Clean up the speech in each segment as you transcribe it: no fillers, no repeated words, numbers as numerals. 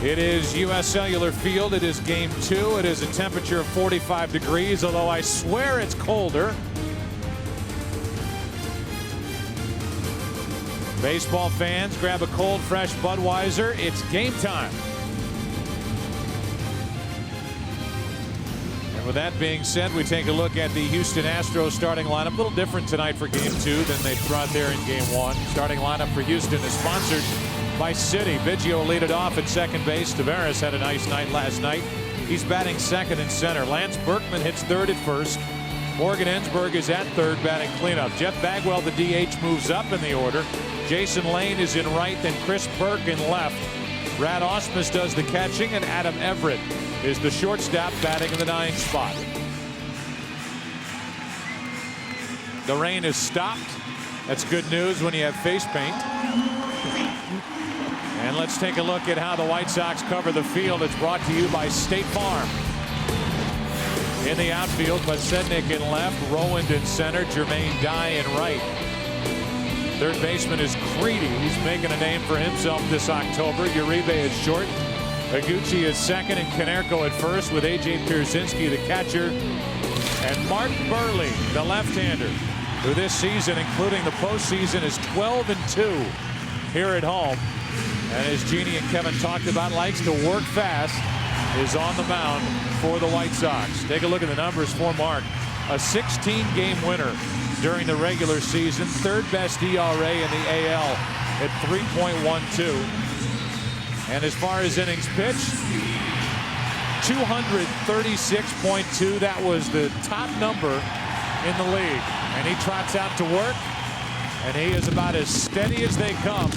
It is U.S. Cellular Field. It is game 2. It is a temperature of 45 degrees, although I swear it's colder. Baseball fans, grab a cold, fresh Budweiser. It's game time. And with that being said, we take a look at the Houston Astros starting lineup. A little different tonight for game 2 than they brought there in game 1. Starting lineup for Houston is sponsored by Citi. Biggio lead it off at second base. Taveras had a nice night last night. He's batting second and center. Lance Berkman hits third at first. Morgan Ensberg is at third, batting cleanup. Jeff Bagwell, the DH, moves up in the order. Jason Lane is in right, then Chris Burke in left. Brad Ausmus does the catching, and Adam Everett is the shortstop, batting in the 9th spot. The rain is stopped. That's good news when you have face paint. And let's take a look at how the White Sox cover the field. It's brought to you by State Farm. In the outfield, Budsednik in left, Rowand in center, Jermaine Dye in right. Third baseman is Creedy. He's making a name for himself this October. Uribe is short. Higuchi is second, and Konerko at first, with A.J. Pierzynski the catcher. And Mark Burley, the left-hander, who this season, including the postseason, is 12-2 here at home. And as Jeannie and Kevin talked about, likes to work fast, is on the mound for the White Sox. Take a look at the numbers for Mark. A 16-game winner during the regular season, third best ERA in the AL at 3.12. And as far as innings pitched, 236.2. That was the top number in the league. And he trots out to work, and he is about as steady as they come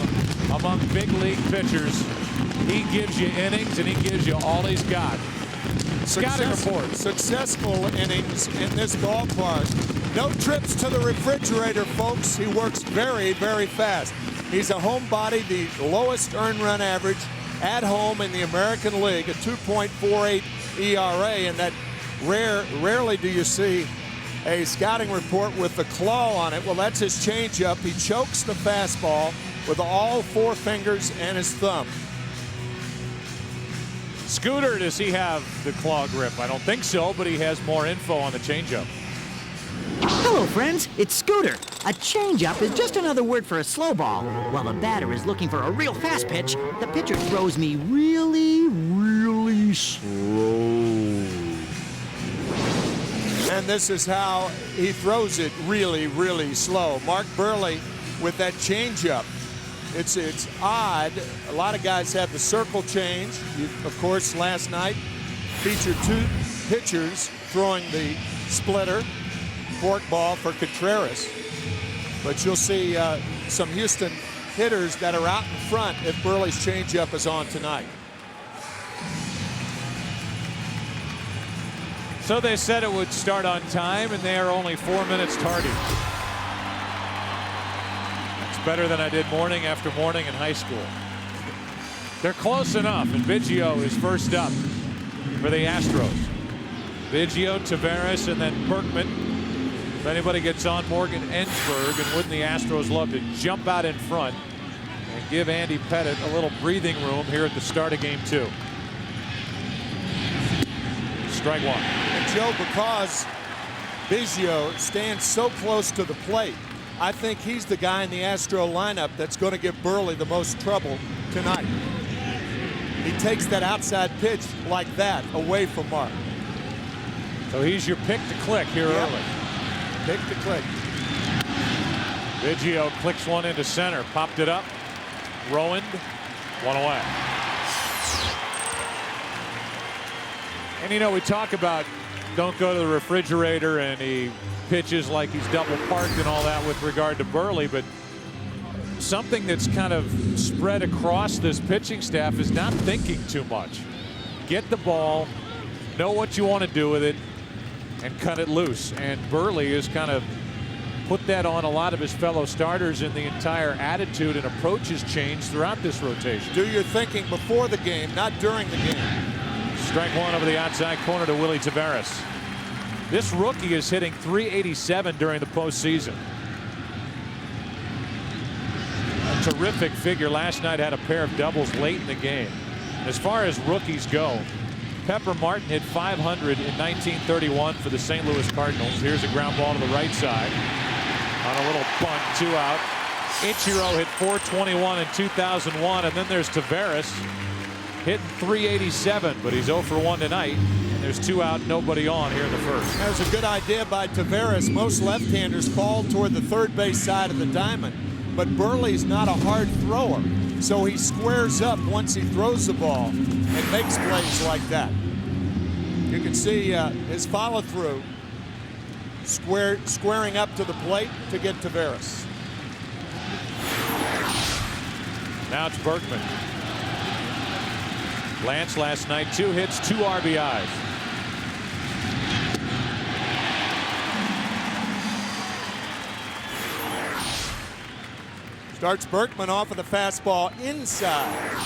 among big league pitchers. He gives you innings, and he gives you all he's got. Scouting report. Successful innings in this ballpark. No trips to the refrigerator, folks. He works very, very fast. He's a homebody, the lowest earned run average at home in the American League, a 2.48 ERA, and that rarely do you see a scouting report with the claw on it. Well, that's his changeup. He chokes the fastball with all 4 fingers and his thumb. Scooter, does he have the claw grip? I don't think so, but he has more info on the changeup. Hello, friends. It's Scooter. A changeup is just another word for a slow ball. While the batter is looking for a real fast pitch, the pitcher throws me really, really slow. And this is how he throws it, really, really slow. Mark Burley with that changeup. It's odd. A lot of guys have the circle change. Of course, last night featured 2 pitchers throwing the splitter forkball for Contreras. But you'll see some Houston hitters that are out in front if Burley's changeup is on tonight. So they said it would start on time, and they are only 4 minutes tardy. It's better than I did morning after morning in high school. They're close enough, and Biggio is first up for the Astros. Biggio, Taveras, and then Berkman. If anybody gets on, Morgan Ensberg, and wouldn't the Astros love to jump out in front and give Andy Pettit a little breathing room here at the start of game 2. Strike 1. And Joe, because Biggio stands so close to the plate, I think he's the guy in the Astro lineup that's going to give Burley the most trouble tonight. He takes that outside pitch like that away from Mark. So he's your pick to click here early. Pick to click. Biggio clicks one into center, popped it up. Rowand, 1 away. And you know, we talk about don't go to the refrigerator, and he pitches like he's double parked and all that with regard to Burley, but something that's kind of spread across this pitching staff is not thinking too much. Get the ball, know what you want to do with it, and cut it loose. And Burley has kind of put that on a lot of his fellow starters, and the entire attitude and approach has changed throughout this rotation. Do your thinking before the game, not during the game. Strike 1 over the outside corner to Willie Taveras. This rookie is hitting .387 during the postseason. A terrific figure last night, had a pair of doubles late in the game. As far as rookies go, Pepper Martin hit .500 in 1931 for the St. Louis Cardinals. Here's a ground ball to the right side on a little bunt, 2 out. Ichiro hit .421 in 2001, and then there's Taveras hitting .387, but he's 0 for 1 tonight. And there's 2 out, nobody on here in the first. That was a good idea by Taveras. Most left-handers fall toward the third base side of the diamond, but Burley's not a hard thrower, so he squares up once he throws the ball and makes plays like that. You can see his follow-through, squaring up to the plate to get Taveras. Now it's Berkman. Lance last night, 2 hits, 2 RBIs. Starts Berkman off of the fastball inside.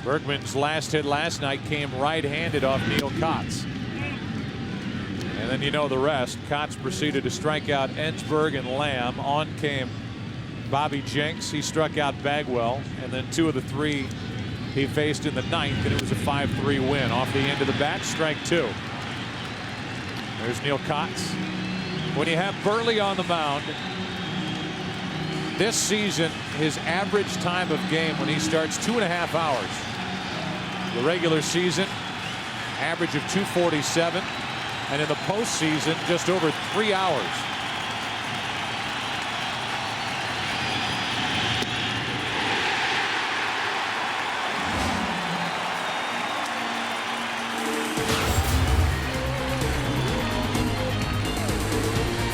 Berkman's last hit last night came right-handed off Neil Kotz. And then you know the rest. Kotz proceeded to strike out Ensberg and Lamb. On came Bobby Jenks. He struck out Bagwell. And then 2 of the 3 he faced in the 9th, and it was a 5-3 win. Off the end of the bat, strike 2. There's Neil Kotz. When you have Burley on the mound, this season, his average time of game when he starts 2.5 hours. The regular season, average of 2:47, and in the postseason, just over 3 hours.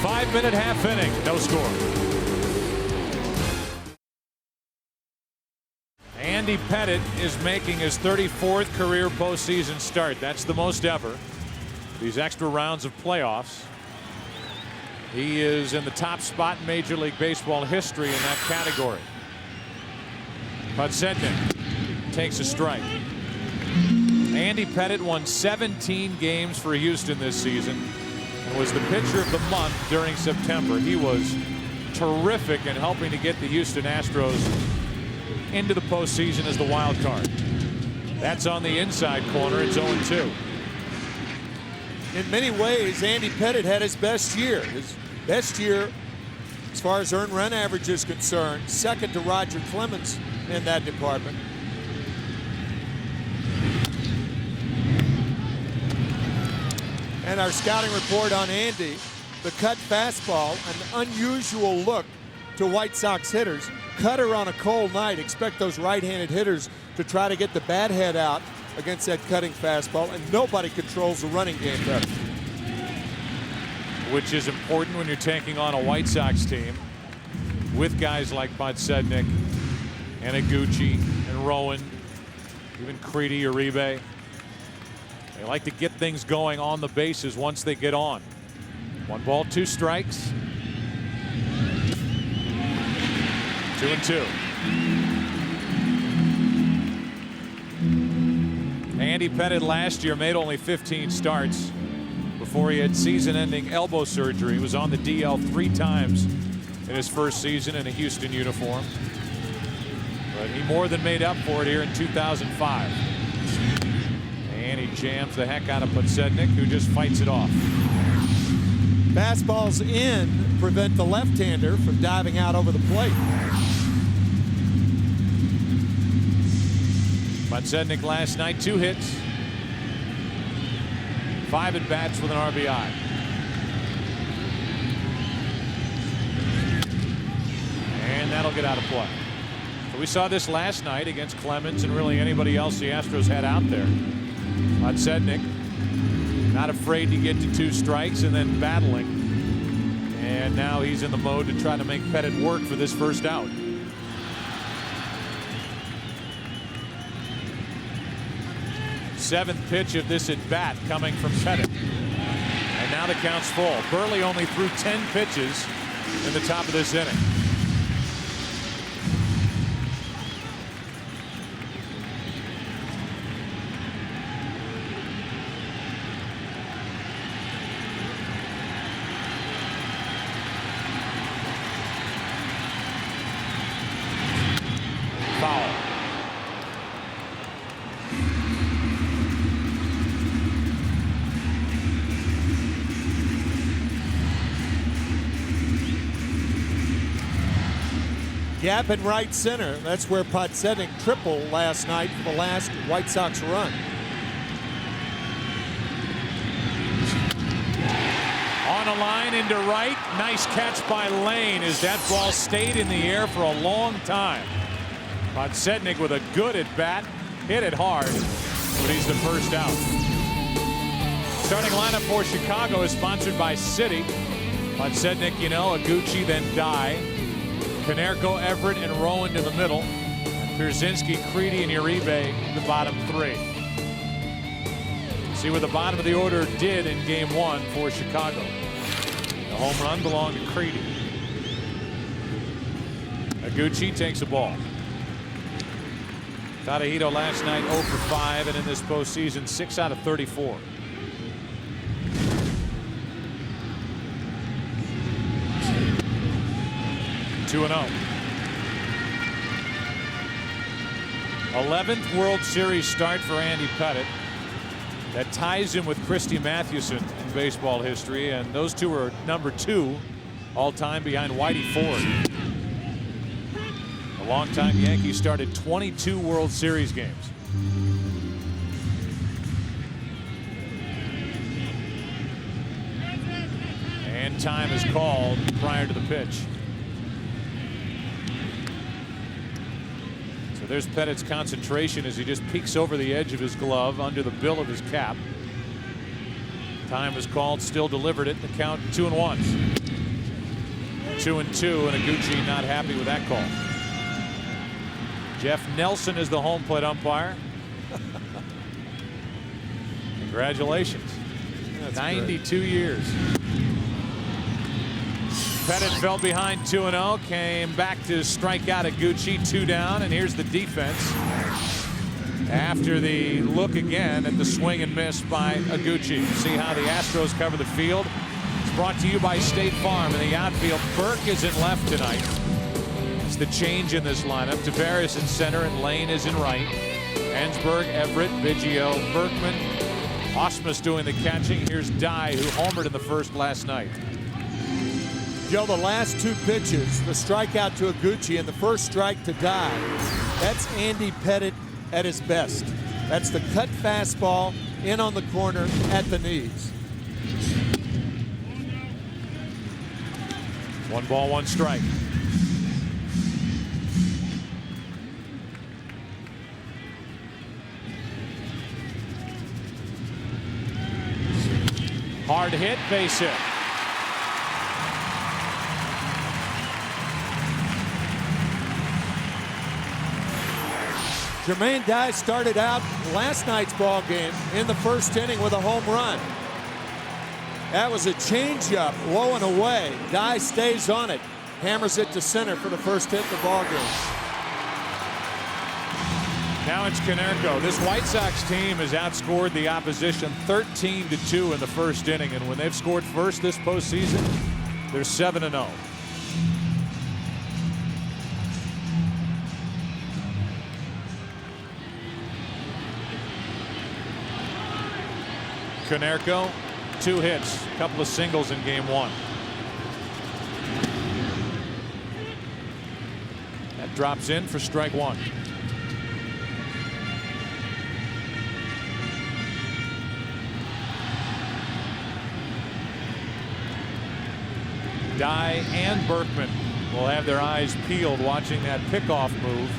Five-minute half inning, no score. Andy Pettitte is making his 34th career postseason start. That's the most ever. These extra rounds of playoffs. He is in the top spot in Major League Baseball history in that category. Podsednik takes a strike. Andy Pettitte won 17 games for Houston this season and was the pitcher of the month during September. He was terrific in helping to get the Houston Astros into the postseason as the wild card. That's on the inside corner. It's 0-2. In many ways, Andy Pettitte had his best year. His best year, as far as earned run average is concerned, second to Roger Clemens in that department. And our scouting report on Andy, the cut fastball, an unusual look to White Sox hitters. Cutter on a cold night. Expect those right-handed hitters to try to get the bat head out against that cutting fastball, and nobody controls the running game better. Which is important when you're taking on a White Sox team with guys like Podsednik and Iguchi and Rowan, even Creedy, Uribe. They like to get things going on the bases once they get on. 1 ball, 2 strikes. 2-2. Andy Pettitte last year made only 15 starts before he had season-ending elbow surgery. He was on the DL 3 times in his first season in a Houston uniform. But he more than made up for it here in 2005. And he jams the heck out of Podsednik, who just fights it off. Fastballs in prevent the left-hander from diving out over the plate. Podsednik last night, 2 hits, 5 at bats with an RBI. And that'll get out of play. So we saw this last night against Clemens and really anybody else the Astros had out there. Podsednik not afraid to get to 2 strikes and then battling. And now he's in the mode to try to make Pettitte work for this first out. Seventh pitch of this at bat coming from Pettitte. And now the count's full. Burley only threw 10 pitches in the top of this inning. Gap in right center. That's where Podsednik tripled last night for the last White Sox run. On a line into right. Nice catch by Lane as that ball stayed in the air for a long time. Podsednik with a good at bat. Hit it hard, but he's the first out. Starting lineup for Chicago is sponsored by Citi. Podsednik, you know, Iguchi, then Dye. Konerko, Everett, and Rowan in the middle. Pierzynski, Creedy, and Uribe, the bottom three. See what the bottom of the order did in game one for Chicago. The home run belonged to Creedy. Iguchi takes a ball. Tadahito last night 0 for 5, and in this postseason 6 out of 34. Two and 0. 11th World Series start for Andy Pettitte. That ties him with Christy Mathewson in baseball history, and those two are number 2 all-time behind Whitey Ford. A longtime Yankee started 22 World Series games. And time is called prior to the pitch. So there's Pettitte's concentration as he just peeks over the edge of his glove under the bill of his cap. Time is called, still delivered it. The count 2-1. 2-2, and Iguchi not happy with that call. Jeff Nelson is the home plate umpire. Congratulations. That's 92 great. Years. Pettitte fell behind 2-0, came back to strike out Iguchi, 2 down, and here's the defense. After the look again at the swing and miss by Iguchi. See how the Astros cover the field. It's brought to you by State Farm. In the outfield, Burke is in left tonight. It's the change in this lineup. Tavares in center and Lane is in right. Ensberg, Everett, Biggio, Berkman. Osmus doing the catching. Here's Dye, who homered in the first last night. Joe, the last 2 pitches, the strikeout to Iguchi and the first strike to Dye, that's Andy Pettitte at his best. That's the cut fastball in on the corner at the knees. 1 ball, 1 strike. Hard hit, base hit. Jermaine Dye started out last night's ball game in the first inning with a home run. That was a changeup, low and away. Dye stays on it, hammers it to center for the first hit of the ball game. Now it's Konerko. This White Sox team has outscored the opposition 13-2 in the first inning, and when they've scored first this postseason, they're 7-0. Konerko, 2 hits, a couple of singles in game 1. That drops in for strike 1. Dye and Berkman will have their eyes peeled watching that pickoff move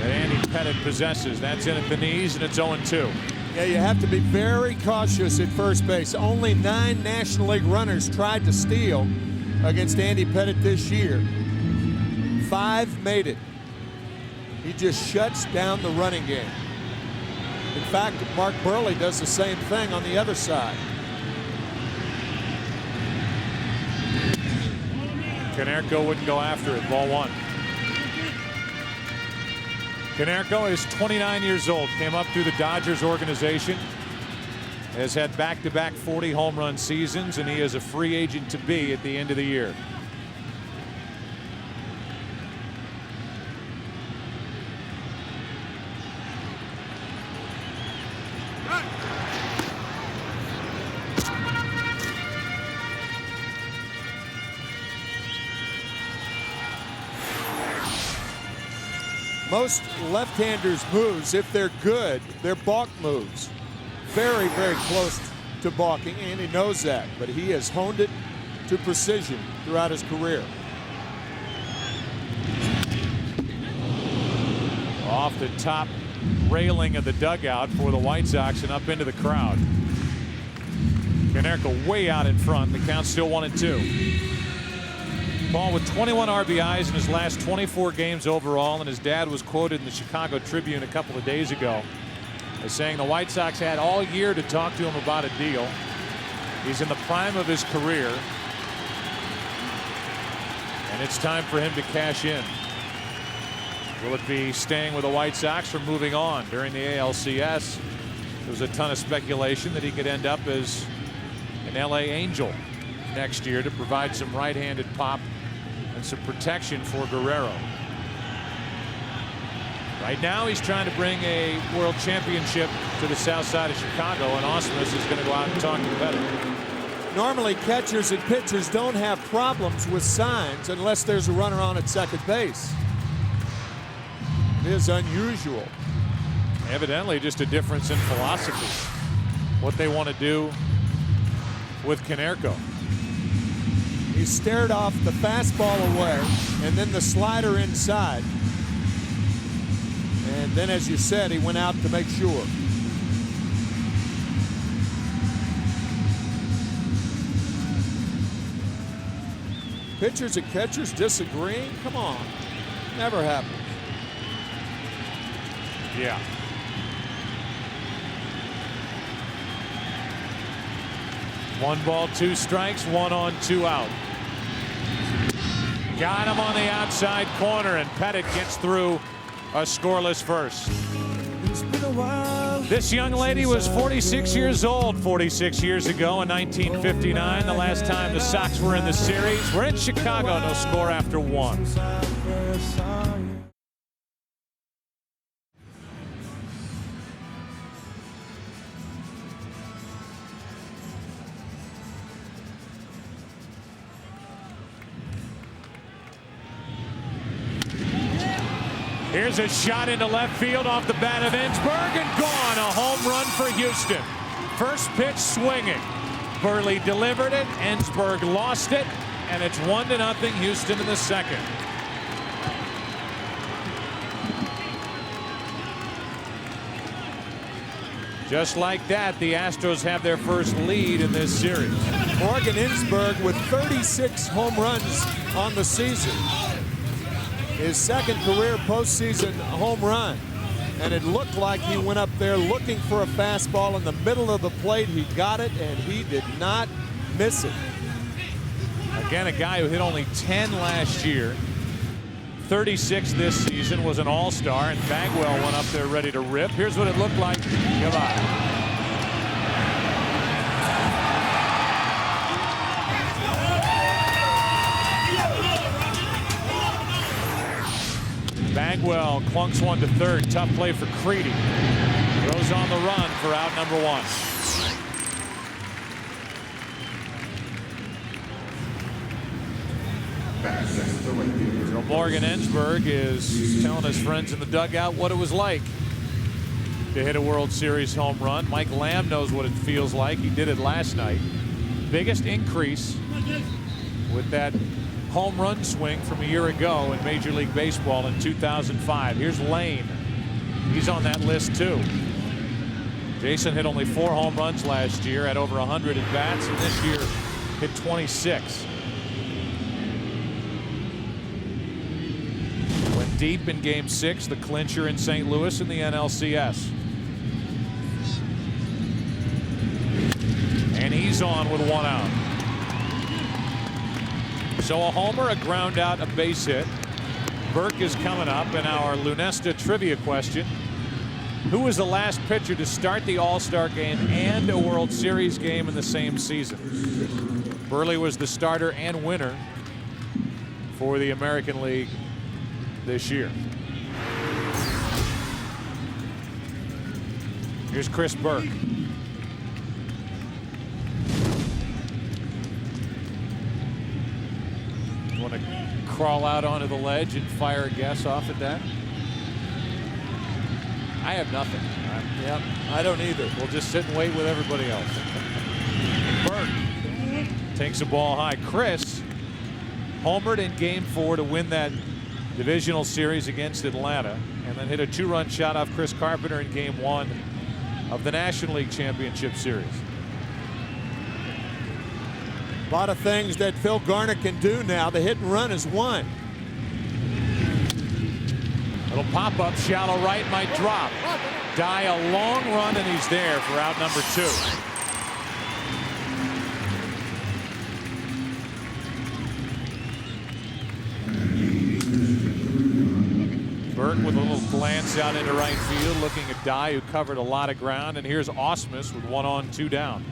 that Andy Pettitte possesses. That's in at the knees, and it's 0-2. Yeah, you have to be very cautious at first base. Only 9 National League runners tried to steal against Andy Pettitte this year. 5 made it. He just shuts down the running game. In fact, Mark Burley does the same thing on the other side. Konerko wouldn't go after it. Ball 1. Konerko is 29 years old. Came up through the Dodgers organization. Has had back-to-back 40 home run seasons, and he is a free agent to be at the end of the year. Most left-handers' moves, if they're good, they're balk moves. Very, very close to balking, and he knows that, but he has honed it to precision throughout his career. Off the top railing of the dugout for the White Sox and up into the crowd. Konerko way out in front. The count's still 1-2. Paul with 21 RBIs in his last 24 games overall, and his dad was quoted in the Chicago Tribune a couple of days ago as saying the White Sox had all year to talk to him about a deal. He's in the prime of his career, and it's time for him to cash in. Will it be staying with the White Sox or moving on? During the ALCS, there was a ton of speculation that he could end up as an LA Angel next year to provide some right-handed pop and some protection for Guerrero. Right now he's trying to bring a world championship to the south side of Chicago, and Ausmus is going to go out and talk to the veteran. Normally catchers and pitchers don't have problems with signs unless there's a runner on at second base. It is unusual. Evidently just a difference in philosophy, what they want to do with Konerko. He stared off the fastball away and then the slider inside. And then, as you said, he went out to make sure. Pitchers and catchers disagreeing? Come on. Never happens. Yeah. One ball, two strikes, 1 on, 2 out. Got him on the outside corner, and Pettit gets through a scoreless first. This young lady was 46 years old 46 years ago in 1959. The last time the Sox were in the series. We're in Chicago, no score after 1. Here's a shot into left field off the bat of Ensberg, and gone. A home run for Houston. First pitch swinging. Burley delivered it. Ensberg lost it, and it's 1-0 Houston in the second. Just like that, the Astros have their first lead in this series. Morgan Ensberg with 36 home runs on the season. His second career postseason home run. And it looked like he went up there looking for a fastball in the middle of the plate. He got it, and he did not miss it. Again, a guy who hit only 10 last year. 36 this season, was an all-star, and Bagwell went up there ready to rip. Here's what it looked like. Goodbye. Bagwell clunks one to third. Tough play for Creedy. Goes on the run for out number 1. So Morgan Ensberg is telling his friends in the dugout what it was like to hit a World Series home run. Mike Lamb knows what it feels like. He did it last night. Biggest increase with that home run swing from a year ago in Major League Baseball in 2005. Here's Lane. He's on that list too. Jason hit only 4 home runs last year, had over 100 at bats, and this year hit 26. Went deep in Game 6, the clincher in St. Louis in the NLCS. And he's on with 1 out. So a homer, a ground out, a base hit. Burke is coming up in our Lunesta trivia question. Who was the last pitcher to start the All-Star game and a World Series game in the same season? Burley was the starter and winner for the American League this year. Here's Chris Burke. Want to crawl out onto the ledge and fire a guess off at that? I have nothing. Yep, I don't either. We'll just sit and wait with everybody else. Burke takes the ball high. Chris homered in Game 4 to win that divisional series against Atlanta, and then hit a 2-run shot off Chris Carpenter in Game 1 of the National League Championship Series. A lot of things that Phil Garner can do now. The hit and run is one. Little pop-up, shallow right, might drop. Dye a long run, and he's there for out number 2. Burke with a little glance out into right field, looking at Dye, who covered a lot of ground. And here's Ausmus with 1 on, 2 down.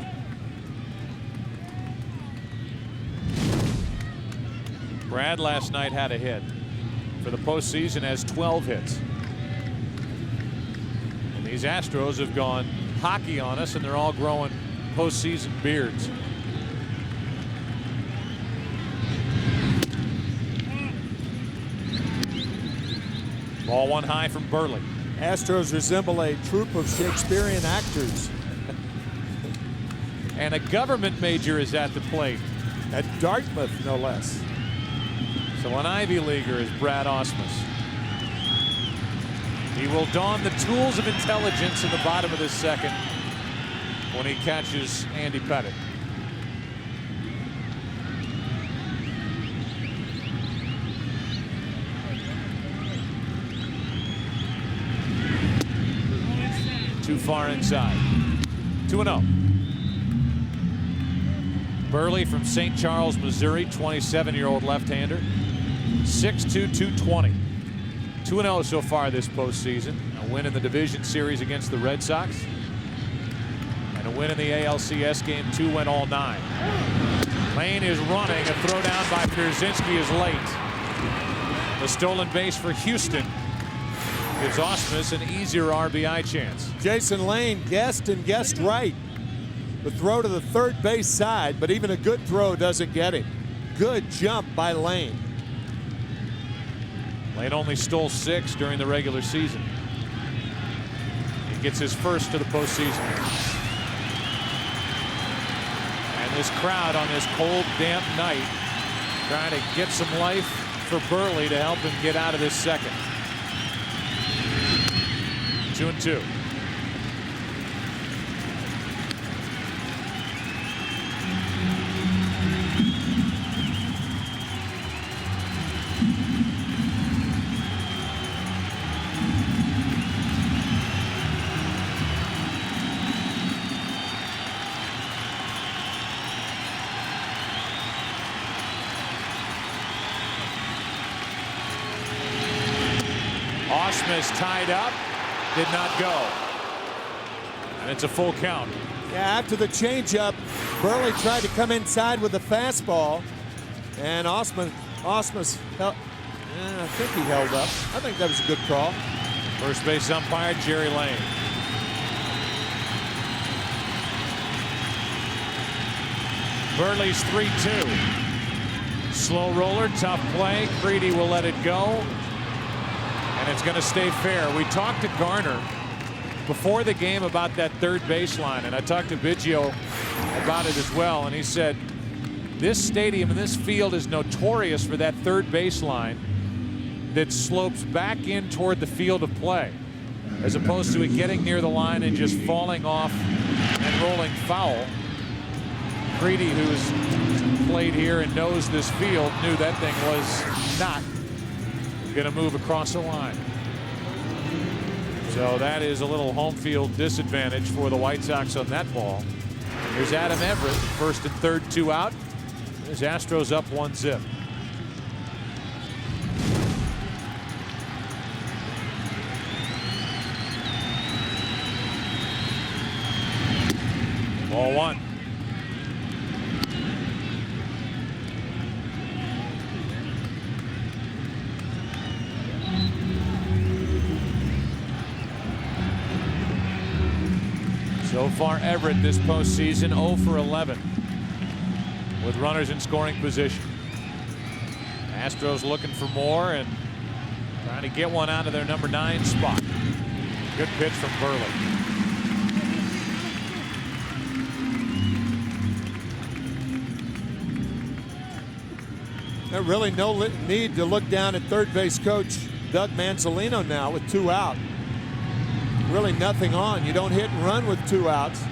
Brad last night had a hit. For the postseason, has 12 hits. And these Astros have gone hockey on us, and they're all growing postseason beards. Ball 1 high from Burley. Astros resemble a troupe of Shakespearean actors. And a government major is at the plate. At Dartmouth, no less. So an Ivy Leaguer is Brad Ausmus. He will don the tools of intelligence in the bottom of the second when he catches Andy Pettitte. Too far inside. 2-0. Burley from St. Charles, Missouri, 27-year-old left-hander. 6'2", 220. 2-0 so far this postseason. A win in the division series against the Red Sox. And a win in the ALCS Game 2, went all 9. Lane is running. A throw down by Pierzynski is late. The stolen base for Houston gives Ausmus an easier RBI chance. Jason Lane guessed and guessed right. The throw to the third base side, but even a good throw doesn't get him. Good jump by Lane. Lane only stole 6 during the regular season. He gets his first to the postseason. And this crowd on this cold, damp night trying to get some life for Burley to help him get out of this second. 2-2. Ausmus tied up, did not go. And it's a full count. Yeah, after the changeup, Burley tried to come inside with a fastball, and Ausmus held, I think he held up. I think that was a good call. First base umpire Jerry Lane. Burley's 3-2. Slow roller, tough play. Creedy will let it go. And it's going to stay fair. We talked to Garner before the game about that third baseline, and I talked to Biggio about it as well, and he said this stadium and this field is notorious for that third baseline that slopes back in toward the field of play, as opposed to it getting near the line and just falling off and rolling foul. Creedy, who's played here and knows this field, knew that thing was not going to move across the line. So that is a little home field disadvantage for the White Sox on that ball. Here's Adam Everett, first and third, 2 out. There's Astros up 1-0. Ball 1. So far, Everett this postseason 0 for 11 with runners in scoring position. Astros looking for more and trying to get one out of their number 9 spot. Good pitch from Burley. There's really no need to look down at third base coach Doug Manzolino now with 2 out. Really nothing on. You don't hit and run with 2 outs.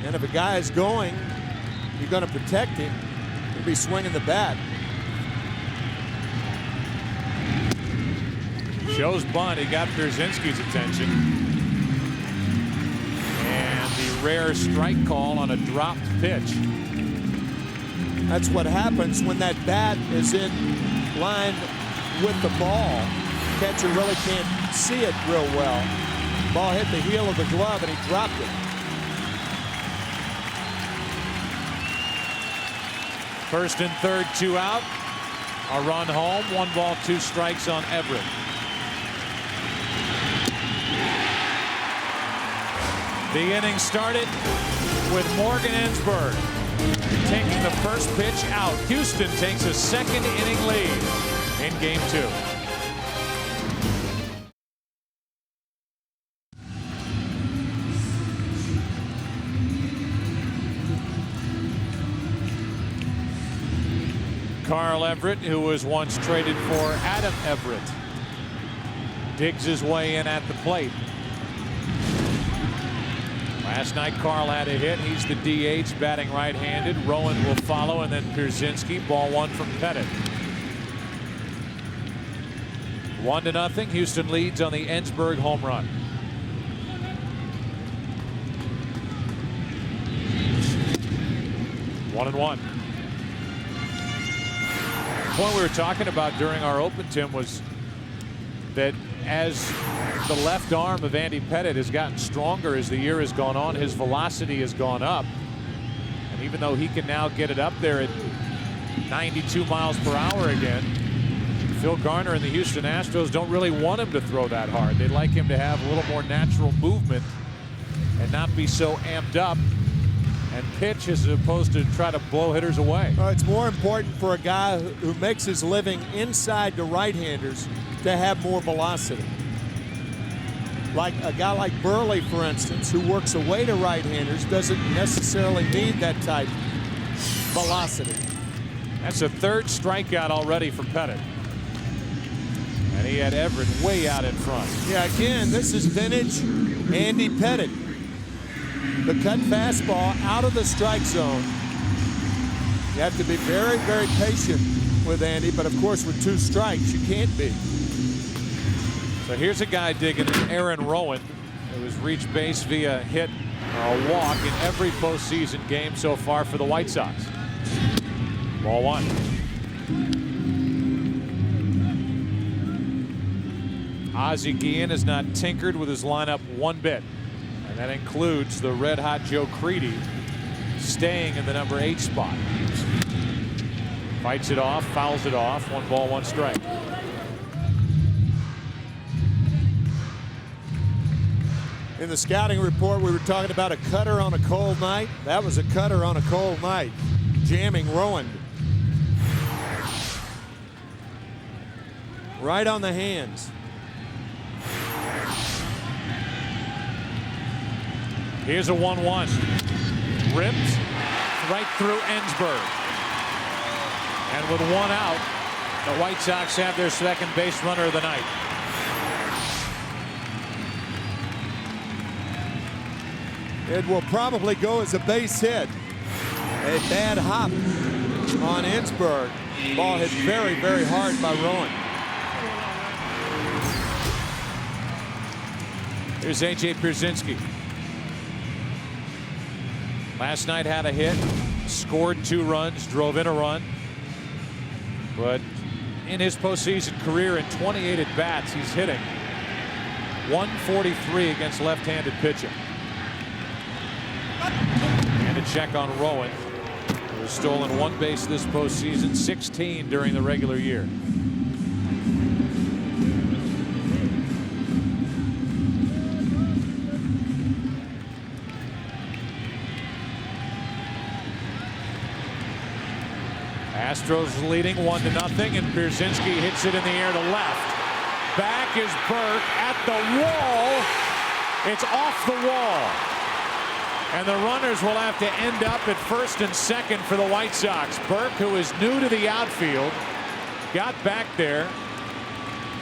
And if a guy is going, you're going to protect him. He'll be swinging the bat. Shows bunt. He got Pierzynski's attention. And the rare strike call on a dropped pitch. That's what happens when that bat is in line with the ball. Catcher really can't see it real well. Ball hit the heel of the glove and he dropped it. First and third, 2 out. A run home, 1 ball, 2 strikes on Everett. The inning started with Morgan Ensberg taking the first pitch out. Houston takes a 2nd inning lead in game 2. Carl Everett, who was once traded for Adam Everett, digs his way in at the plate. Last night, Carl had a hit. He's the DH, batting right-handed. Rowan will follow, and then Pierzynski. Ball 1 from Pettit. 1-0. Houston leads on the Ensberg home run. One and one. The point we were talking about during our open, Tim, was that as the left arm of Andy Pettit has gotten stronger as the year has gone on, his velocity has gone up. And even though he can now get it up there at 92 miles per hour again, Phil Garner and the Houston Astros don't really want him to throw that hard. They'd like him to have a little more natural movement and not be so amped up and pitch as opposed to try to blow hitters away. It's more important for a guy who makes his living inside the right-handers to have more velocity. Like a guy like Burley, for instance, who works away to right-handers, doesn't necessarily need that type velocity. That's a 3rd strikeout already for Pettit. And he had Everett way out in front. Yeah, again, this is vintage Andy Pettit. The cut fastball out of the strike zone. You have to be very, very patient with Andy, but of course with 2 strikes, you can't be. So here's a guy digging in, Aaron Rowan, who has reached base via hit or a walk in every postseason game so far for the White Sox. Ball 1. Ozzie Guillen has not tinkered with his lineup one bit. And that includes the red-hot Joe Crede staying in the number 8 spot. Fights it off, fouls it off. 1 ball, 1 strike. In the scouting report, we were talking about a cutter on a cold night. That was a cutter on a cold night, jamming Rowan. Right on the hands. Here's a 1-1. Ripped right through Ensberg. And with 1 out, the White Sox have their 2nd base runner of the night. It will probably go as a base hit. A bad hop on Ensberg. Ball hit very, very hard by Rowan. Here's A.J. Pierzynski. Last night had a hit, scored 2 runs, drove in a run. But in his postseason career in 28 at-bats, he's hitting .143 against left-handed pitching. And a check on Rowan, who has stolen 1 base this postseason, 16 during the regular year. Astros leading 1-0, and Pierzynski hits it in the air to left. Back is Burke at the wall. It's off the wall. And the runners will have to end up at first and second for the White Sox. Burke, who is new to the outfield, got back there.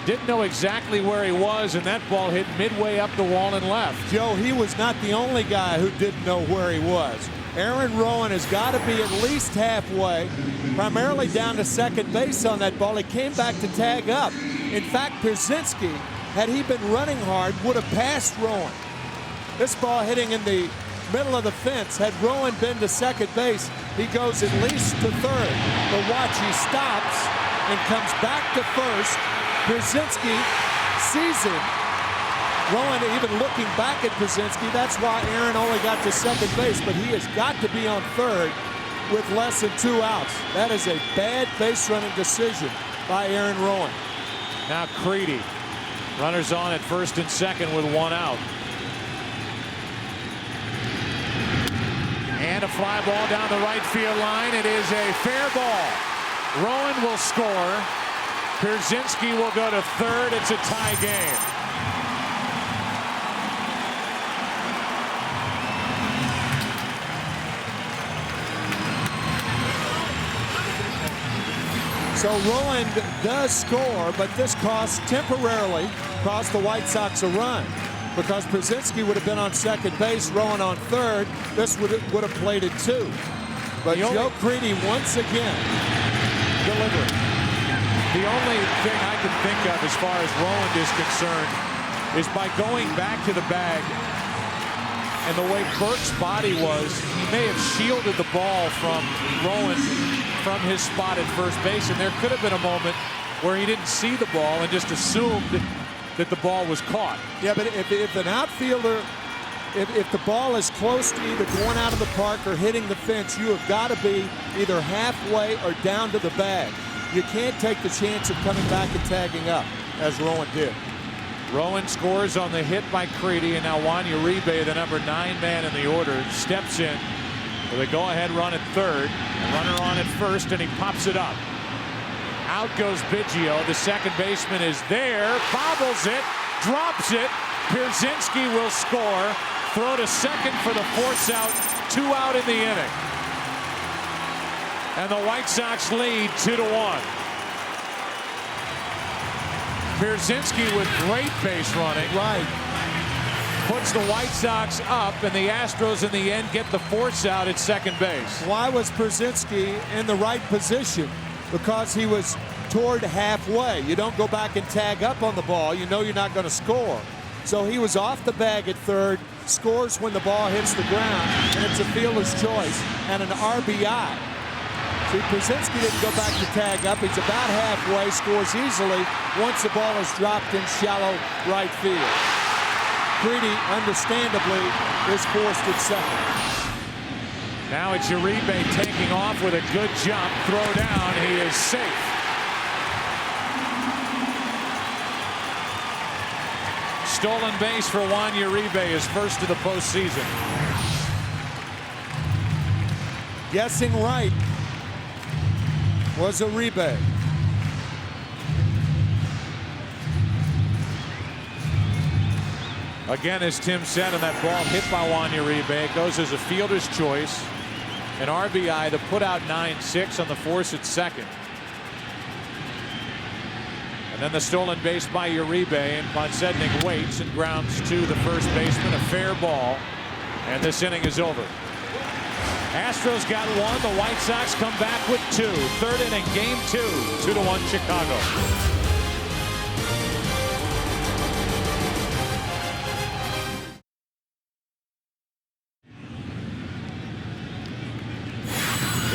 Didn't know exactly where he was, and that ball hit midway up the wall and left. Joe, he was not the only guy who didn't know where he was. Aaron Rowan has got to be at least halfway, primarily down to second base on that ball. He came back to tag up. In fact, Pierzynski, had he been running hard, would have passed Rowan. This ball hitting in the middle of the fence. Had Rowan been to second base, he goes at least to third. But watch, he stops and comes back to first. Pierzynski sees him. Rowan even looking back at Pierzynski. That's why Aaron only got to second base, but he has got to be on third with less than 2 outs. That is a bad base running decision by Aaron Rowan. Now Creedy, runners on at first and second with 1 out. And a fly ball down the right field line. It is a fair ball. Rowan will score. Pierzynski will go to third. It's a tie game. So Rowan does score, but this temporarily cost the White Sox a run, because Pierzynski would have been on second base, Rowan on third. This would have played it 2. But Joe Creedy once again delivering. The only thing I can think of as far as Rowan is concerned is by going back to the bag and the way Burke's body was, he may have shielded the ball from Rowan from his spot at first base, and there could have been a moment where he didn't see the ball and just assumed that the ball was caught. Yeah, but if an outfielder, if the ball is close to either going out of the park or hitting the fence, you have got to be either halfway or down to the bag. You can't take the chance of coming back and tagging up, as Rowan did. Rowan scores on the hit by Creedy, and now Juan Uribe, the number 9 man in the order, steps in with a go-ahead run at third. Runner on at first, and he pops it up. Out goes Biggio. The second baseman is there, bobbles it, drops it. Pierzynski will score. Throw to second for the force out. 2 out in the inning. And the White Sox lead 2-1. Pierzynski with great base running. Right. Puts the White Sox up, and the Astros in the end get the force out at second base. Why was Pierzynski in the right position? Because he was toward halfway. You don't go back and tag up on the ball. You know you're not going to score. So he was off the bag at third, scores when the ball hits the ground, and it's a fielder's choice and an RBI. See, Pierzynski didn't go back to tag up. He's about halfway, scores easily once the ball is dropped in shallow right field. Creedy, understandably, is forced at second. Now it's Uribe taking off with a good jump. Throw down. He is safe. Stolen base for Juan Uribe, his first of the postseason. Guessing right was Uribe. Again, as Tim said, on that ball hit by Juan Uribe, it goes as a fielder's choice. An RBI to put out 9-6 on the force at second. And then the stolen base by Uribe, and Podsednik waits and grounds to the first baseman. A fair ball, and this inning is over. Astros got 1. The White Sox come back with 2. Third inning, game 2, 2-1 Chicago.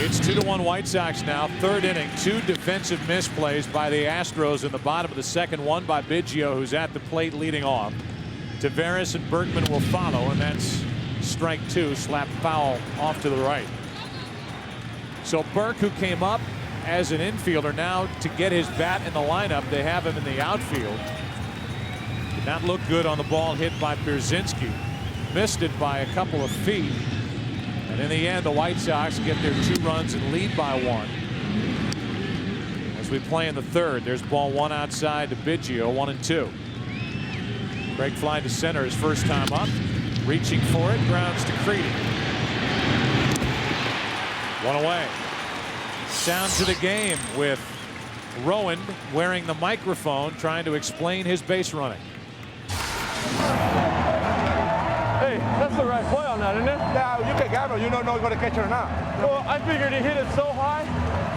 It's 2-1 White Sox now. Third inning, 2 defensive misplays by the Astros in the bottom of the second. One by Biggio, who's at the plate leading off. Taveras and Bergman will follow, and that's strike 2. Slap foul off to the right. So Burke, who came up as an infielder, now to get his bat in the lineup, they have him in the outfield. Did not look good on the ball hit by Pierzynski. Missed it by a couple of feet. And in the end, the White Sox get their 2 runs and lead by 1. As we play in the third. There's ball one outside to Biggio, 1-2. Break fly to center his first time up. Reaching for it, grounds to Creedy. One away. Sounds of the game with Rowan wearing the microphone, trying to explain his base running. Hey, that's the right play on that, isn't it? Yeah, you can gamble. You don't know you're going to catch it or not. Well, I figured he hit it so high,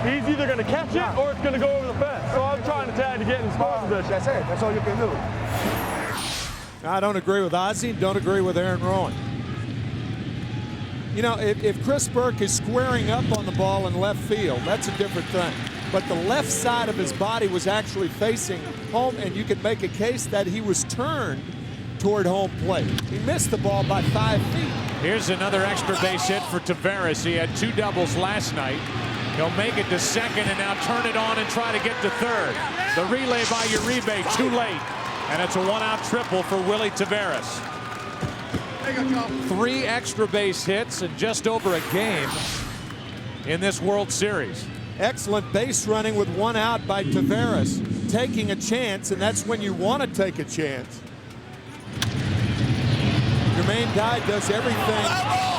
he's either going to catch it or it's going to go over the fence. So I'm trying to tag to get in score position. That's it. That's all you can do. I don't agree with Ozzie. Don't agree with Aaron Rowan. You know, if Chris Burke is squaring up on the ball in left field, that's a different thing. But the left side of his body was actually facing home, and you could make a case that he was turned toward home plate. He missed the ball by 5 feet. Here's another extra base hit for Taveras. He had 2 doubles last night. He'll make it to second and now turn it on and try to get to third. The relay by Uribe, too late. And it's a 1-out triple for Willie Taveras. 3 extra base hits in just over a game in this World Series. Excellent base running with 1 out by Taveras. Taking a chance, and that's when you want to take a chance. Jermaine Dye does everything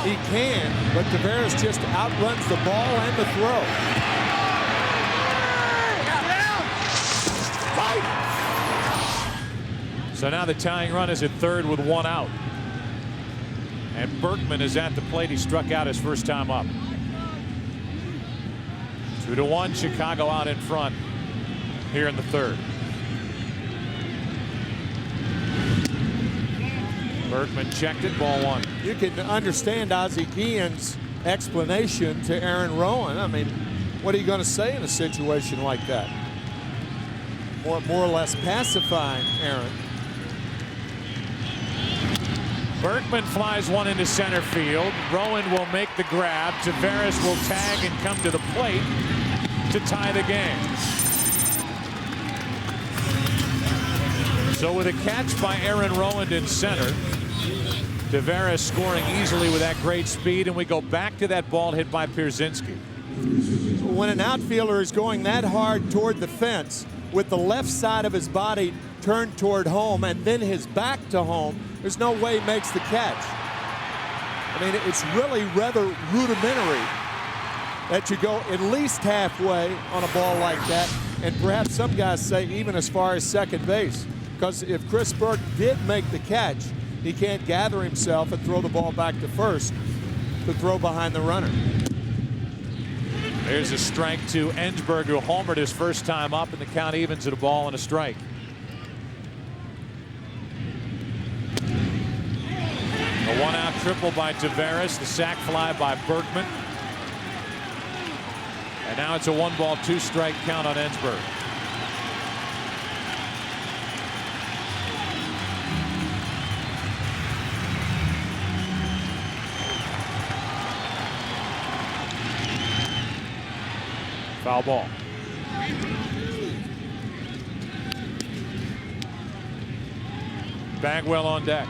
he can, but Taveras just outruns the ball and the throw. So now the tying run is at third with 1 out. And Berkman is at the plate. He struck out his first time up. 2-1, Chicago out in front here in the third. Berkman checked it, ball 1. You can understand Ozzie Guillen's explanation to Aaron Rowan. I mean, what are you going to say in a situation like that? More or less pacifying Aaron. Berkman flies one into center field. Rowan will make the grab. Taveras will tag and come to the plate to tie the game. So with a catch by Aaron Rowan in center, Taveras scoring easily with that great speed, and we go back to that ball hit by Pierzynski. When an outfielder is going that hard toward the fence with the left side of his body turned toward home and then his back to home, there's no way he makes the catch. I mean, it's really rather rudimentary that you go at least halfway on a ball like that, and perhaps some guys say even as far as second base. Because if Chris Burke did make the catch, he can't gather himself and throw the ball back to first to throw behind the runner. There's a strike to Ensberg, who homered his first time up, and the count evens at a ball and a strike. A 1-out triple by Taveras, the sac fly by Berkman. And now it's a 1-ball, 2-strike count on Ensberg. Foul ball. Bagwell on deck.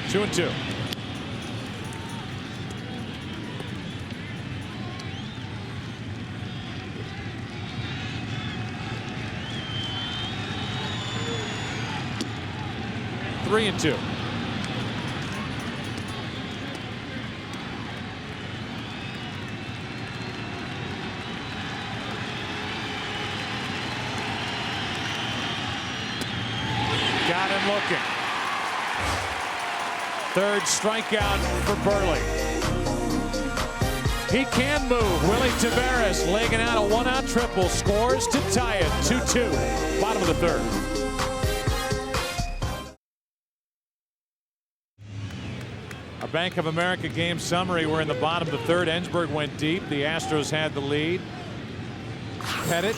Two and 2. Three and 2. Got him looking. Third strikeout for Burley. He can move. Willie Taveras laying out a 1-out triple, scores to tie it 2-2. Bottom of the third. Our Bank of America game summary. We're in the bottom of the third. Ensberg went deep. The Astros had the lead. Pettit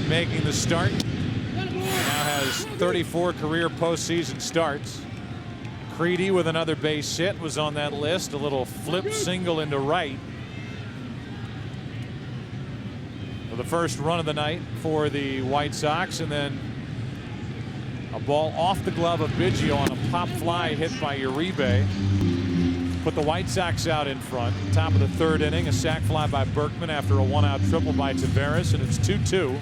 making the start. Now has 34 career postseason starts. Creedy with another base hit was on that list. A little flip single into right for the first run of the night for the White Sox, and then A ball off the glove of Biggio on a pop fly hit by Uribe. Put the White Sox out in front. Top of the third inning, a sac fly by Berkman after a one-out triple by Taveras, and it's 2-2.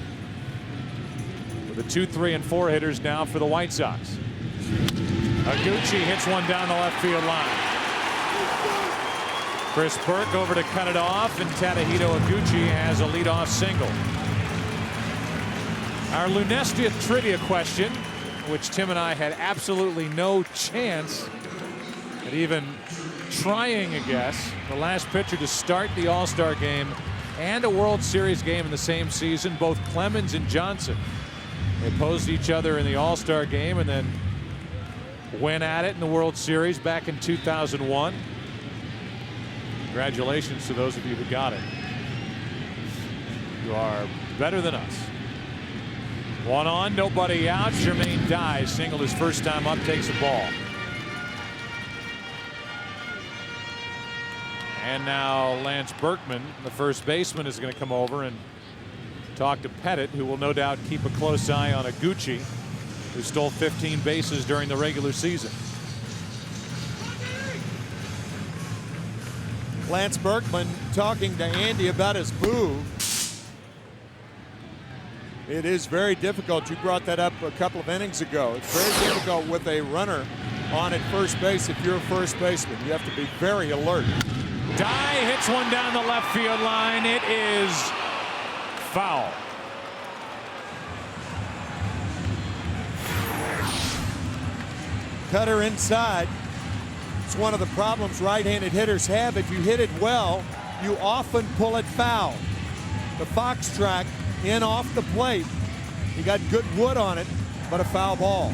With the 2, 3, and 4 hitters now for the White Sox. Higuchi hits one down the left field line. Chris Burke over to cut it off, and Tadahito Higuchi has a leadoff single. Our Lunestia trivia question, which Tim and I had absolutely no chance at even trying a guess. The last pitcher to start the All-Star game and a World Series game in the same season, both Clemens and Johnson. They opposed each other in the All-Star game and then went at it in the World Series back in 2001. Congratulations to those of you who got it. You are better than us. One on, nobody out. Jermaine Dye singled his first time up, takes a ball. And now Lance Berkman, the first baseman, is going to come over and talk to Pettit, who will no doubt keep a close eye on Higuchi, who stole 15 bases during the regular season. Lance Berkman talking to Andy about his move. It is very difficult. You brought that up a couple of innings ago. It's very difficult with a runner on at first base if you're a first baseman. You have to be very alert. Dye hits one down the left field line. It is foul. Cutter inside. It's one of the problems right-handed hitters have. If you hit it well, you often pull it foul. The Fox track in off the plate. He got good wood on it, but a foul ball.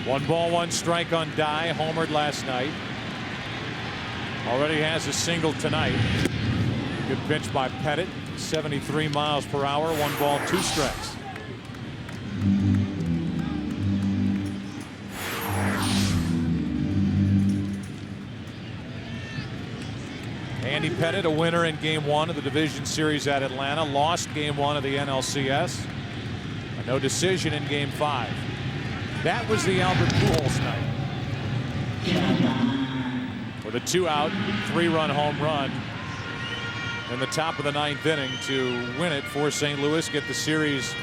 1 ball, 1 strike on Dye. Homered last night. Already has a single tonight. Good pitch by Pettit. 73 miles per hour. 1 ball, 2 strikes. Andy Pettit, a winner in Game 1 of the Division Series at Atlanta. Lost Game 1 of the NLCS. A no decision in Game 5. That was the Albert Pujols night. With a 2-out, 3-run home run in the top of the 9th inning to win it for St. Louis, get the series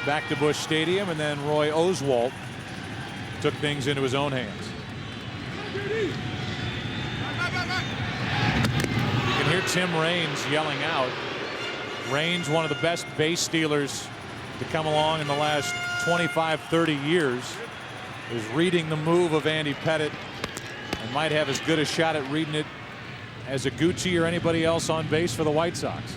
back to Busch Stadium, and then Roy Oswalt took things into his own hands. You can hear Tim Raines yelling out. Raines, one of the best base stealers to come along in the last 25-30 years, is reading the move of Andy Pettit and might have as good a shot at reading it as Higuchi or anybody else on base for the White Sox.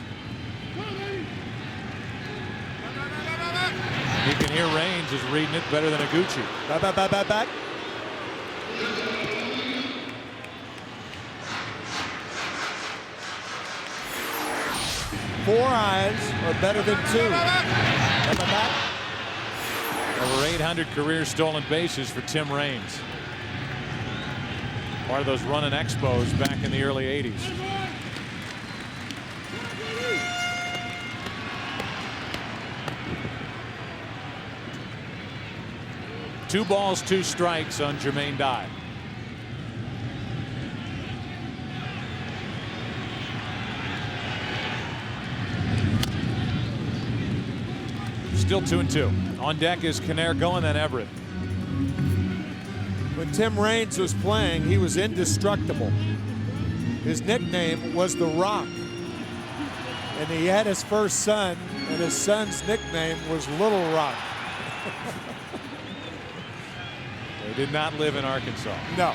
You can hear Raines is reading it better than Higuchi. Back. 4 eyes are better than 2. Back. Over 800 career stolen bases for Tim Raines. Part of those running expos back in the early 80s. Two balls, 2 strikes on Jermaine Dye. Still 2-2. On deck is Canergo and then Everett. When Tim Raines was playing, he was indestructible. His nickname was The Rock. And he had his first son, and his son's nickname was Little Rock. They did not live in Arkansas. No.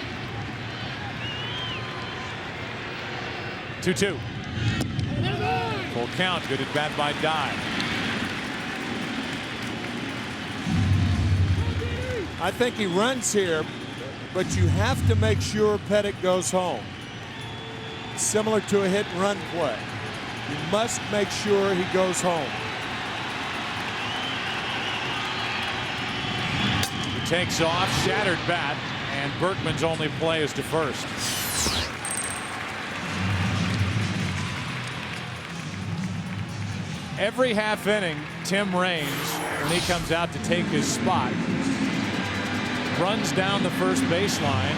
2-2. Full count. Good at bat by Dye. I think he runs here, but you have to make sure Pettit goes home. Similar to a hit and run play. You must make sure he goes home. He takes off, shattered bat, and Berkman's only play is to first. Every half inning, Tim Raines, when he comes out to take his spot, runs down the first baseline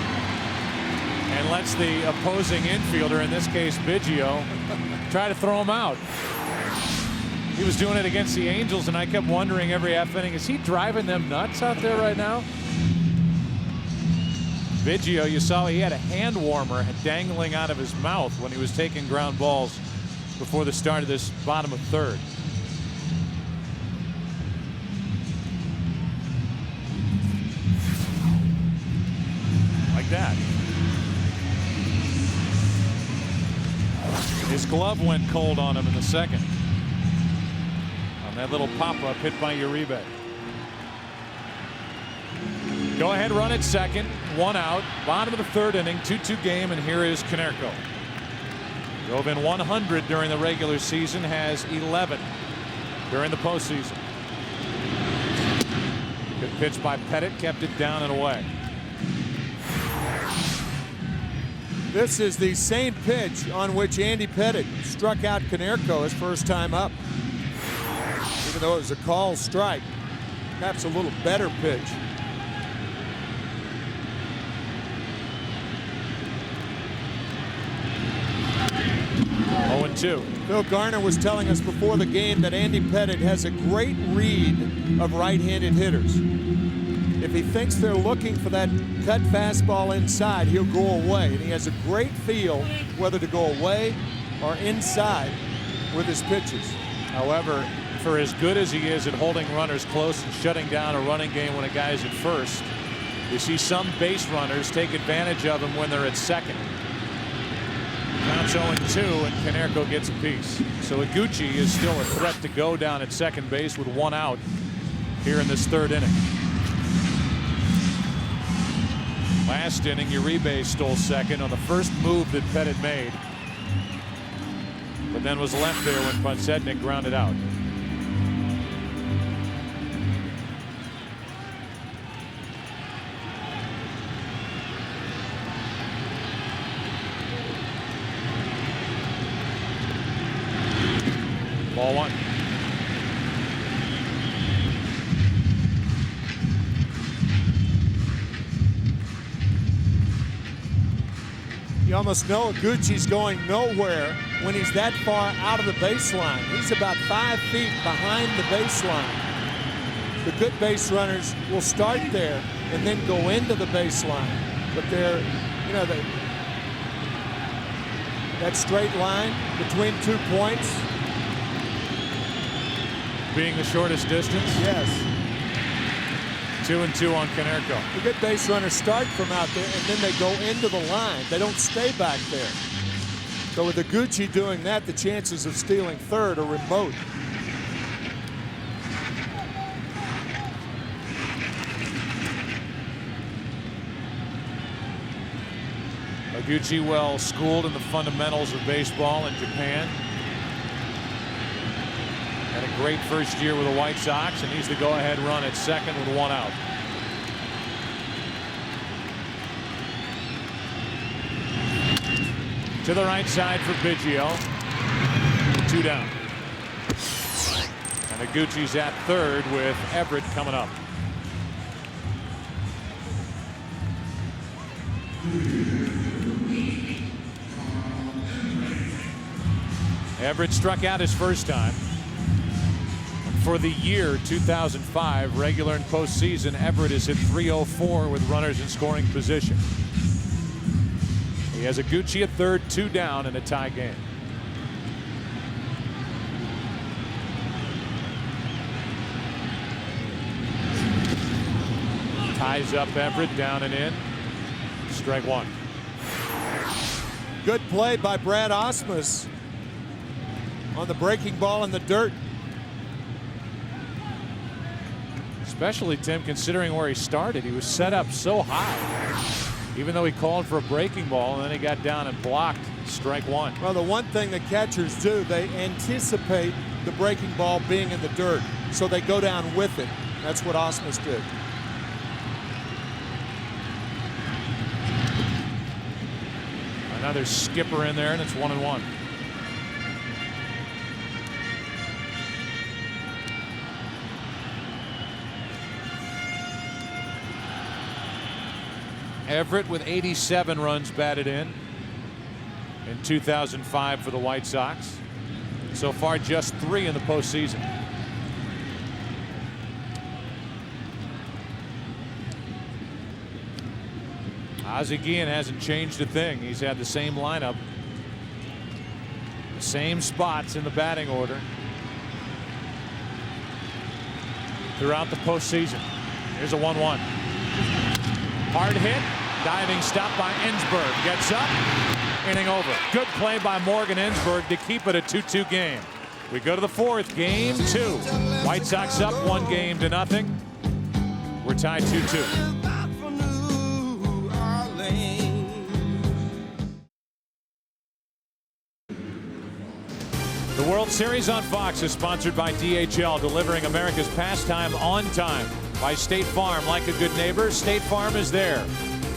and lets the opposing infielder, in this case Biggio, try to throw him out. He was doing it against the Angels, and I kept wondering every half inning, is he driving them nuts out there right now? Biggio, you saw he had a hand warmer dangling out of his mouth when he was taking ground balls before the start of this bottom of third. Like that. His glove went cold on him in the second. On that little pop-up hit by Uribe. Go ahead run at second. One out. Bottom of the third inning. 2-2 game, and here is Konerko. Drove in 100 during the regular season, has 11 during the postseason. Good pitch by Pettit, kept it down and away. This is the same pitch on which Andy Pettit struck out Konerko his first time up. Even though it was a called strike, perhaps a little better pitch. 0-2. Phil Garner was telling us before the game that Andy Pettit has a great read of right-handed hitters. If he thinks they're looking for that cut fastball inside, he'll go away. And he has a great feel whether to go away or inside with his pitches. However, for as good as he is at holding runners close and shutting down a running game when a guy's at first, you see some base runners take advantage of him when they're at second. Counts 0-2, and Konerko gets a piece. So Iguchi is still a threat to go down at second base with one out here in this third inning. Last inning, Uribe stole second on the first move that Pettit made, but then was left there when Podsednik grounded out. Ball one. You almost know Iguchi's going nowhere when he's that far out of the baseline. He's about 5 feet behind the baseline. The good base runners will start there and then go into the baseline. But they're, you know, that straight line between 2 points. Being the shortest distance? Yes. 2-2 on Konerko. The good base runners start from out there and then they go into the line. They don't stay back there. So with Iguchi doing that, the chances of stealing third are remote. Iguchi well schooled in the fundamentals of baseball in Japan. Had a great first year with the White Sox, and he's the go-ahead run at second with one out. To the right side for Biggio. 2 down. And Iguchi's at third with Everett coming up. Everett struck out his first time. For the year 2005, regular and postseason, Everett is hit .304 with runners in scoring position. He has Iguchi at third, 2 down in a tie game. Ties up Everett, down and in. Strike one. Good play by Brad Ausmus on the breaking ball in the dirt. Especially, Tim, considering where he started. He was set up so high, even though he called for a breaking ball, and then he got down and blocked. Strike one. Well, the one thing that catchers do, they anticipate the breaking ball being in the dirt, so they go down with it. That's what Ausmus did. Another skipper in there, and it's 1-1. Everett with 87 runs batted in 2005 for the White Sox. So far, just 3 in the postseason. Ozzie Guillen hasn't changed a thing. He's had the same lineup, the same spots in the batting order throughout the postseason. Here's a 1-1. Hard hit, diving stop by Ensberg. Gets up, inning over. Good play by Morgan Ensberg to keep it a 2-2 game. We go to the 4th, game 2. White Sox up 1-0. We're tied 2-2. The World Series on Fox is sponsored by DHL, delivering America's pastime on time. By State Farm, like a good neighbor, State Farm is there.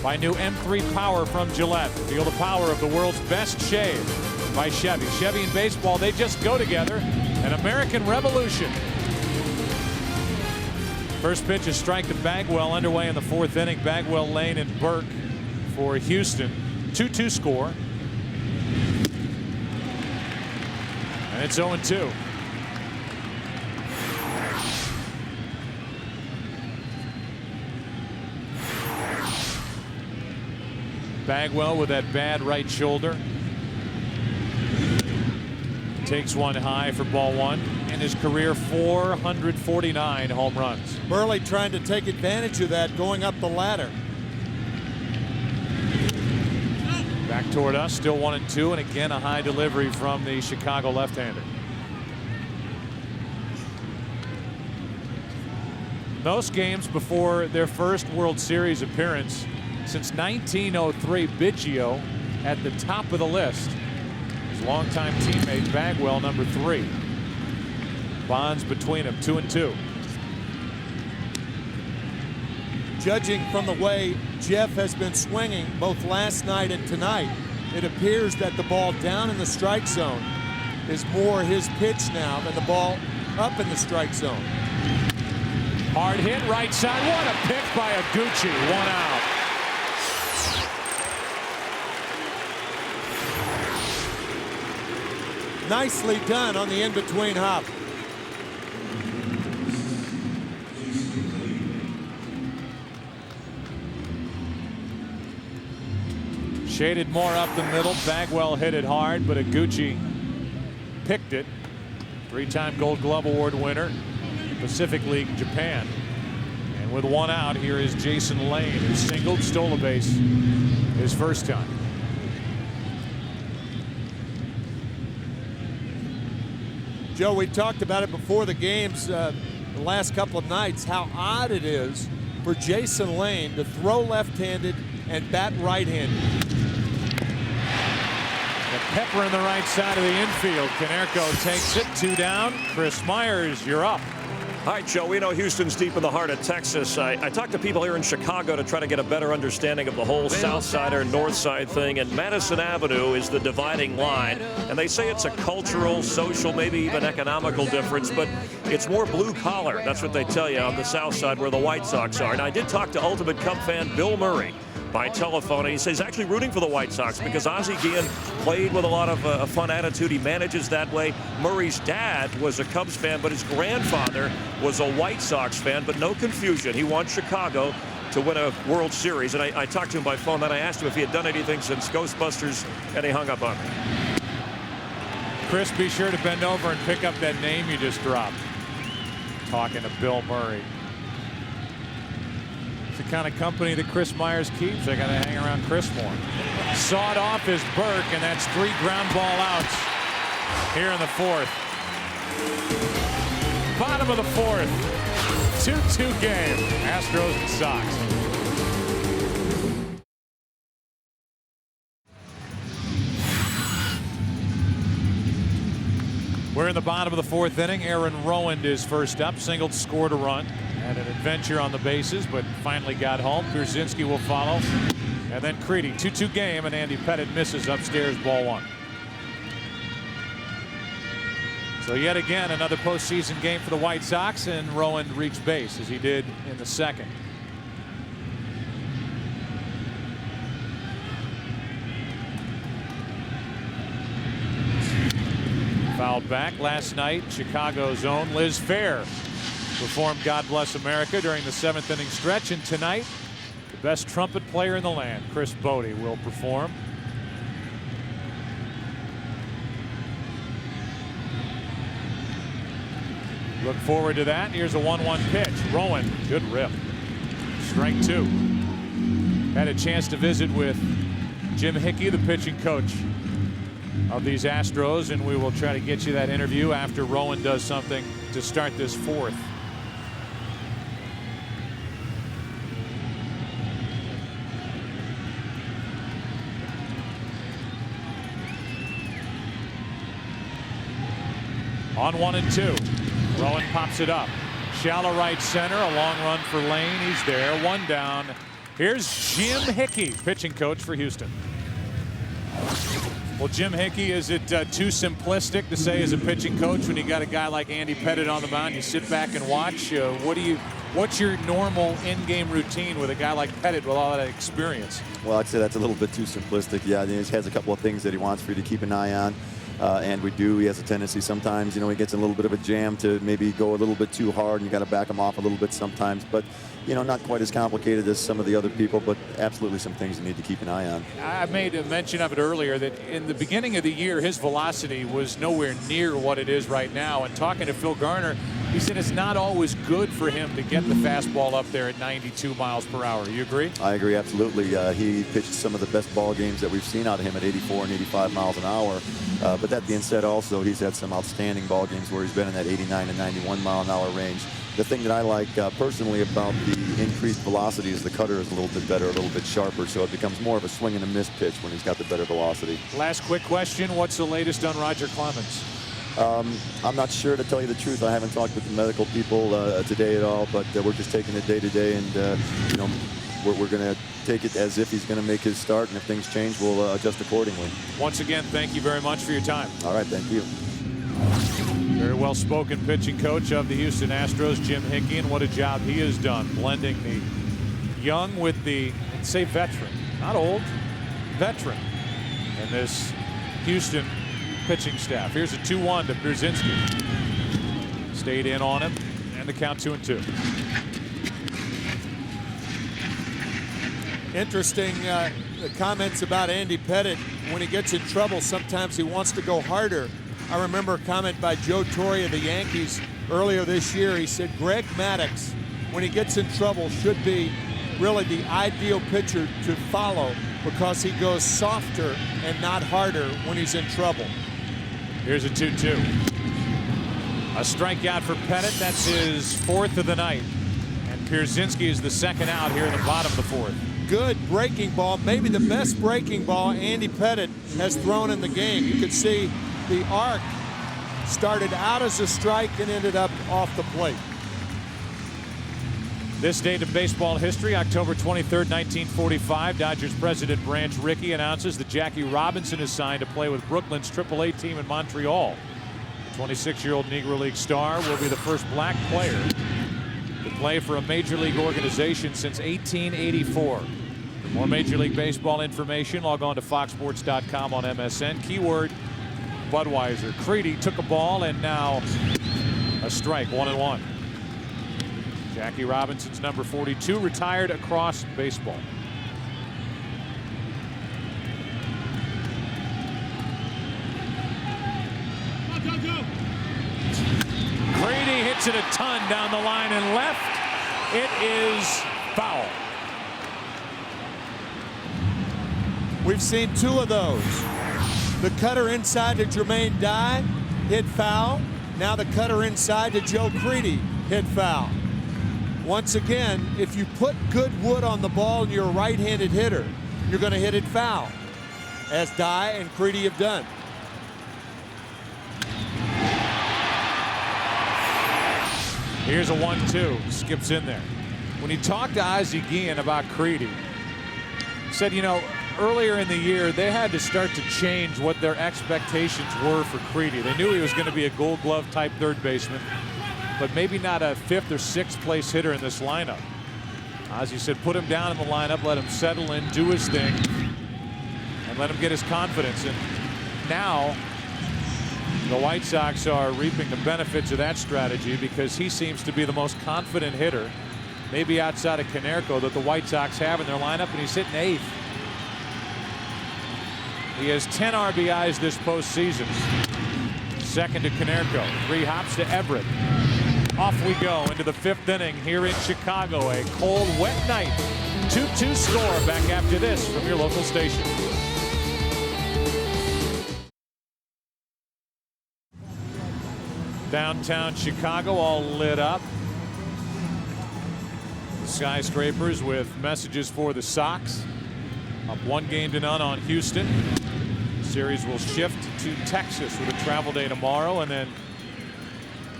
By new M3 Power from Gillette. Feel the power of the world's best shave. By Chevy. Chevy and baseball, they just go together. An American revolution. First pitch, a strike to Bagwell, underway in the 4th inning. Bagwell, Lane, and Burke for Houston. 2-2 score. And it's 0-2. Bagwell with that bad right shoulder. Takes one high for ball 1. In his career, 449 home runs. Burley trying to take advantage of that going up the ladder. Back toward us, still 1-2, and again a high delivery from the Chicago left-hander. Most games before their first World Series appearance since 1903, Biggio at the top of the list. His longtime teammate Bagwell, number 3. Bonds between them, 2-2. Judging from the way Jeff has been swinging both last night and tonight, it appears that the ball down in the strike zone is more his pitch now than the ball up in the strike zone. Hard hit right side. What a pick by Iguchi. 1 out. Nicely done on the in-between hop. Shaded more up the middle. Bagwell hit it hard, but Iguchi picked it. 3-time Gold Glove Award winner, Pacific League, Japan. And with 1 out, here is Jason Lane, who singled, stole a base his first time. Joe, we talked about it before the games the last couple of nights, how odd it is for Jason Lane to throw left-handed and bat right-handed. The pepper in the right side of the infield. Konerko takes it, 2 down. Chris Myers, you're up. All right, Joe, we know Houston's deep in the heart of Texas. I talked to people here in Chicago to try to get a better understanding of the whole South Side or North Side thing, and Madison Avenue is the dividing line. And they say it's a cultural, social, maybe even economical difference, but it's more blue collar. That's what they tell you on the South Side where the White Sox are. And I did talk to Ultimate Cub fan Bill Murray by telephone, and he says he's actually rooting for the White Sox because Ozzie Guillen played with a lot of a fun attitude. He manages that way. Murray's dad was a Cubs fan, but his grandfather was a White Sox fan, but no confusion. He wants Chicago to win a World Series, and I talked to him by phone. Then I asked him if he had done anything since Ghostbusters, and he hung up on me. Chris, be sure to bend over and pick up that name you just dropped. Talking to Bill Murray. The kind of company that Chris Myers keeps. I got to hang around Chris more. Sawed off is Burke, and that's 3 ground ball outs here in the 4th. Bottom of the 4th. 2-2 game. Astros and Sox. We're in the bottom of the 4th inning. Aaron Rowand is first up. Singled, scored a run. Had an adventure on the bases, but finally got home. Pierzynski will follow. And then Creedy. 2-2 game, and Andy Pettitte misses upstairs, ball 1. So yet again, another postseason game for the White Sox, and Rowand reached base as he did in the 2nd. Fouled back last night. Chicago's own Liz Fair performed God Bless America during the 7th inning stretch. And tonight, the best trumpet player in the land, Chris Bodie, will perform. Look forward to that. Here's a 1-1 pitch. Rowan, good rip. Strike 2. Had a chance to visit with Jim Hickey, the pitching coach of these Astros, and we will try to get you that interview after Rowan does something to start this 4th. On 1-2. Rowan pops it up. Shallow right center. A long run for Lane. He's there. 1 down. Here's Jim Hickey, pitching coach for Houston. Well, Jim Hickey, is it too simplistic to say as a pitching coach when you got a guy like Andy Pettitte on the mound, you sit back and watch? What's your normal in-game routine with a guy like Pettitte with all that experience? Well, I'd say that's a little bit too simplistic. Yeah, he has a couple of things that he wants for you to keep an eye on. And we do. He has a tendency sometimes, he gets in a little bit of a jam to maybe go a little bit too hard, and you got to back him off a little bit sometimes. But, not quite as complicated as some of the other people, but absolutely some things you need to keep an eye on. I made a mention of it earlier that in the beginning of the year, his velocity was nowhere near what it is right now. And talking to Phil Garner, he said it's not always good for him to get the fastball up there at 92 miles per hour. You agree? I agree, absolutely. He pitched some of the best ball games that we've seen out of him at 84 and 85 miles an hour. But that being said, also, he's had some outstanding ball games where he's been in that 89 and 91 mile an hour range. The thing that I like personally about the increased velocity is the cutter is a little bit better, a little bit sharper, so it becomes more of a swing and a miss pitch when he's got the better velocity. Last quick question. What's the latest on Roger Clemens? I'm not sure, to tell you the truth. I haven't talked with the medical people today at all, but we're just taking it day to day, and we're going to take it as if he's going to make his start, and if things change, we'll adjust accordingly. Once again, thank you very much for your time. All right, thank you. Very well-spoken pitching coach of the Houston Astros, Jim Hickey, and what a job he has done blending the young with the, let's say, veteran, not old, veteran, in this Houston pitching staff. Here's a 2-1 to Pierzynski. Stayed in on him, and the count 2-2. Interesting the comments about Andy Pettitte. When he gets in trouble, sometimes he wants to go harder. I remember a comment by Joe Torre of the Yankees earlier this year. He said Greg Maddux, when he gets in trouble, should be really the ideal pitcher to follow because he goes softer and not harder when he's in trouble. Here's a 2-2. A strikeout for Pettitte. That's his 4th of the night. And Pierzynski is the second out here in the bottom of the 4th. Good breaking ball, maybe the best breaking ball Andy Pettitte has thrown in the game. You could see the arc started out as a strike and ended up off the plate. This date in baseball history, October 23rd, 1945, Dodgers president Branch Rickey announces that Jackie Robinson is signed to play with Brooklyn's AAA team in Montreal. The 26-year-old Negro League star will be the first black player to play for a major league organization since 1884. For more Major League Baseball information, log on to foxsports.com on MSN. Keyword Budweiser. Creedy took a ball and now a strike, 1-1. Jackie Robinson's number 42 retired across baseball. Creedy hits it a ton down the line and left. It is foul. We've seen 2 of those. The cutter inside to Jermaine Dye, hit foul. Now the cutter inside to Joe Creedy, hit foul. Once again, if you put good wood on the ball and you're a right-handed hitter, you're going to hit it foul, as Dye and Creedy have done. Here's a 1-2. Skips in there. When he talked to Ozzie Guillen about Creedy, he said, earlier in the year, they had to start to change what their expectations were for Creedy. They knew he was going to be a Gold Glove type third baseman, but maybe not a 5th or 6th place hitter in this lineup. Ozzie said, put him down in the lineup, let him settle in, do his thing, and let him get his confidence. And now The White Sox are reaping the benefits of that strategy because he seems to be the most confident hitter, maybe outside of Konerko, that the White Sox have in their lineup, and he's hitting 8th. He has 10 RBIs this postseason. Second to Konerko. 3 hops to Everett. Off we go into the 5th inning here in Chicago. A cold, wet night. 2-2 score. Back after this from your local station. Downtown Chicago all lit up. Skyscrapers with messages for the Sox. Up 1-0 on Houston. Series will shift to Texas with a travel day tomorrow, and then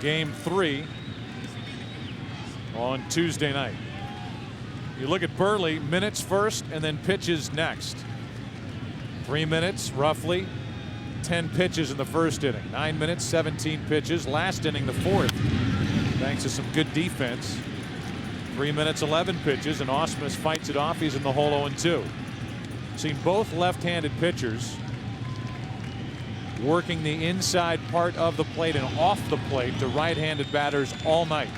game 3 on Tuesday night. You look at Burley, minutes first and then pitches next. 3 minutes roughly, 10 pitches in the first inning. 9 minutes, 17 pitches. Last inning, the 4th, thanks to some good defense. 3 minutes, 11 pitches, and Ausmus fights it off. He's in the hole 0-2. Seen both left-handed pitchers working the inside part of the plate and off the plate to right-handed batters all night.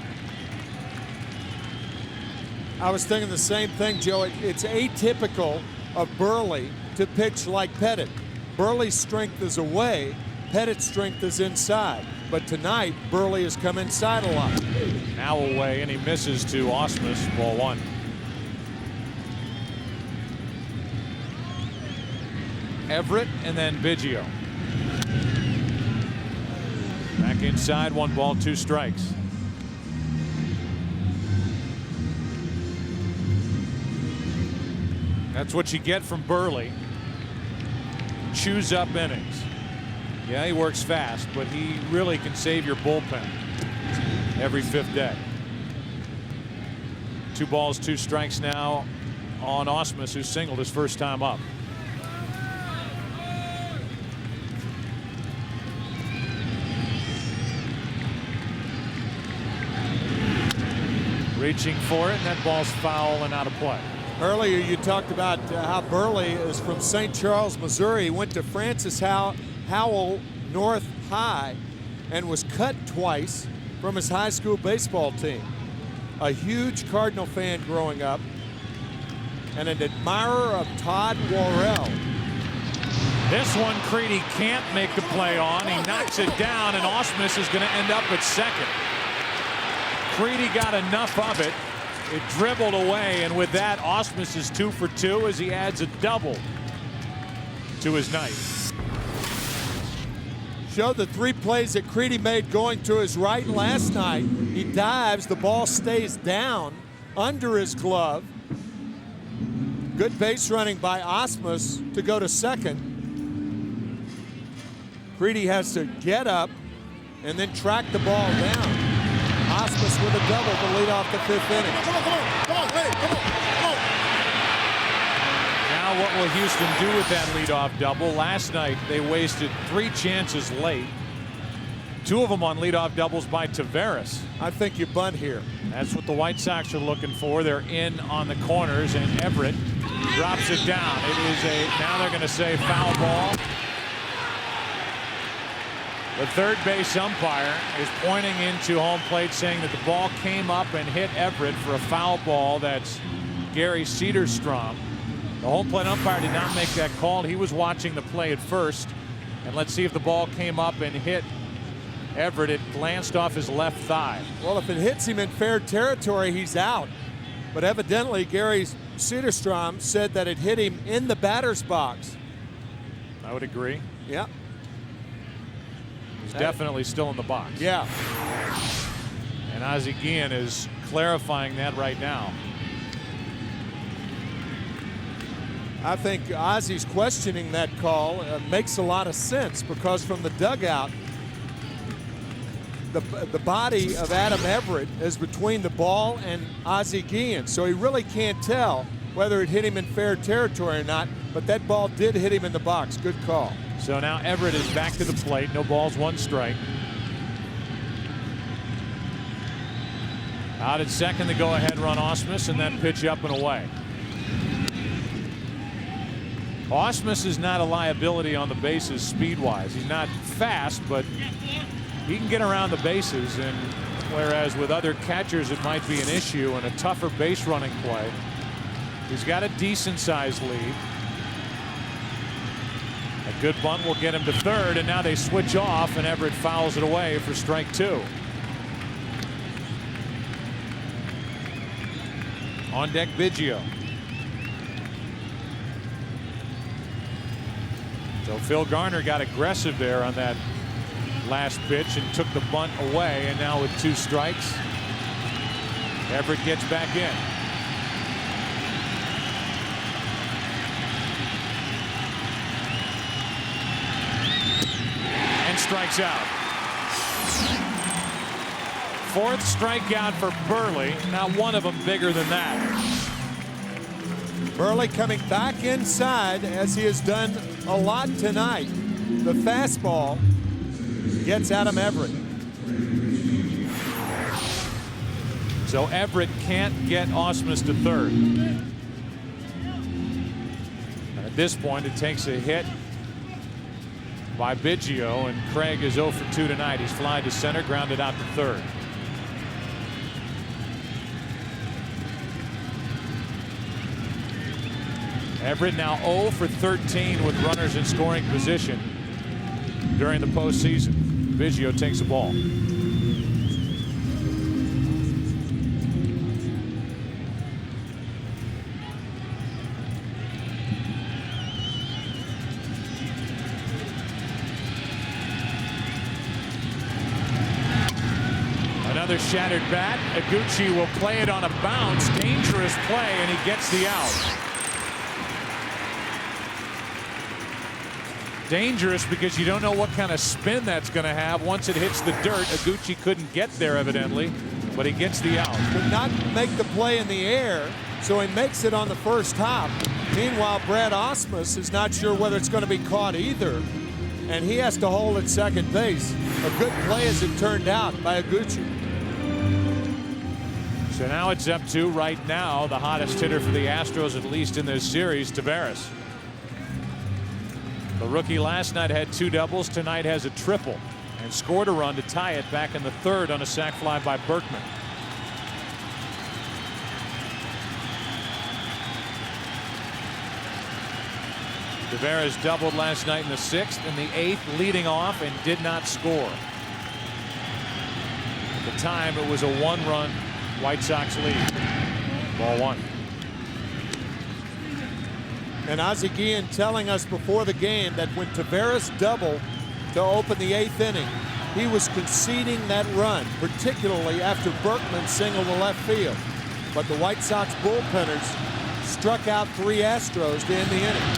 I was thinking the same thing, Joe. It's atypical of Burley to pitch like Pettit. Burley's strength is away, Pettit's strength is inside. But tonight, Burley has come inside a lot. Now away, and he misses to Ausmus, ball 1. Everett and then Biggio. Back inside, 1 ball, 2 strikes. That's what you get from Burley. Chews up innings. Yeah, he works fast, but he really can save your bullpen every 5th day. 2 balls, 2 strikes now on Ausmus, who singled his first time up. Reaching for it, and that ball's foul and out of play. Earlier you talked about how Burley is from St. Charles, Missouri. He went to Francis Howell North High and was cut twice from his high school baseball team. A huge Cardinal fan growing up and an admirer of Todd Worrell. This one Creedy can't make the play on. He knocks it down, and Ausmus is going to end up at second. Creedy got enough of it. It dribbled away, and with that, Ausmus is 2 for 2 as he adds a double to his night. Showed the 3 plays that Creedy made going to his right last night. He dives, the ball stays down under his glove. Good base running by Ausmus to go to second. Creedy has to get up and then track the ball down. Ausmus with a double to lead off the 5th inning. Come on, ready, come on. Now what will Houston do with that leadoff double? Last night they wasted 3 chances late. 2 of them on leadoff doubles by Taveras. I think you bunt here. That's what the White Sox are looking for. They're in on the corners, and Everett drops it down. It is now they're going to say foul ball. The third base umpire is pointing into home plate, saying that the ball came up and hit Everett for a foul ball. That's Gary Cederstrom. The home plate umpire did not make that call. He was watching the play at first. And let's see if the ball came up and hit Everett. It glanced off his left thigh. Well, if it hits him in fair territory, he's out. But evidently, Gary Cederstrom said that it hit him in the batter's box. I would agree. Yeah. He's definitely still in the box. Yeah. And Ozzie Guillen is clarifying that right now. I think Ozzie's questioning that call makes a lot of sense, because from the dugout, the body of Adam Everett is between the ball and Ozzie Guillen, so he really can't tell whether it hit him in fair territory or not, but that ball did hit him in the box. Good call. So now Everett is back to the plate. No balls, 1 strike. Out at second, the go-ahead run, Ausmus, and then pitch up and away. Osmus is not a liability on the bases speed-wise. He's not fast, but he can get around the bases, and whereas with other catchers it might be an issue and a tougher base running play, he's got a decent-sized lead. A good bunt will get him to third, and now they switch off, and Everett fouls it away for strike 2. On deck, Biggio. So Phil Garner got aggressive there on that last pitch and took the bunt away, and now with 2 strikes, Everett gets back in. And strikes out. 4th strikeout for Burley. Not one of them bigger than that. Burley coming back inside, as he has done a lot tonight. The fastball gets Adam Everett. So Everett can't get Osmus to third. And at this point, it takes a hit by Biggio, and Craig is 0 for 2 tonight. He's flied to center, grounded out to third. Everett now 0 for 13 with runners in scoring position during the postseason. Biggio takes the ball. Another shattered bat. Iguchi will play it on a bounce. Dangerous play, and he gets the out. Dangerous because you don't know what kind of spin that's going to have once it hits the dirt. Iguchi couldn't get there evidently, but he gets the out. Could not make the play in the air, so he makes it on the first hop. Meanwhile, Brad Osmus is not sure whether it's going to be caught either, and he has to hold at second base. A good play, as it turned out, by Iguchi. So now it's up to, right now, the hottest hitter for the Astros, at least in this series, Taveras. The rookie last night had 2 doubles. Tonight has a triple and scored a run to tie it back in the 3rd on a sac fly by Berkman. Taveras doubled last night in the 6th and the 8th, leading off, and did not score. At the time, it was a 1-run White Sox lead. Ball 1. And Ozzie Guillen telling us before the game that when Taveras doubled to open the 8th inning, he was conceding that run, particularly after Berkman singled to left field. But the White Sox bullpenners struck out 3 Astros to end the inning.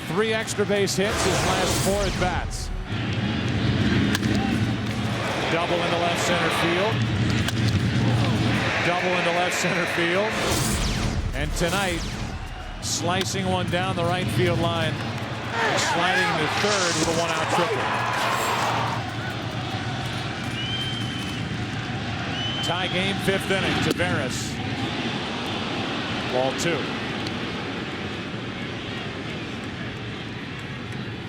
3 extra base hits his last 4 at bats. Double into left center field. Double into left center field. And tonight, slicing one down the right field line, sliding to third with a 1-out triple. Tie game, 5th inning. Taveras. Ball 2.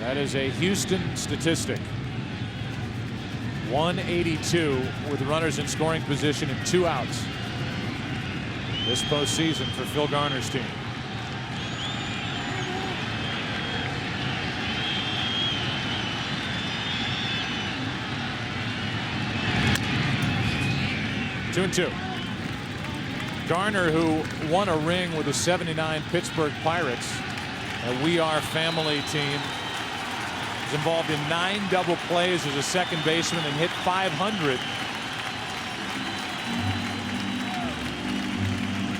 That is a Houston statistic. 182 with runners in scoring position and 2 outs this postseason for Phil Garner's team. Two and 2. Garner, who won a ring with the '79 Pittsburgh Pirates, a We Are Family team, was involved in 9 double plays as a second baseman and hit .500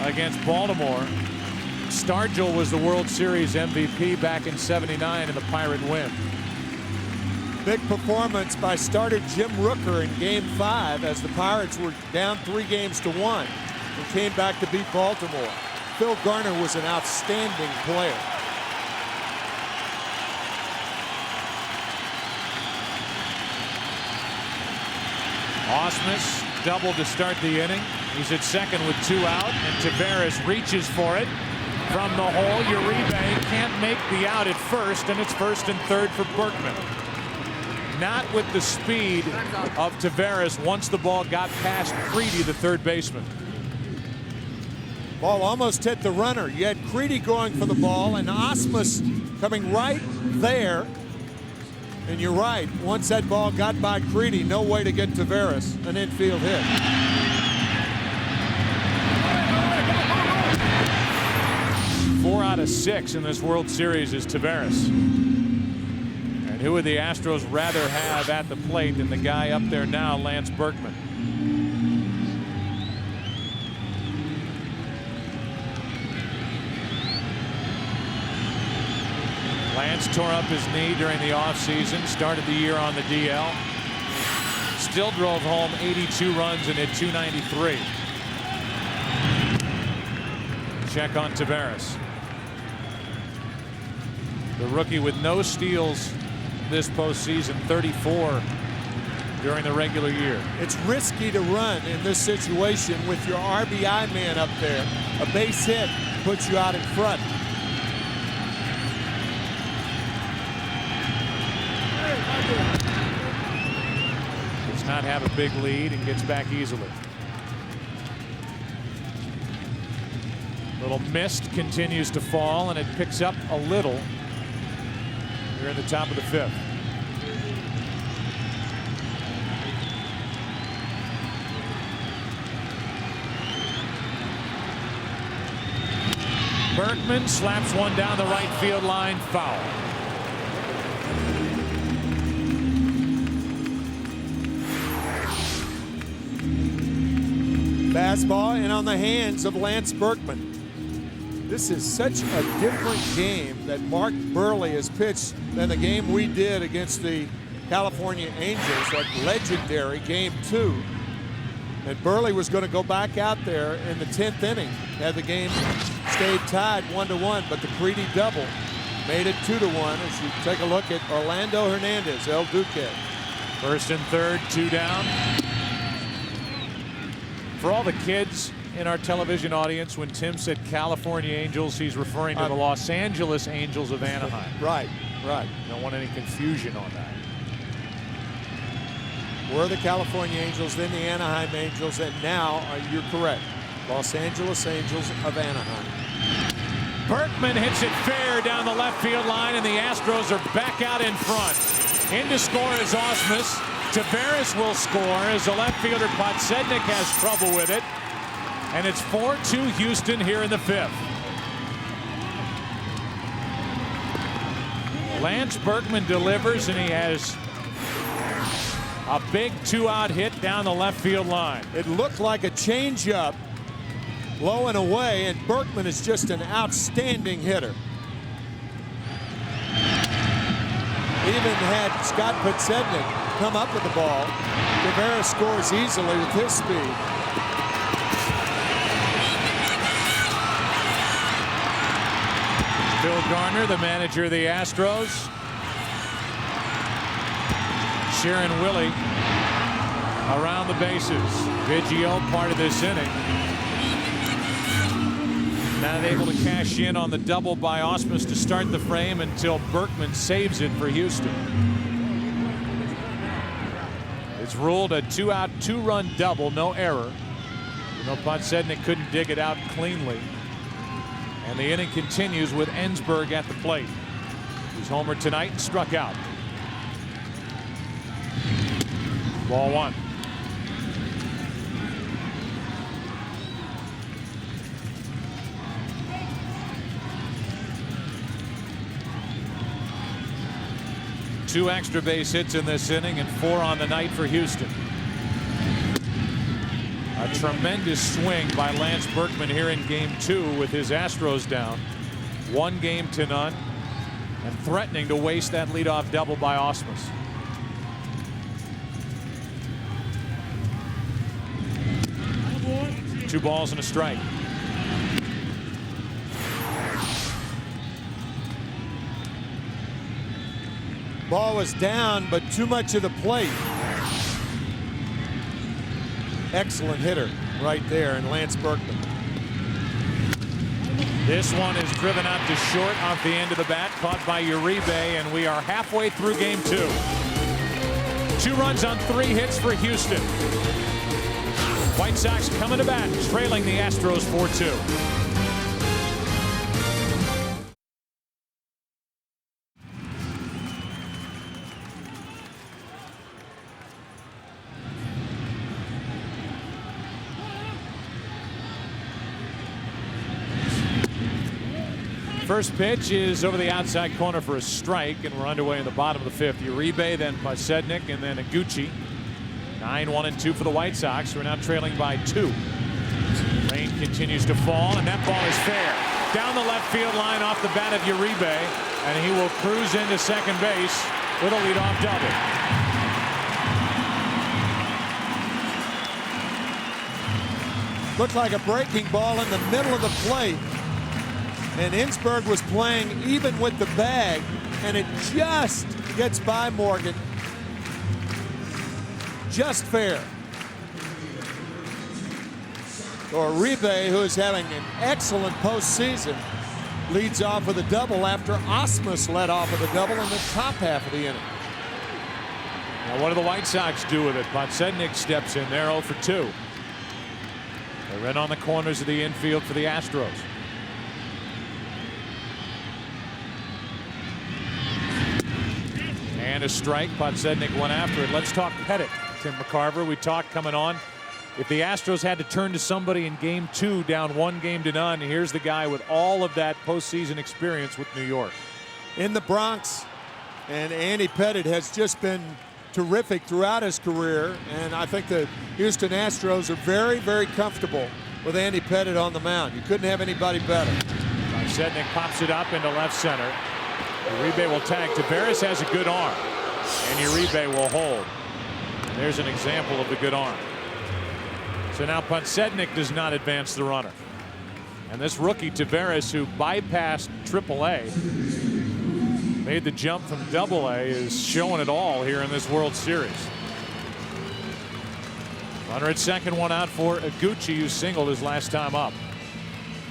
against Baltimore. Stargell was the World Series MVP back in '79 in the Pirate win. Big performance by starter Jim Rooker in Game 5 as the Pirates were down 3-1 and came back to beat Baltimore. Phil Garner was an outstanding player. Osmus doubled to start the inning. He's at second with 2 out, and Taveras reaches for it from the hole. Uribe can't make the out at first, and it's 1st and 3rd for Berkman. Not with the speed of Taveras once the ball got past Creedy, the third baseman. Ball almost hit the runner. You had Creedy going for the ball and Osmus coming right there. And you're right, once that ball got by Creedy, no way to get Taveras an infield hit. 4 out of 6 in this World Series is Taveras. And who would the Astros rather have at the plate than the guy up there now, Lance Berkman? Lance tore up his knee during the offseason, started the year on the DL. Still drove home 82 runs and hit .293. Check on Taveras. The rookie with no steals this postseason, 34 during the regular year. It's risky to run in this situation with your RBI man up there. A base hit puts you out in front. Does not have a big lead and gets back easily. Little mist continues to fall, and it picks up a little here in the top of the 5th. Berkman slaps one down the right field line, foul. Fastball and on the hands of Lance Berkman. This is such a different game that Mark Burley has pitched than the game we did against the California Angels, that legendary game 2. And Burley was going to go back out there in the 10th inning had the game stayed tied 1-1, but the Creedy double made it 2-1 as you take a look at Orlando Hernandez, El Duque. 1st and 3rd, 2 down. For all the kids in our television audience, when Tim said California Angels, he's referring to the Los Angeles Angels of Anaheim. Right. Don't want any confusion on that. We're the California Angels, then the Anaheim Angels, and now, you're correct, Los Angeles Angels of Anaheim. Berkman hits it fair down the left field line, and the Astros are back out in front. In to score is Osmus. Taveras will score as the left fielder Podsednik has trouble with it. And it's 4-2 Houston here in the 5th. Lance Berkman delivers, and he has a big 2-out hit down the left field line. It looked like a changeup, low and away, and Berkman is just an outstanding hitter. Even had Scott Podsednik come up with the ball, Taveras scores easily with his speed. Bill Garner, the manager of the Astros. Sharon Willie around the bases. Biggio part of this inning. Not able to cash in on the double by Osmus to start the frame until Berkman saves it for Houston. It's ruled a 2-out, 2-run double, no error. You know, Podsednik couldn't dig it out cleanly. And the inning continues with Ensberg at the plate. He's homered tonight and struck out. Ball 1. Two extra base hits in this inning and 4 on the night for Houston. A tremendous swing by Lance Berkman here in game 2 with his Astros down 1-0 and threatening to waste that leadoff double by Osmus. Two balls and a strike. Ball was down, but too much of the plate. Excellent hitter right there in Lance Berkman. This one is driven out to short off the end of the bat, caught by Uribe, and we are halfway through game 2. 2 runs on 3 hits for Houston. White Sox coming to bat, trailing the Astros 4-2. First pitch is over the outside corner for a strike, and we're underway in the bottom of the 5th. Uribe, then Pasednik, and then Iguchi. 9-1-2 for the White Sox. We're now trailing by 2. Rain continues to fall, and that ball is fair. Down the left field line off the bat of Uribe, and he will cruise into second base with a leadoff double. Looked like a breaking ball in the middle of the plate. And Innsberg was playing even with the bag, and it just gets by Morgan. Just fair. Uribe, who is having an excellent postseason, leads off with a double after Osmus led off with a double in the top half of the inning. Now, what do the White Sox do with it? Pasednik steps in there 0 for 2. They're in on the corners of the infield for the Astros. And a strike. Pasednik went after it. Let's talk Pettit. Tim McCarver, we talked coming on. If the Astros had to turn to somebody in game 2 down 1-0, here's the guy with all of that postseason experience with New York. In the Bronx, and Andy Pettit has just been terrific throughout his career, and I think the Houston Astros are very, very comfortable with Andy Pettit on the mound. You couldn't have anybody better. Pasednik pops it up into left center. Uribe will tag. Tavares has a good arm, and Uribe will hold. And there's an example of the good arm. So now Pasednik does not advance the runner. And this rookie Tavares, who bypassed AAA, made the jump from AA, is showing it all here in this World Series. Runner at second, 1 out for Iguchi, who singled his last time up.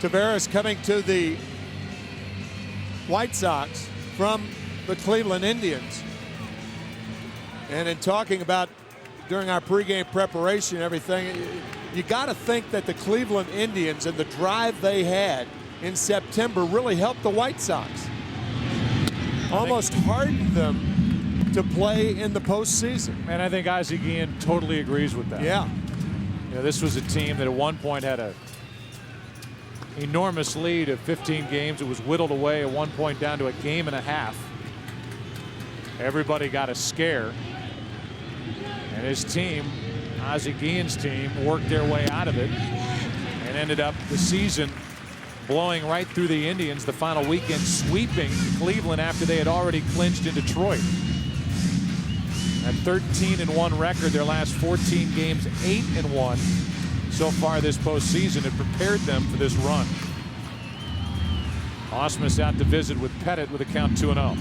Tavares coming to the White Sox from the Cleveland Indians. And in talking about during our pregame preparation and everything, you got to think that the Cleveland Indians and the drive they had in September really helped the White Sox. Almost hardened them to play in the postseason. And I think Ozzie Guillen totally agrees with that. Yeah. You know, this was a team that at one point had a enormous lead of 15 games. It was whittled away at one point down to a game and a half. Everybody got a scare. And his team, Ozzie Guillen's team, worked their way out of it and ended up the season blowing right through the Indians the final weekend, sweeping Cleveland after they had already clinched in Detroit. At 13-1 record, their last 14 games, 8-1 so far this postseason. It prepared them for this run. Osmus out to visit with Pettit with a count 2-0.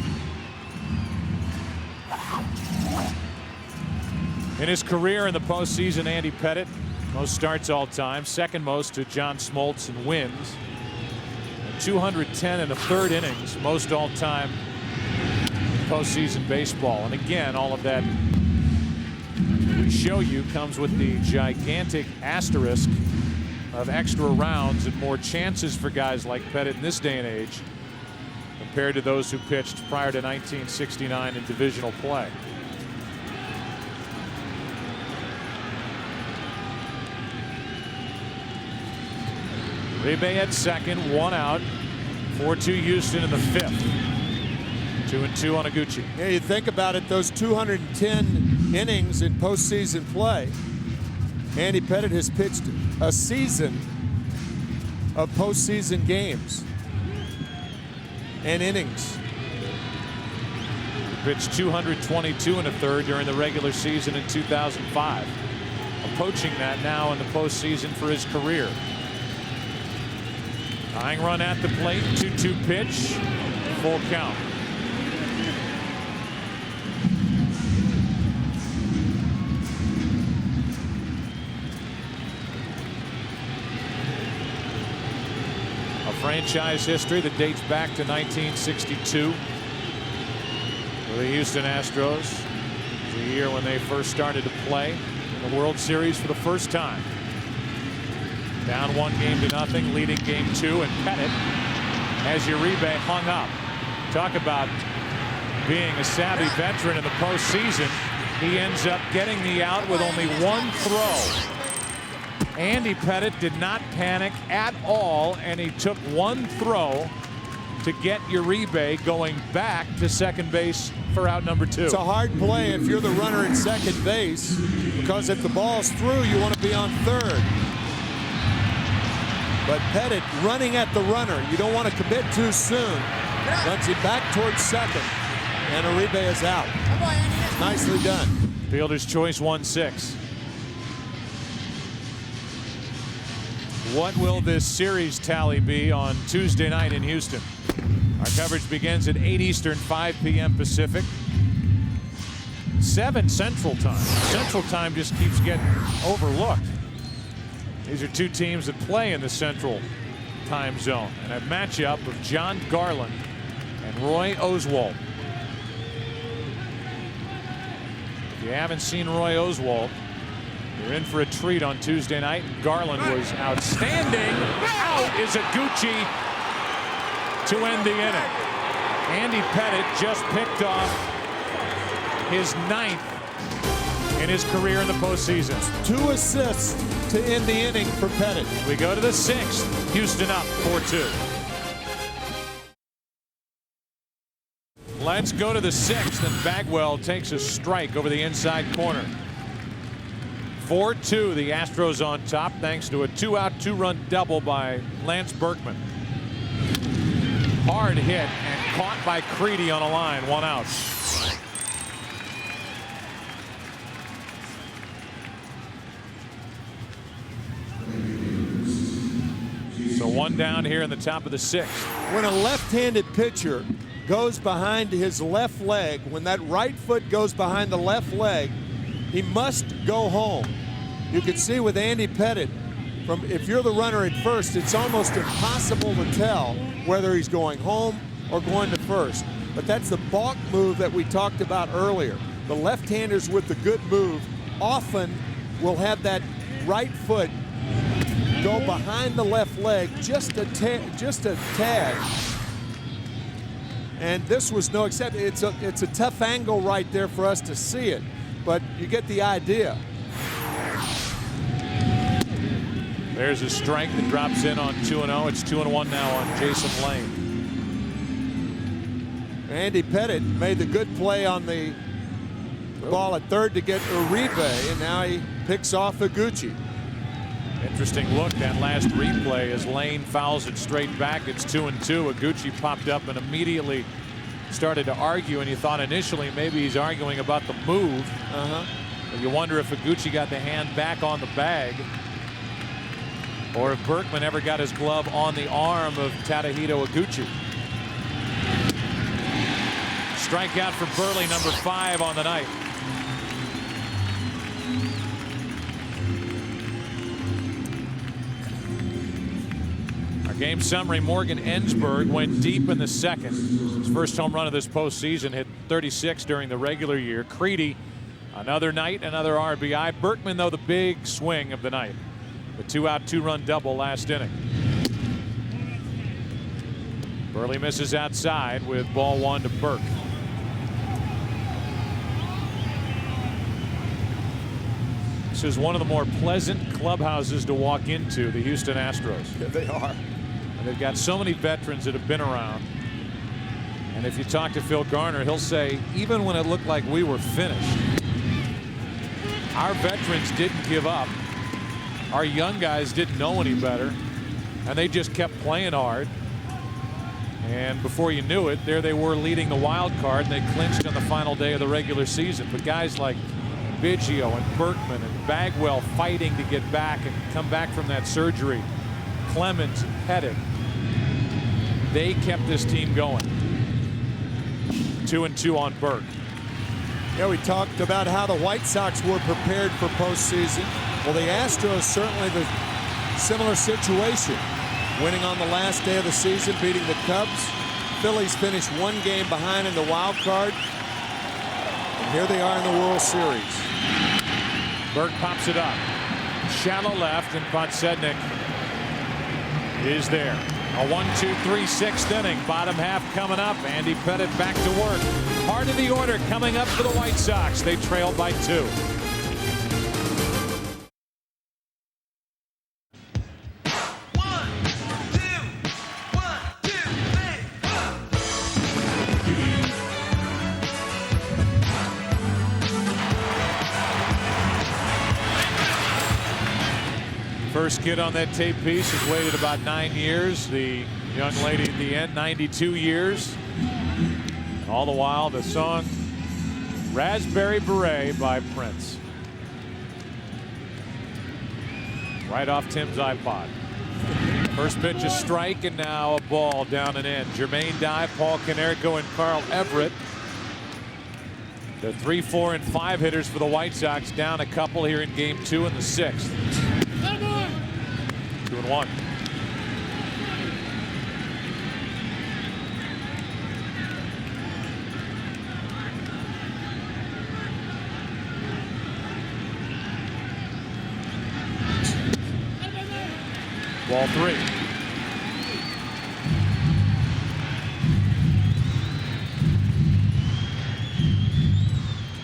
In his career in the postseason, Andy Pettit, most starts all time, second most to John Smoltz in wins. 210 in the 3rd innings, most all time in postseason baseball. And again, all of that we show you comes with the gigantic asterisk of extra rounds and more chances for guys like Pettit in this day and age compared to those who pitched prior to 1969 in divisional play. Uribe at second, 1 out. 4-2 Houston in the 5th. 2-2 on Iguchi. Yeah, you think about it, those 210 innings in postseason play. Andy Pettit has pitched a season of postseason games and innings. He pitched 222 in a third during the regular season in 2005. Approaching that now in the postseason for his career. Tying run at the plate, 2-2 pitch, full count. A franchise history that dates back to 1962 for the Houston Astros. The year when they first started to play in the World Series for the first time. Down 1-0, leading game 2, and Pettit has Uribe hung up. Talk about being a savvy veteran in the postseason. He ends up getting the out with only one throw. Andy Pettit did not panic at all, and he took one throw to get Uribe going back to second base for out number 2. It's a hard play if you're the runner at second base, because if the ball's through, you want to be on third. But Pettit running at the runner, you don't want to commit too soon. Runs it back towards second, and Uribe is out. Nicely done. Fielder's choice 1-6. What will this series tally be on Tuesday night in Houston? Our coverage begins at 8 Eastern, 5 p.m. Pacific, 7 Central Time. Central Time just keeps getting overlooked. These are two teams that play in the Central Time zone, and a matchup of John Garland and Roy Oswalt. If you haven't seen Roy Oswalt, you're in for a treat on Tuesday night. Garland was outstanding. Out is Iguchi to end the inning. Andy Pettit just picked off his 9th in his career in the postseason. 2 assists to end the inning for Pettit. We go to the 6th. Houston up 4-2. Let's go to the 6th, and Bagwell takes a strike over the inside corner. 4-2, the Astros on top thanks to a 2-out, 2-run double by Lance Berkman. Hard hit and caught by Creedy on a line, 1 out. So 1 down here in the top of the 6th. When a left-handed pitcher goes behind his left leg, when that right foot goes behind the left leg, he must go home. You can see with Andy Pettit, if you're the runner at first, it's almost impossible to tell whether he's going home or going to first. But that's the balk move that we talked about earlier. The left-handers with the good move often will have that right foot go behind the left leg just a tad. And this was no exception. It's a tough angle right there for us to see it, but you get the idea. There's a strike that drops in on 2-0. It's 2-1 now on Jason Lane. Andy Pettit made the good play on the ball at third to get Uribe, and now he picks off Iguchi. Interesting look, that last replay as Lane fouls it straight back. It's 2-2. Iguchi popped up and immediately started to argue, and you thought initially maybe he's arguing about the move. But you wonder if Iguchi got the hand back on the bag, or if Berkman ever got his glove on the arm of Tadahito Iguchi. Strikeout for Burley, number 5 on the night. Our game summary: Morgan Ensberg went deep in the 2nd. His first home run of this postseason, hit 36 during the regular year. Creedy, another night, another RBI. Berkman, though, the big swing of the night. The 2-out, 2-run double last inning. Burley misses outside with ball 1 to Burke. This is one of the more pleasant clubhouses to walk into, the Houston Astros. Yeah, they are. And they've got so many veterans that have been around. And if you talk to Phil Garner, he'll say, even when it looked like we were finished, our veterans didn't give up. Our young guys didn't know any better, and they just kept playing hard. And before you knew it, there they were leading the wild card, and they clinched on the final day of the regular season. But guys like Biggio and Berkman and Bagwell fighting to get back and come back from that surgery, Clemens and Pettit, they kept this team going. 2-2 on Burke. Yeah, we talked about how the White Sox were prepared for postseason. Well, the Astros certainly the similar situation. winning on the last day of the season, beating the Cubs. Phillies finished one game behind in the wild card. And here they are in the World Series. Burke pops it up. Shallow left, and Podsednik is there. A 1-2-3 sixth inning. Bottom half coming up. Andy Pettitte back to work. Part of the order coming up for the White Sox. They trail by 2. First kid on that tape piece has waited about 9 years. The young lady at the end, 92 years. And all the while, the song Raspberry Beret by Prince. Right off Tim's iPod. First pitch, a strike, and now a ball down and in. Jermaine Dye, Paul Konerko, and Carl Everett. The 3, 4, and 5 hitters for the White Sox, down a couple here in game 2 in the 6th. 2-1. Ball 3.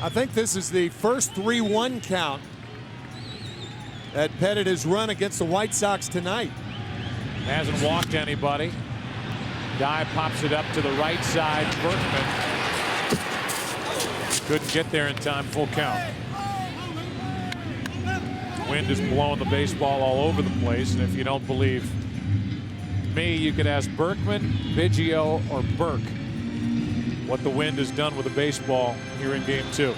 I think this is the first 3-1 count that Pettitte has run against the White Sox tonight. Hasn't walked anybody. Dye pops it up to the right side. Berkman couldn't get there in time. Full count. Wind is blowing the baseball all over the place, and if you don't believe me, you could ask Berkman, Biggio, or Burke what the wind has done with the baseball here in game 2.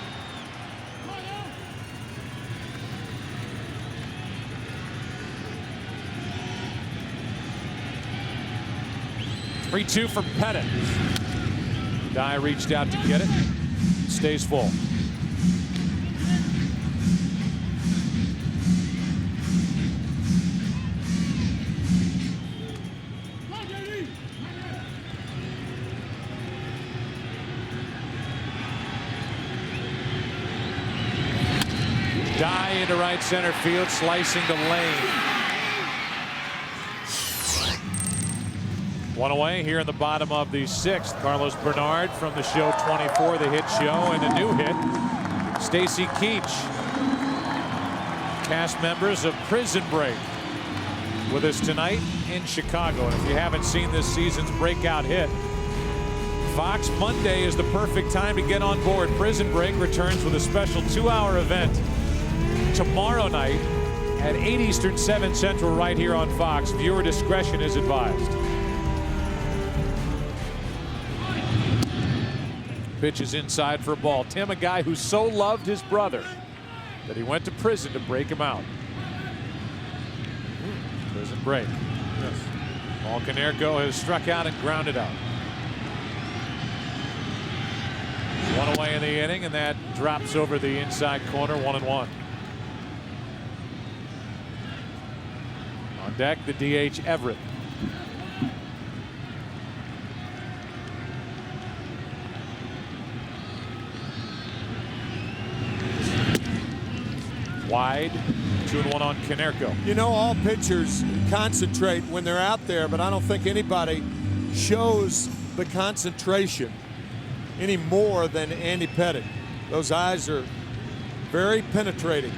Three-2 for Pettitte. Dye reached out to get it. Stays full. Dye into right center field, slicing the lane. One away here in the bottom of the 6th. Carlos Bernard from the show 24, the hit show, and a new hit. Stacy Keach, cast members of Prison Break, with us tonight in Chicago. And if you haven't seen this season's breakout hit, Fox, Monday is the perfect time to get on board. Prison Break returns with a special 2-hour event tomorrow night at 8 Eastern, 7 Central, right here on Fox. Viewer discretion is advised. Pitch is inside for a ball. Tim, a guy who so loved his brother that he went to prison to break him out. Prison break. Yes. Paul Konerko has struck out and grounded out. One away in the inning, and that drops over the inside corner. 1-1. On deck, the DH Everett. Wide, 2-1 on Konerko. You know, all pitchers concentrate when they're out there, but I don't think anybody shows the concentration any more than Andy Pettitte. Those eyes are very penetrating.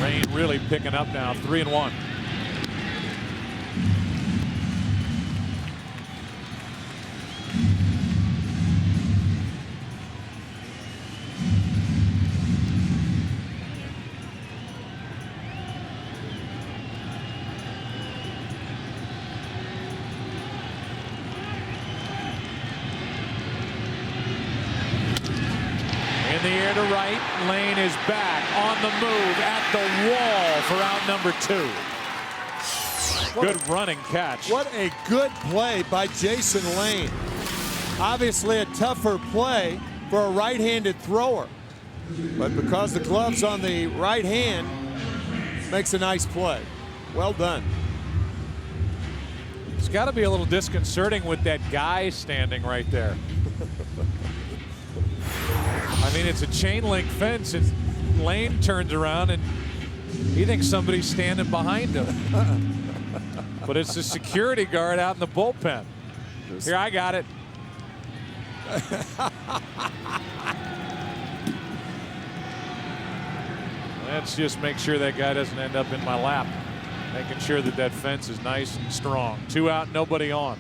Rain really picking up now. 3-1. In the air to right, Lane is back on the move at the wall for out number 2. Good running catch. What a good play by Jason Lane. Obviously a tougher play for a right-handed thrower. But because the glove's on the right hand, makes a nice play. Well done. It's got to be a little disconcerting with that guy standing right there. I mean, it's a chain link fence, and Lane turns around and he thinks somebody's standing behind him. But it's the security guard out in the bullpen. Here, I got it. Let's just make sure that guy doesn't end up in my lap. Making sure that that fence is nice and strong. 2 out, nobody on.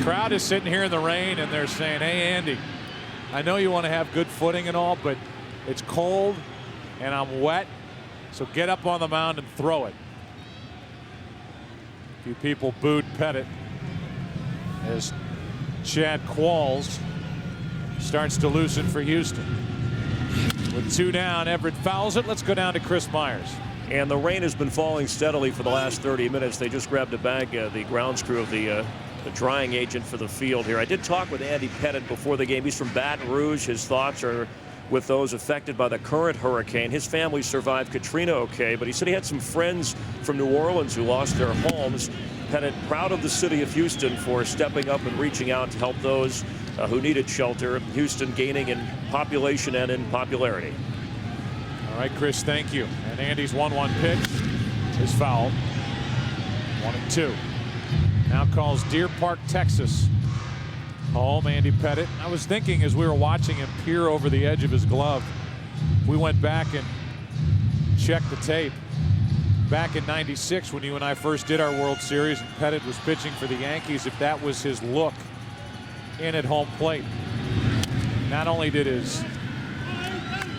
Crowd is sitting here in the rain and they're saying, hey, Andy, I know you want to have good footing and all, but it's cold and I'm wet, so get up on the mound and throw it. A few people booed Pettit as Chad Qualls starts to loosen for Houston. With 2 down, Everett fouls it. Let's go down to Chris Myers. And the rain has been falling steadily for the last 30 minutes. They just grabbed a bag, the grounds crew of the drying agent for the field here. I did talk with Andy Pettit before the game. He's from Baton Rouge. His thoughts are with those affected by the current hurricane. His family survived Katrina okay, but he said he had some friends from New Orleans who lost their homes. Pettit proud of the city of Houston for stepping up and reaching out to help those who needed shelter. Houston gaining in population and in popularity. All right, Chris, thank you. And Andy's 1-1 pitch is fouled. 1-2. Now calls Deer Park, Texas. Home, Andy Pettit. I was thinking as we were watching him peer over the edge of his glove, we went back and checked the tape. Back in '96 when you and I first did our World Series and Pettit was pitching for the Yankees, if that was his look in at home plate. Not only did his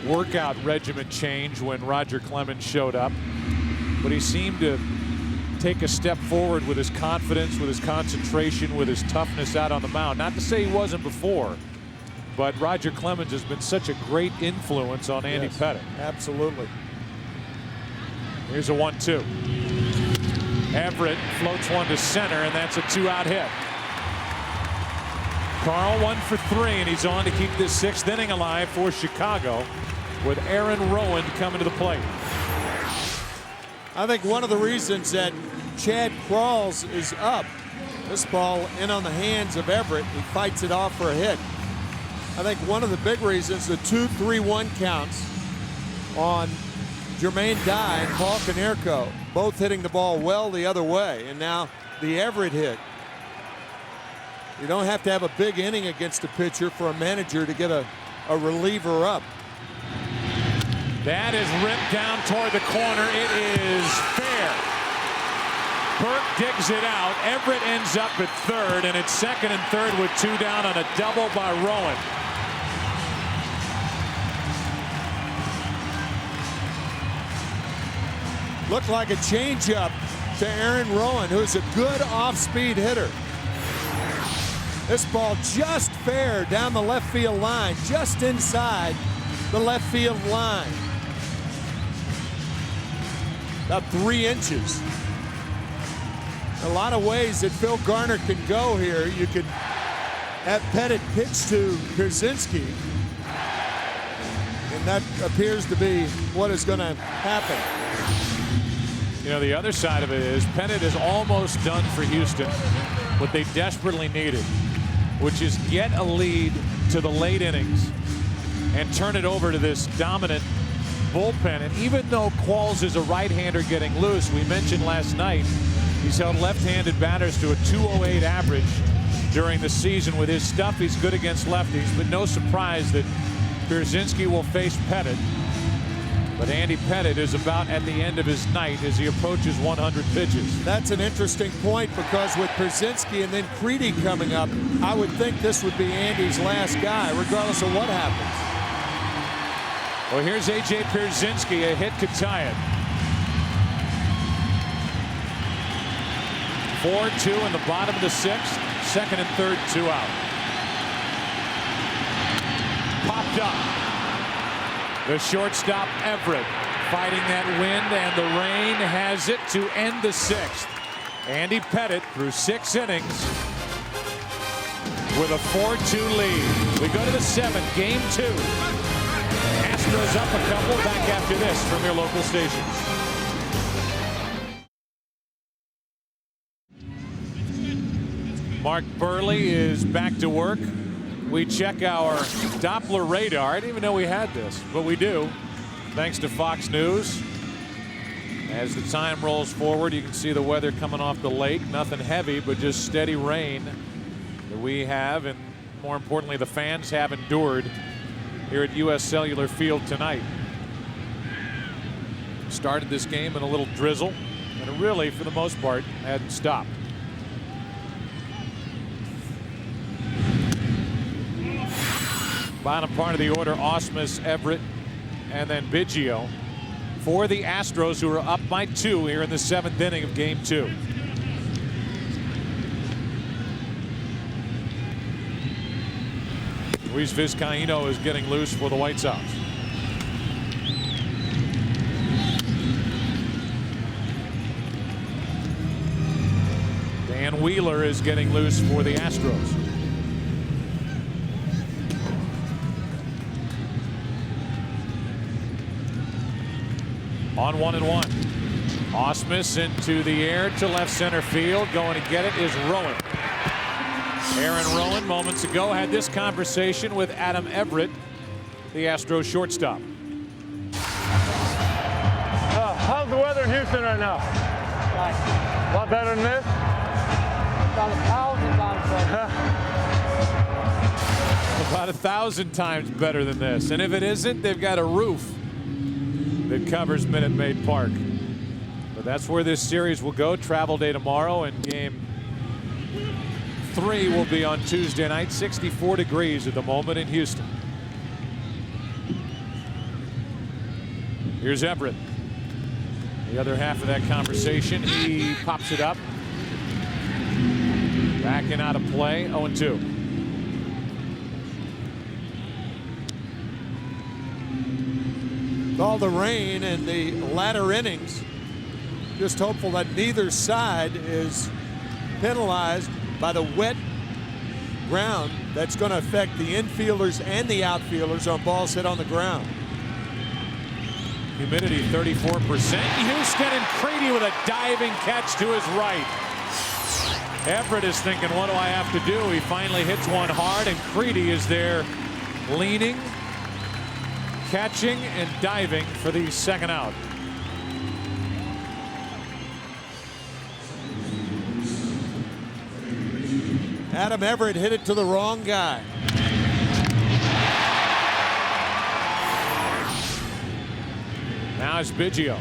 workout regimen change when Roger Clemens showed up, but he seemed to take a step forward with his confidence, with his concentration, with his toughness out on the mound. Not to say he wasn't before, but Roger Clemens has been such a great influence on Andy Pettit. Absolutely. Here's a 1-2. Everett floats one to center, and that's a 2-out hit. Carl 1 for 3, and he's on to keep this 6th inning alive for Chicago with Aaron Rowand coming to the plate. I think one of the reasons that Chad Qualls is up, this ball in on the hands of Everett, he fights it off for a hit. I think one of the big reasons, the 2-3-1 counts on Jermaine Dye and Paul Konerko, both hitting the ball well the other way, and now the Everett hit. You don't have to have a big inning against a pitcher for a manager to get a reliever up. That is ripped down toward the corner. It is fair. Burke digs it out. Everett ends up at third, and it's second and third with 2 down on a double by Rowand. Looked like a changeup to Aaron Rowand, who's a good off-speed hitter. This ball just fair down the left field line, just inside the left field line. About 3 inches. A lot of ways that Phil Garner can go here. You could have Pettit pitch to Pierzynski, and that appears to be what is going to happen. You know, the other side of it is Pettit is almost done for Houston what they desperately needed, which is get a lead to the late innings and turn it over to this dominant bullpen. And even though Qualls is a right-hander getting loose, we mentioned last night he's held left-handed batters to a 208 average during the season. With his stuff, he's good against lefties, but no surprise that Pierzynski will face Pettit. But Andy Pettit is about at the end of his night as he approaches 100 pitches. That's an interesting point, because with Pierzynski and then Creedy coming up, I would think this would be Andy's last guy, regardless of what happens. Well, here's A.J. Pierzynski. A hit could tie it. 4-2 in the bottom of the 6th. Second and third, 2 out. Popped up. The shortstop, Everett, fighting that wind, and the rain has it to end the 6th. Andy Pettit, through 6 innings, with a 4-2 lead. We go to the 7th, game 2. Astros up a couple. Back after this from your local stations. Mark Burley is back to work. We check our Doppler radar. I didn't even know we had this, but we do, thanks to Fox News. As the time rolls forward, you can see the weather coming off the lake. Nothing heavy, but just steady rain that we have, and more importantly, the fans have endured here at U.S. Cellular Field tonight. Started this game in a little drizzle, and it really, for the most part, hadn't stopped. Bottom part of the order, Ausmus, Everett, and then Biggio for the Astros, who are up by 2 here in the 7th inning of game 2. Luis Vizcaíno is getting loose for the White Sox. Dan Wheeler is getting loose for the Astros. On 1-1. Ausmus into the air to left center field. Going to get it is Rowan. Aaron Rowan moments ago had this conversation with Adam Everett, the Astros shortstop. How's the weather in Houston right now? A lot better than this? About 1,000 times better than this. And if it isn't, they've got a roof that covers Minute Maid Park. But that's where this series will go. Travel day tomorrow, and game 3 will be on Tuesday night. 64 degrees at the moment in Houston. Here's Everett. The other half of that conversation. He pops it up. Backing out of play. 0-2. All the rain in the latter innings, just hopeful that neither side is penalized by the wet ground that's going to affect the infielders and the outfielders on balls hit on the ground. Humidity 34%. Houston, and Creedy with a diving catch to his right. Everett is thinking, what do I have to do? He finally hits one hard, and Creedy is there leaning, catching, and diving for the second out. Adam Everett hit it to the wrong guy. Now it's Biggio.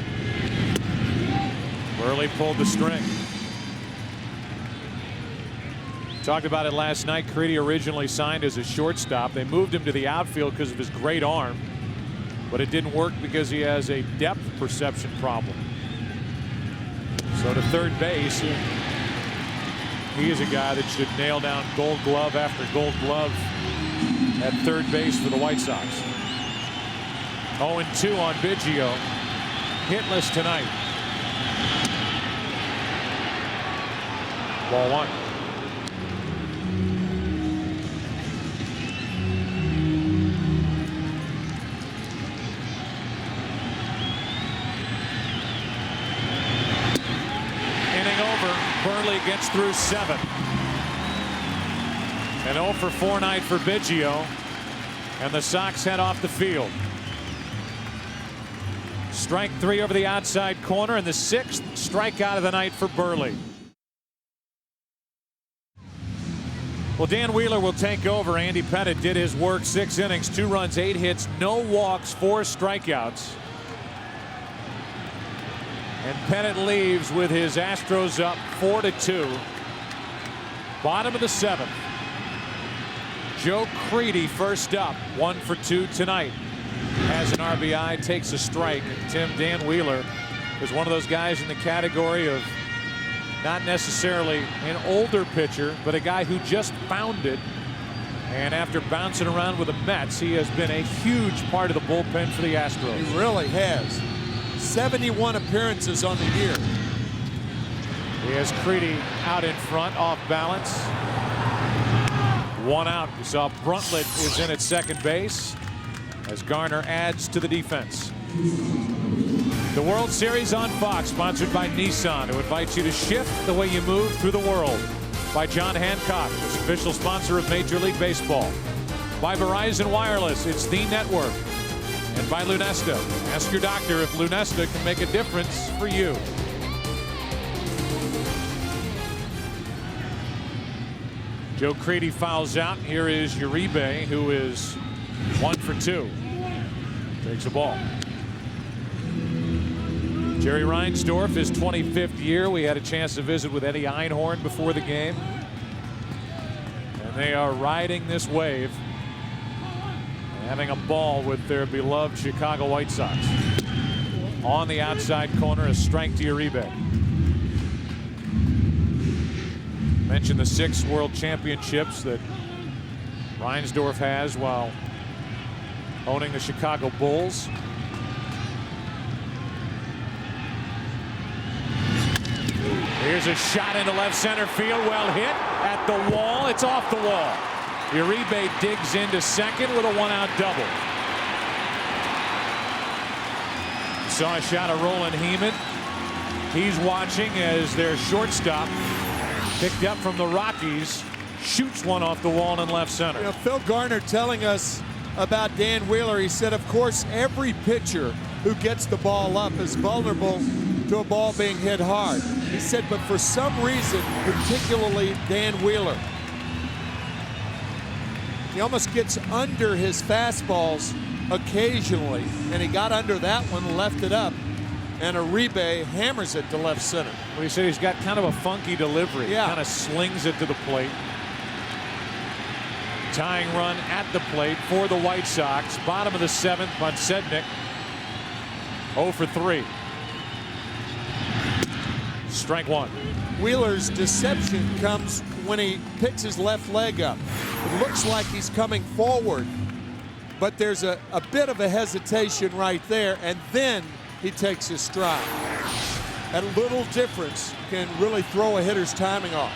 Burley pulled the string. Talked about it last night. Creedy originally signed as a shortstop. They moved him to the outfield because of his great arm, but it didn't work because he has a depth perception problem. So to third base, he is a guy that should nail down Gold Glove after Gold Glove at third base for the White Sox. 0-2 on Biggio. Hitless tonight. Ball 1. Burley gets through 7. An 0 for 4 night for Biggio, and the Sox head off the field. Strike 3 over the outside corner, and the 6th strikeout of the night for Burley. Well, Dan Wheeler will take over. Andy Pettit did his work. 6 innings, 2 runs, 8 hits, no walks, 4 strikeouts. And Pettit leaves with his Astros up 4-2. Bottom of the 7th. Joe Creedy first up, 1 for 2 tonight. Has an RBI, takes a strike. And Dan Wheeler is one of those guys in the category of not necessarily an older pitcher, but a guy who just found it. And after bouncing around with the Mets, he has been a huge part of the bullpen for the Astros. He really has. 71 appearances on the year. He has Creedy out in front, off balance. One out. We saw Bruntlett is in at second base as Garner adds to the defense. The World Series on Fox, sponsored by Nissan, who invites you to shift the way you move through the world. By John Hancock, official sponsor of Major League Baseball. By Verizon Wireless, it's the network. And by Lunesta. Ask your doctor if Lunesta can make a difference for you. Joe Crede fouls out. Here is Uribe, who is 1 for 2. Takes a ball. Jerry Reinsdorf, his 25th year. We had a chance to visit with Eddie Einhorn before the game. And they are riding this wave, having a ball with their beloved Chicago White Sox. On the outside corner, a strike to Uribe. Mentioned the 6 world championships that Reinsdorf has while owning the Chicago Bulls. Here's a shot into left center field. Well hit at the wall. It's off the wall. Uribe digs into second with a 1-out double. Saw a shot of Roland Heeman. He's watching as their shortstop, picked up from the Rockies, shoots one off the wall in left center. You know, Phil Garner telling us about Dan Wheeler. He said, of course, every pitcher who gets the ball up is vulnerable to a ball being hit hard. He said, but for some reason, particularly Dan Wheeler, he almost gets under his fastballs occasionally, and he got under that one, left it up, and Uribe hammers it to left center. Well, he said he's got kind of a funky delivery. Yeah. Kind of slings it to the plate. Tying run at the plate for the White Sox. Bottom of the 7th, Podsednik 0 for 3. Strike one. Wheeler's deception comes when he picks his left leg up. It looks like he's coming forward, but there's a bit of a hesitation right there, and then he takes his stride. That little difference can really throw a hitter's timing off.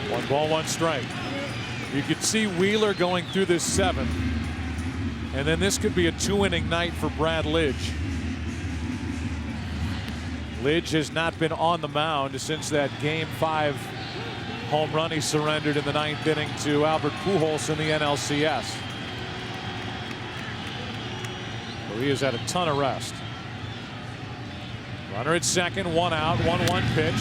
One ball, one strike. You could see Wheeler going through this 7th, and then this could be a 2-inning night for Brad Lidge. Lidge has not been on the mound since that Game 5 home run he surrendered in the 9th inning to Albert Pujols in the NLCS. So he has had a ton of rest. Runner at second, 1 out, 1-1 pitch,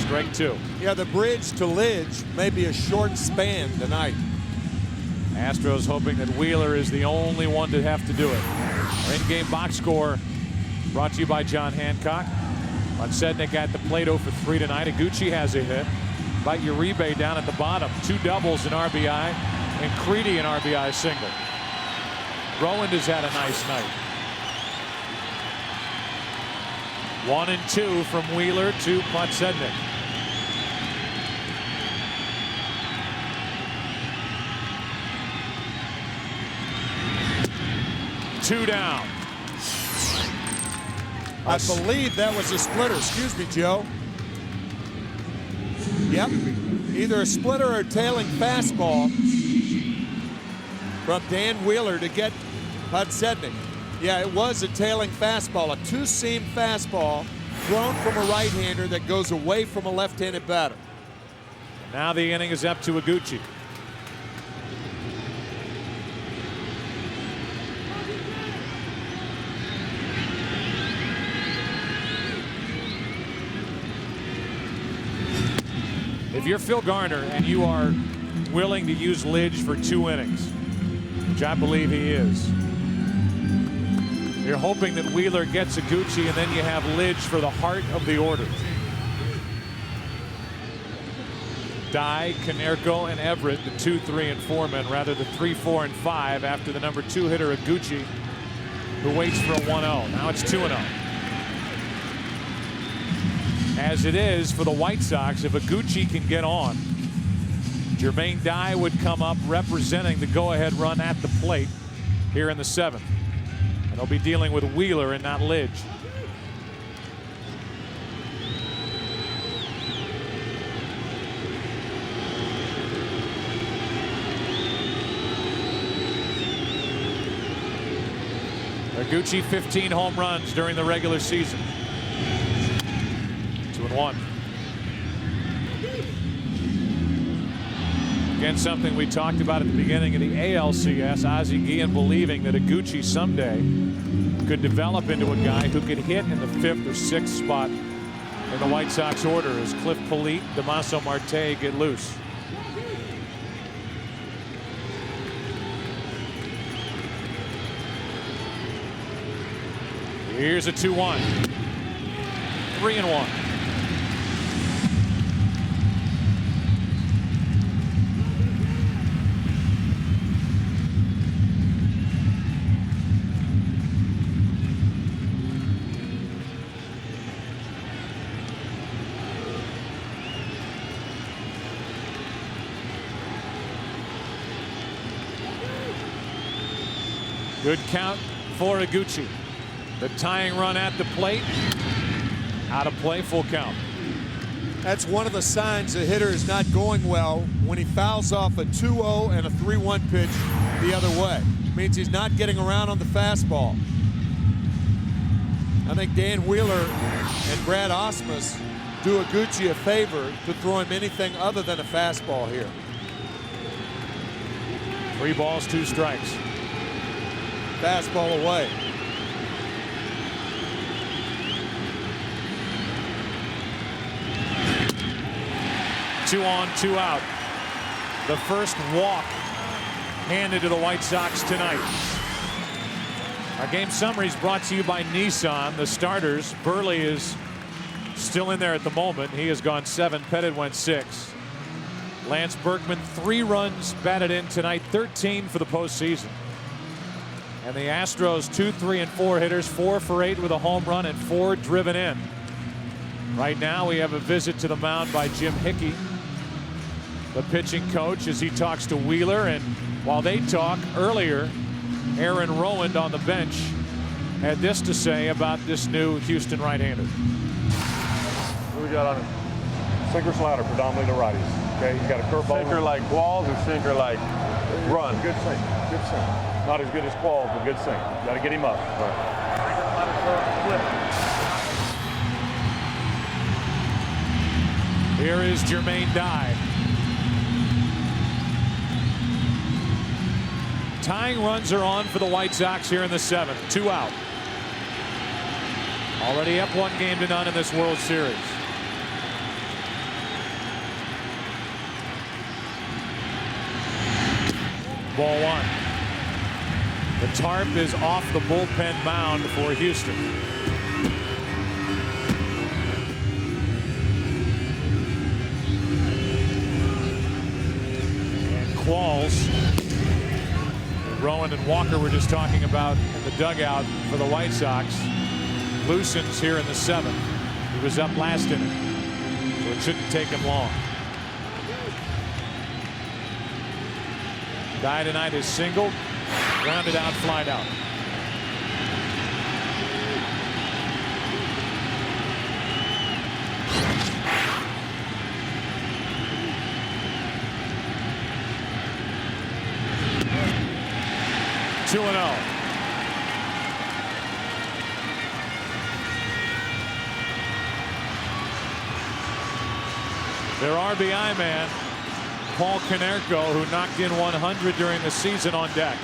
strike 2. Yeah, the bridge to Lidge may be a short span tonight. Astros hoping that Wheeler is the only one to have to do it. Our in-game box score brought to you by John Hancock. Podsednik at the plate 0 for 3 tonight. Iguchi has a hit. By Uribe down at the bottom. 2 doubles, an RBI, and Crede an RBI single. Rowand has had a nice night. 1 and 2 from Wheeler to Podsednik. Two down. I believe that was a splitter. Excuse me, Joe. Yep. Either a splitter or a tailing fastball from Dan Wheeler to get Podsednik. Yeah, it was a tailing fastball, a 2-seam fastball thrown from a right-hander that goes away from a left-handed batter. Now the inning is up to Iguchi. If you're Phil Garner and you are willing to use Lidge for 2 innings, which I believe he is, you're hoping that Wheeler gets Iguchi, and then you have Lidge for the heart of the order. Dye, Konerko, and Everett, the 2, 3, and 4 men, rather the 3, 4, and 5 after the number 2 hitter Iguchi, who waits for a 1-0. Now it's 2-0. As it is for the White Sox, if Iguchi can get on, Jermaine Dye would come up representing the go-ahead run at the plate here in the 7th. And they'll be dealing with Wheeler and not Lidge. Higuchi 15 home runs during the regular season. 2-1. Again, something we talked about at the beginning of the ALCS. Ozzie Guillen believing that Higuchi someday could develop into a guy who could hit in the 5th or 6th spot in the White Sox order as Cliff Polite, Damaso Marte get loose. Here's a 2-1. 3-1. Good count for Higuchi. The tying run at the plate. Out of play, full count. That's one of the signs a hitter is not going well when he fouls off a 2-0 and a 3-1 pitch the other way. Means he's not getting around on the fastball. I think Dan Wheeler and Brad Osmus do Higuchi a favor to throw him anything other than a fastball here. 3 balls, 2 strikes. Fastball away. Two on, 2 out. The first walk handed to the White Sox tonight. Our game summary is brought to you by Nissan. The starters, Burley is still in there at the moment. He has gone 7. Pettit went 6. Lance Berkman 3 runs batted in tonight, 13 for the postseason. And the Astros 2, 3, and 4 hitters, 4 for 8 with a home run and 4 driven in. Right now we have a visit to the mound by Jim Hickey, the pitching coach, as he talks to Wheeler. And while they talk earlier, Aaron Rowand on the bench had this to say about this new Houston right-hander. What we got on him? Sinker slider, predominantly to righties. Okay, he's got a curveball. Sinker like Qualls or sinker like Run? Good sink. Good sink. Not as good as Qualls, but good sink. Got to get him up. Here is Jermaine Dye. Tying runs are on for the White Sox here in the 7th. 2 out. Already up 1-0 in this World Series. Ball 1. The tarp is off the bullpen mound for Houston. And Qualls, Rowan and Walker were just talking about in the dugout for the White Sox, loosens here in the 7th. He was up last inning, so it shouldn't take him long. Dye tonight is singled, grounded out, flied out. Two and 0. Their RBI man, Paul Konerko, who knocked in 100 during the season, on deck.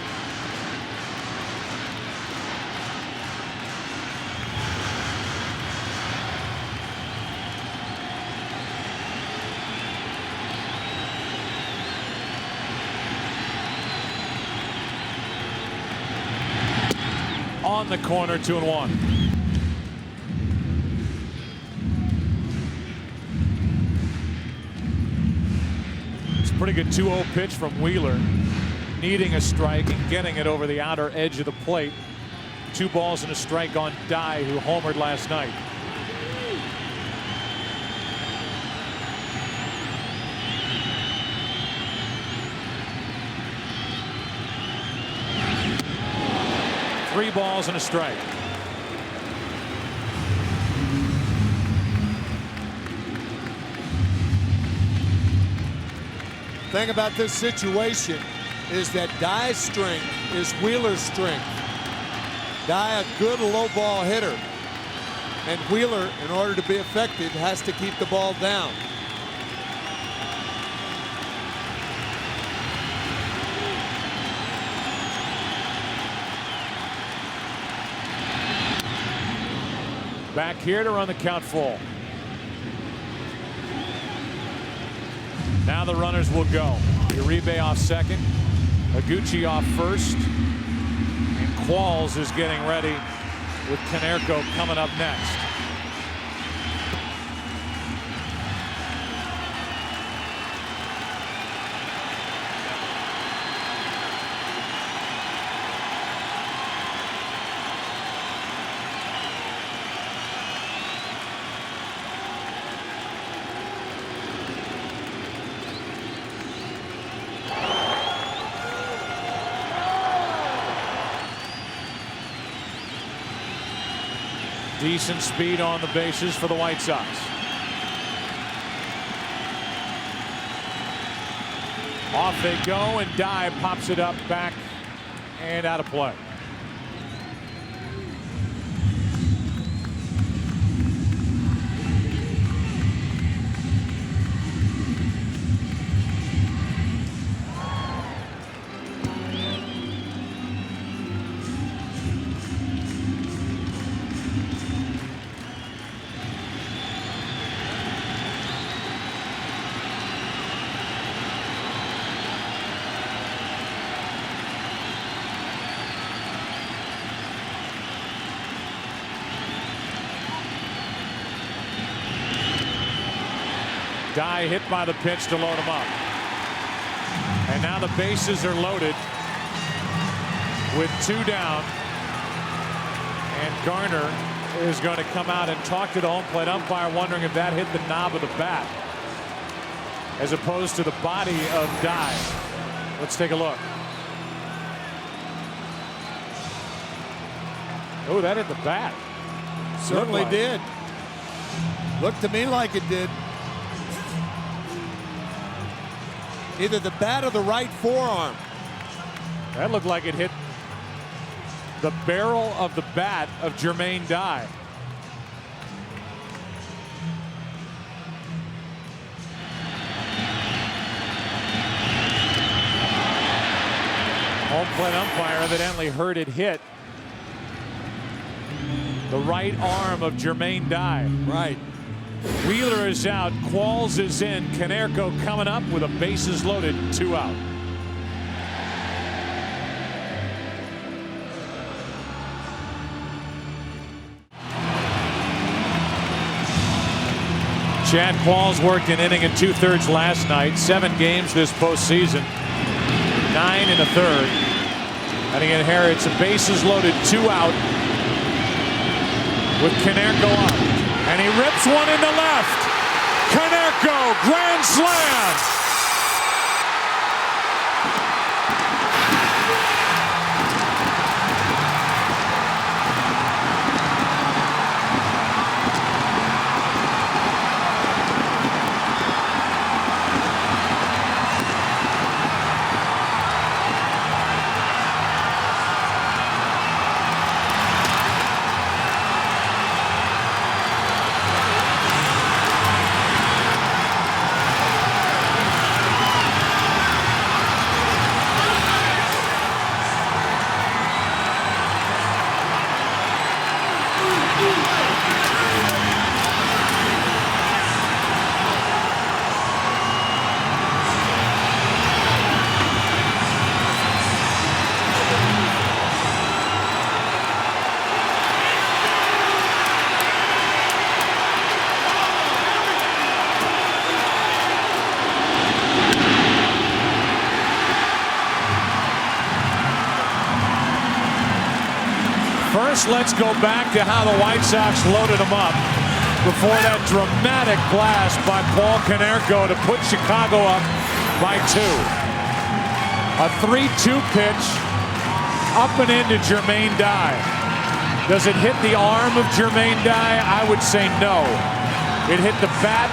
On the corner, 2-1. It's a pretty good 2-0 pitch from Wheeler, needing a strike and getting it over the outer edge of the plate. 2 balls and a strike on Dye, who homered last night. Three balls and a strike. Thing about this situation is that Dye's strength is Wheeler's strength. Dye, a good low ball hitter. And Wheeler, in order to be effective, has to keep the ball down. Back here to run the count full. Now the runners will go. Uribe off second. Higuchi off first. And Qualls is getting ready with Konerko coming up next. Decent speed on the bases for the White Sox. Off they go, and Dye pops it up back and out of play. Dye hit by the pitch to load him up. And now the bases are loaded with 2 down. And Garner is going to come out and talk to the home plate umpire, wondering if that hit the knob of the bat as opposed to the body of Dye. Let's take a look. Oh, that hit the bat. Certainly did. Looked to me like it did. Either the bat or the right forearm. That looked like it hit the barrel of the bat of Jermaine Dye. Home plate umpire evidently heard it hit the right arm of Jermaine Dye. Right. Wheeler is out. Qualls is in. Konerko coming up with a bases loaded, 2 out. Chad Qualls worked an inning and 2/3 last night. 7 games this postseason. 9 1/3. And he inherits a bases loaded, 2 out with Konerko up. And he rips one into left. Konerko, grand slam. First, let's go back to how the White Sox loaded them up before that dramatic blast by Paul Konerko to put Chicago up by 2. A 3-2 pitch up and into Jermaine Dye. Does it hit the arm of Jermaine Dye? I would say no. It hit the bat.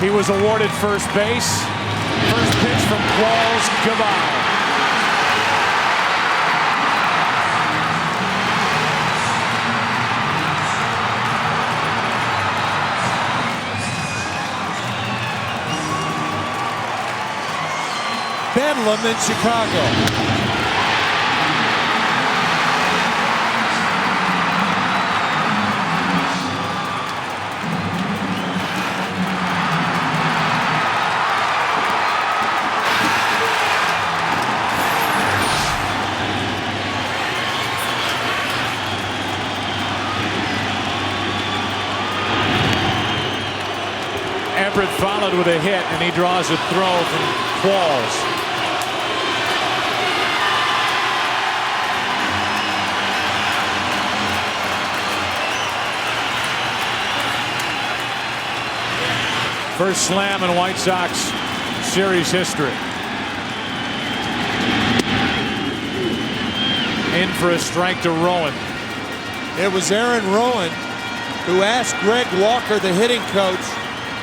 He was awarded first base. First pitch from Qualls. Goodbye. Bedlam in Chicago. Everett followed with a hit, and he draws a throw from Qualls. First slam in White Sox series history. In for a strike to Rowan. It was Aaron Rowan who asked Greg Walker, the hitting coach,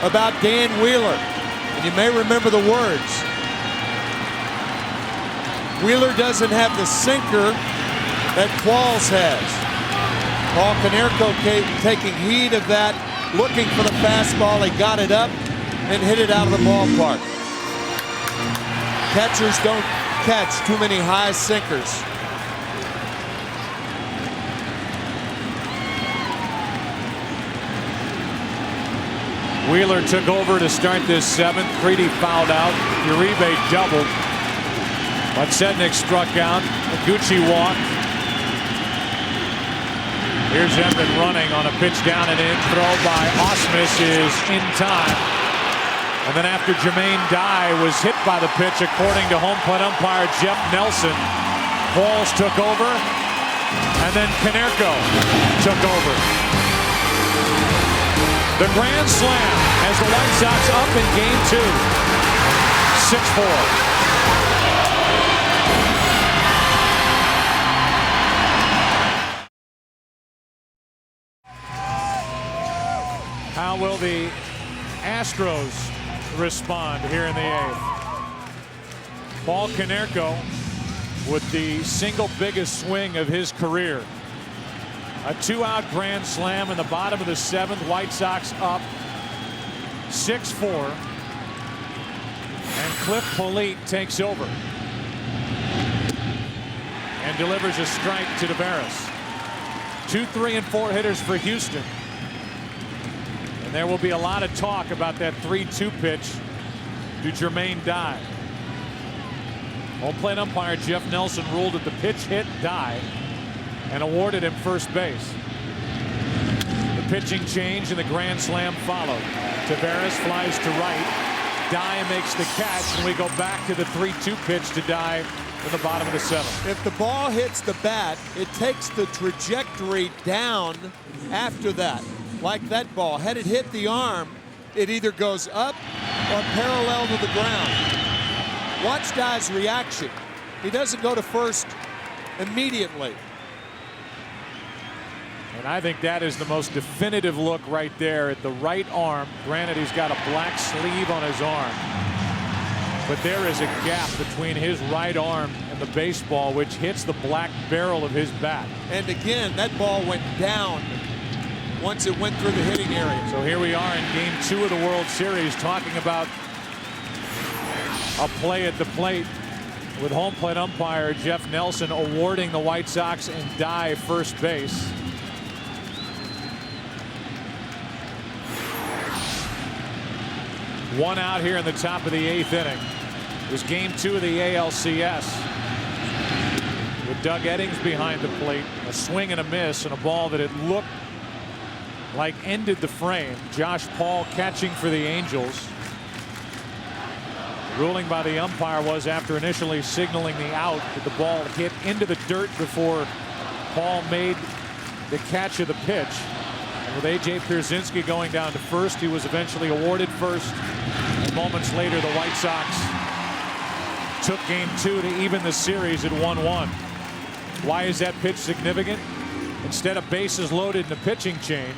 about Dan Wheeler. And you may remember the words. Wheeler doesn't have the sinker that Qualls has. Paul Konerko taking heed of that, looking for the fastball. He got it up and hit it out of the ballpark. Catchers don't catch too many high sinkers. Wheeler took over to start this seventh. Creedy fouled out. Uribe doubled. But Sednick struck out. Gucci walked. Here's Everett running on a pitch down and in. Throw by Osmus is in time. And then after Jermaine Dye was hit by the pitch, according to home plate umpire Jeff Nelson, Qualls took over. And then Konerko took over. The grand slam as the White Sox up in game 2. 6-4. How will the Astros respond here in the 8th? Paul Konerko with the single biggest swing of his career. A 2-out grand slam in the bottom of the 7th. White Sox up 6-4. And Cliff Polite takes over and delivers a strike to Tavares. 2, 3, and 4 hitters for Houston. And there will be a lot of talk about that 3-2 pitch to Jermaine Dye. Home plate umpire Jeff Nelson ruled that the pitch hit Dye and awarded him first base. The pitching change and the grand slam followed. Tavares flies to right. Dye makes the catch, and we go back to the 3-2 pitch to Dye in the bottom of the 7th. If the ball hits the bat, it takes the trajectory down after that. Like that ball. Had it hit the arm, it either goes up or parallel to the ground. Watch Dye's reaction. He doesn't go to first immediately. And I think that is the most definitive look right there at the right arm. Granted, he's got a black sleeve on his arm. But there is a gap between his right arm and the baseball, which hits the black barrel of his bat. And again, that ball went down once it went through the hitting area. So here we are in game 2 of the World Series, talking about a play at the plate with home plate umpire Jeff Nelson awarding the White Sox and Dye first base. One out here in the top of the 8th inning. It was game 2 of the ALCS with Doug Eddings behind the plate. A swing and a miss and a ball that it looked like ended the frame. Josh Paul catching for the Angels. Ruling by the umpire was, after initially signaling the out, that the ball hit into the dirt before Paul made the catch of the pitch. And with A.J. Pierzynski going down to first, he was eventually awarded first. And moments later, the White Sox took game 2 to even the series at 1-1. Why is that pitch significant? Instead of bases loaded in the pitching change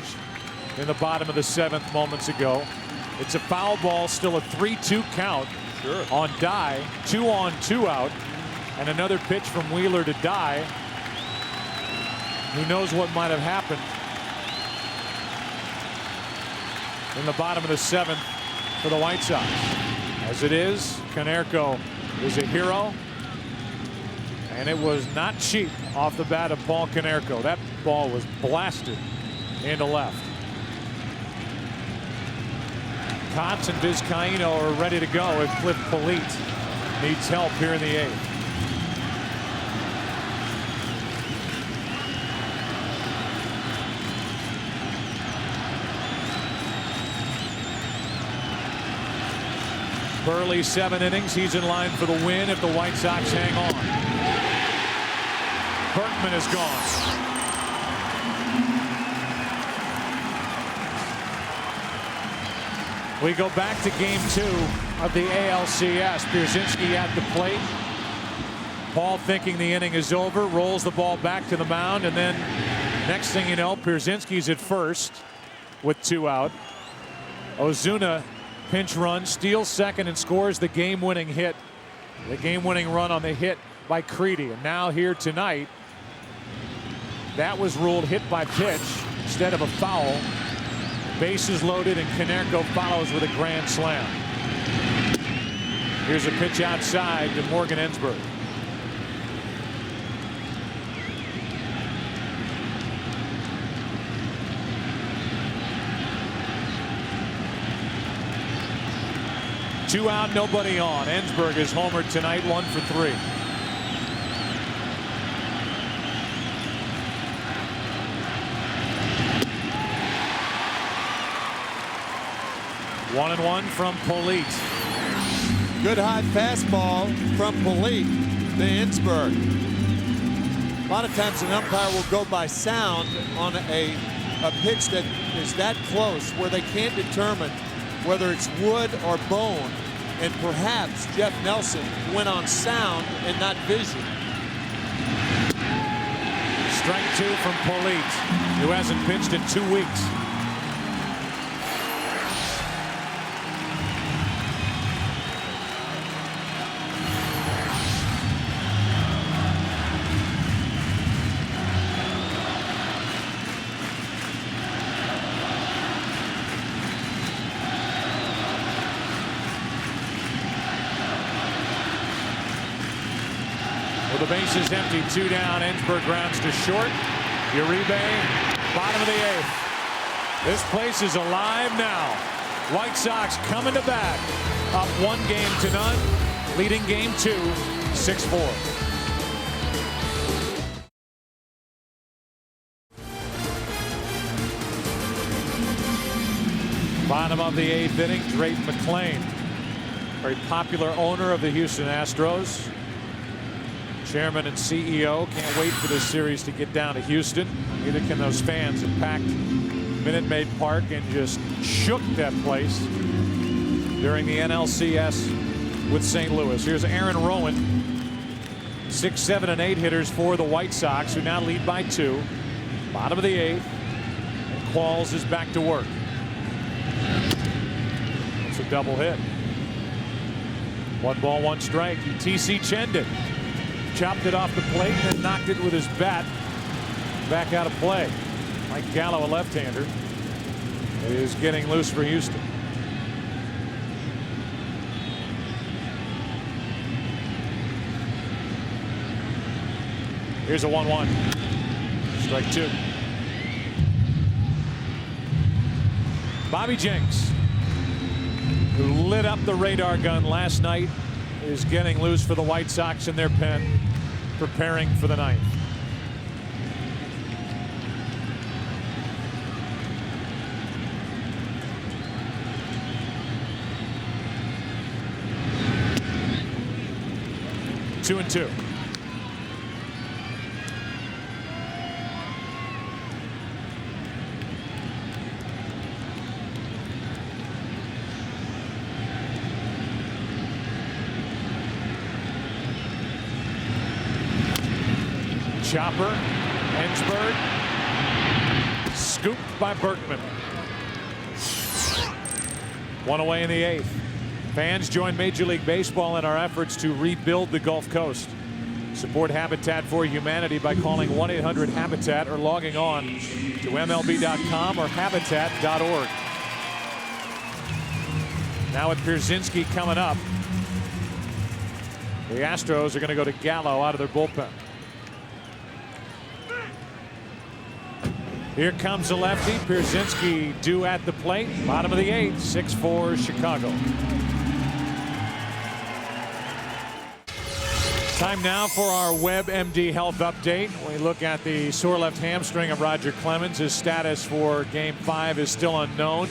in the bottom of the 7th moments ago, it's a foul ball, still a 3-2 count on Dye, 2 on, 2 out, and another pitch from Wheeler to Dye. Who knows what might have happened in the bottom of the 7th for the White Sox. As it is, Konerko is a hero. And it was not cheap off the bat of Paul Konerko. That ball was blasted into left. Kotz and Vizcaino are ready to go if Cliff Polite needs help here in the 8th. Burley 7 innings. He's in line for the win if the White Sox hang on. Berkman is gone. We go back to game 2 of the ALCS. Pierzynski at the plate. Paul thinking the inning is over, rolls the ball back to the mound, and then next thing you know, Pierzynski's at first with 2 out. Ozuna pinch run, steals second, and scores the game-winning hit. The game-winning run on the hit by Creedy. And now here tonight, that was ruled hit by pitch instead of a foul. Bases loaded, and Konerko follows with a grand slam. Here's a pitch outside to Morgan Ensberg. Two out, nobody on. Ensberg is homered tonight, 1 for 3. One and one from Polite. Good high fastball from Polite to Ensberg. A lot of times an umpire will go by sound on a pitch that is that close where they can't determine whether it's wood or bone, and perhaps Jeff Nelson went on sound and not vision. Strike 2 from Polite, who hasn't pitched in 2 weeks. With the bases empty, 2 down, Ensberg grounds to short. Uribe, bottom of the 8th. This place is alive now. White Sox coming to bat, up 1-0, leading game 2, 6-4. Bottom of the 8th inning, Drayton McClain, very popular owner of the Houston Astros. Chairman and CEO can't wait for this series to get down to Houston. Neither can those fans that packed Minute Maid Park and just shook that place during the NLCS with St. Louis. Here's Aaron Rowan. 6, 7, and 8 hitters for the White Sox, who now lead by 2. Bottom of the 8th. And Qualls is back to work. It's a double hit. 1 ball, 1 strike. TC Chendon chopped it off the plate and then knocked it with his bat back out of play. Mike Gallo, a left-hander, is getting loose for Houston. Here's a 1-1. Strike 2. Bobby Jenks, who lit up the radar gun last night, is getting loose for the White Sox in their pen, preparing for the 9th. Two and 2. Chopper, Ensberg, scooped by Berkman. 1 away in the 8th. Fans join Major League Baseball in our efforts to rebuild the Gulf Coast. Support Habitat for Humanity by calling 1-800-HABITAT or logging on to MLB.com or Habitat.org. Now with Pierzynski coming up. The Astros are going to go to Gallo out of their bullpen. Here comes the lefty. Pierzynski due at the plate. Bottom of the 8th. 6-4 Chicago. Time now for our WebMD health update. We look at the sore left hamstring of Roger Clemens. His status for Game 5 is still unknown.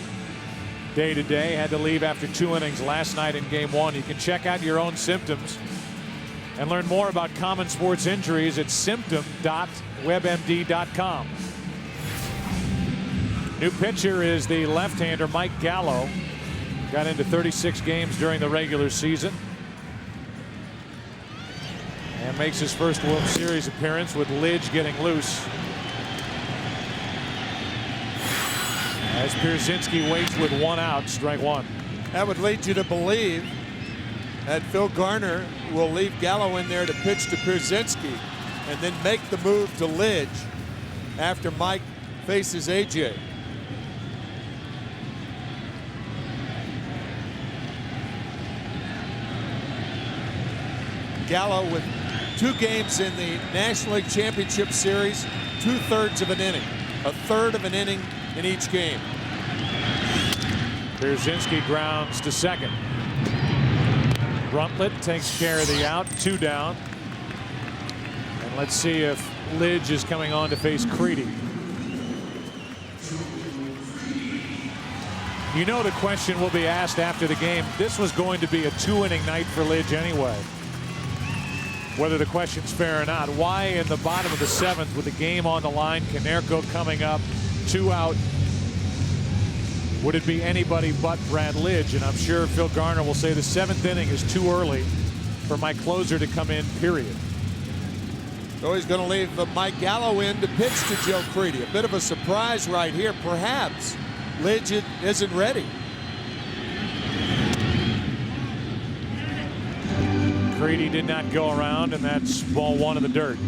Day to day. Had to leave after 2 innings last night in Game 1. You can check out your own symptoms and learn more about common sports injuries at symptom.webmd.com. New pitcher is the left-hander Mike Gallo. Got into 36 games during the regular season and makes his first World Series appearance with Lidge getting loose. As Pierzynski waits with 1 out, strike 1. That would lead you to believe that Phil Garner will leave Gallo in there to pitch to Pierzynski and then make the move to Lidge after Mike faces AJ. Gallo with 2 games in the National League Championship Series, 2/3 of an inning, a third of an inning in each game. Pierzynski grounds to second. Bruntlett takes care of the out, 2 down. And let's see if Lidge is coming on to face Creedy. You know the question will be asked after the game. This was going to be a 2-inning night for Lidge anyway. Whether the question's fair or not. Why in the bottom of the 7th with the game on the line, Konerko coming up, 2 out, would it be anybody but Brad Lidge? And I'm sure Phil Garner will say the 7th inning is too early for my closer to come in, period. So he's going to leave Mike Gallo in to pitch to Joe Creedy. A bit of a surprise right here. Perhaps Lidge isn't ready. Creedy did not go around, and that's ball 1 in the dirt.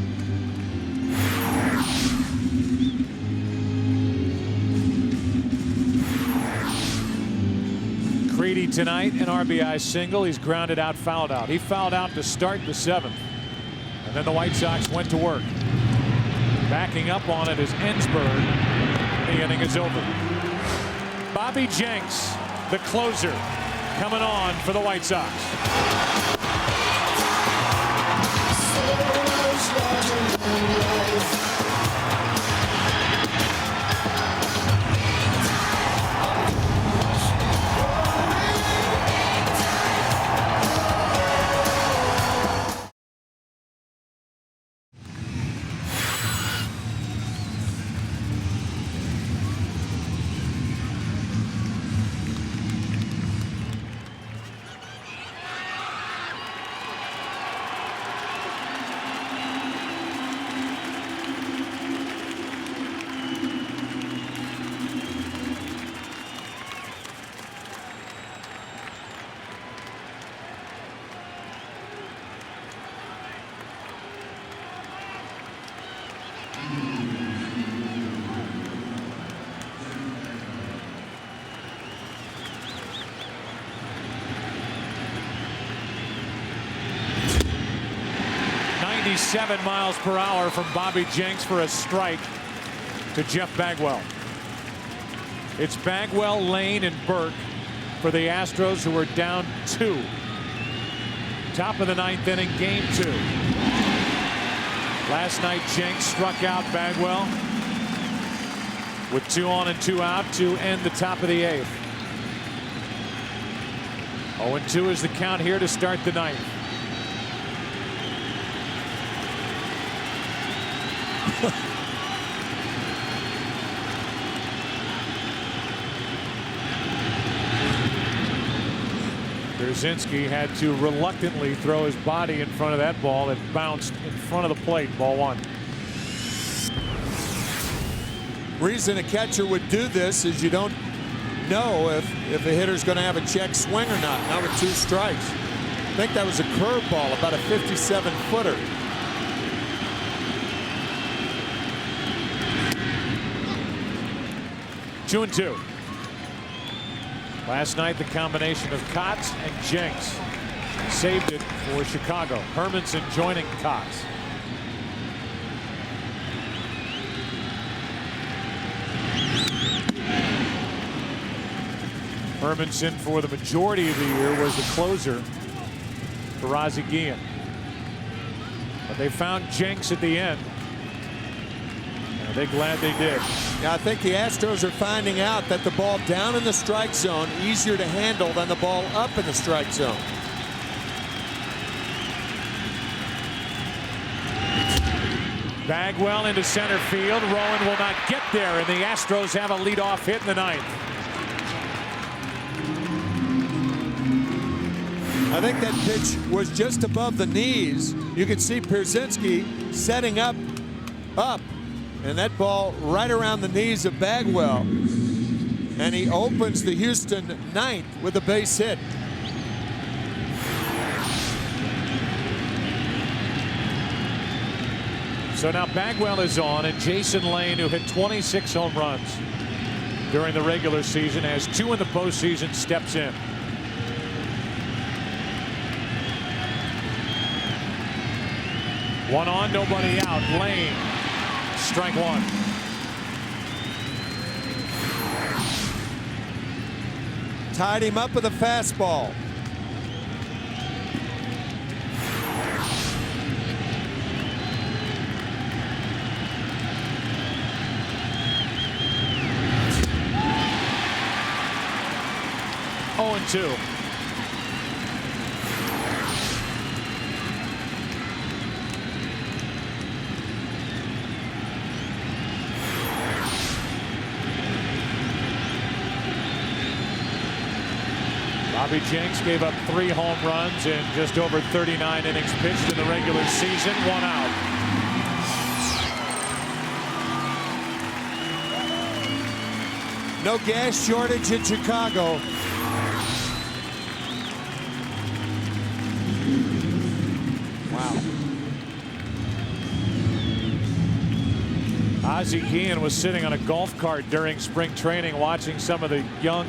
Creedy tonight, an RBI single. He's grounded out, fouled out. He fouled out to start the 7th. And then the White Sox went to work. Backing up on it is Ensberg. The inning is over. Bobby Jenks, the closer, coming on for the White Sox. .7 miles per hour from Bobby Jenks for a strike to Jeff Bagwell. It's Bagwell, Lane, and Burke for the Astros, who are down 2. Top of the 9th inning, game 2. Last night, Jenks struck out Bagwell with 2 on and 2 out to end the top of the 8th. 0-2 is the count here to start the 9th. Pierzynski had to reluctantly throw his body in front of that ball. It bounced in front of the plate, ball 1. Reason a catcher would do this is you don't know if a hitter's going to have a check swing or not. Now with 2 strikes. I think that was a curveball, about a 57-footer. Two and 2. Last night, the combination of Kotz and Jenks saved it for Chicago. Hermanson joining Cox. Hermanson, for the majority of the year, was the closer for Ozzie Guillen. But they found Jenks at the end. And they're glad they did. Yeah, I think the Astros are finding out that the ball down in the strike zone easier to handle than the ball up in the strike zone. Bagwell into center field. Rowan will not get there, and the Astros have a leadoff hit in the ninth. I think that pitch was just above the knees. You could see Pierzynski setting up, and that ball right around the knees of Bagwell. And he opens the Houston ninth with a base hit. So now Bagwell is on, and Jason Lane, who hit 26 home runs during the regular season, has 2 in the postseason, steps in. One on, nobody out. Lane, strike one. Tied him up with a fastball. Oh, and 2. Bobby Jenks gave up 3 home runs in just over 39 innings pitched in the regular season. 1 out. No gas shortage in Chicago. Wow. Ozzie Guillen was sitting on a golf cart during spring training watching some of the young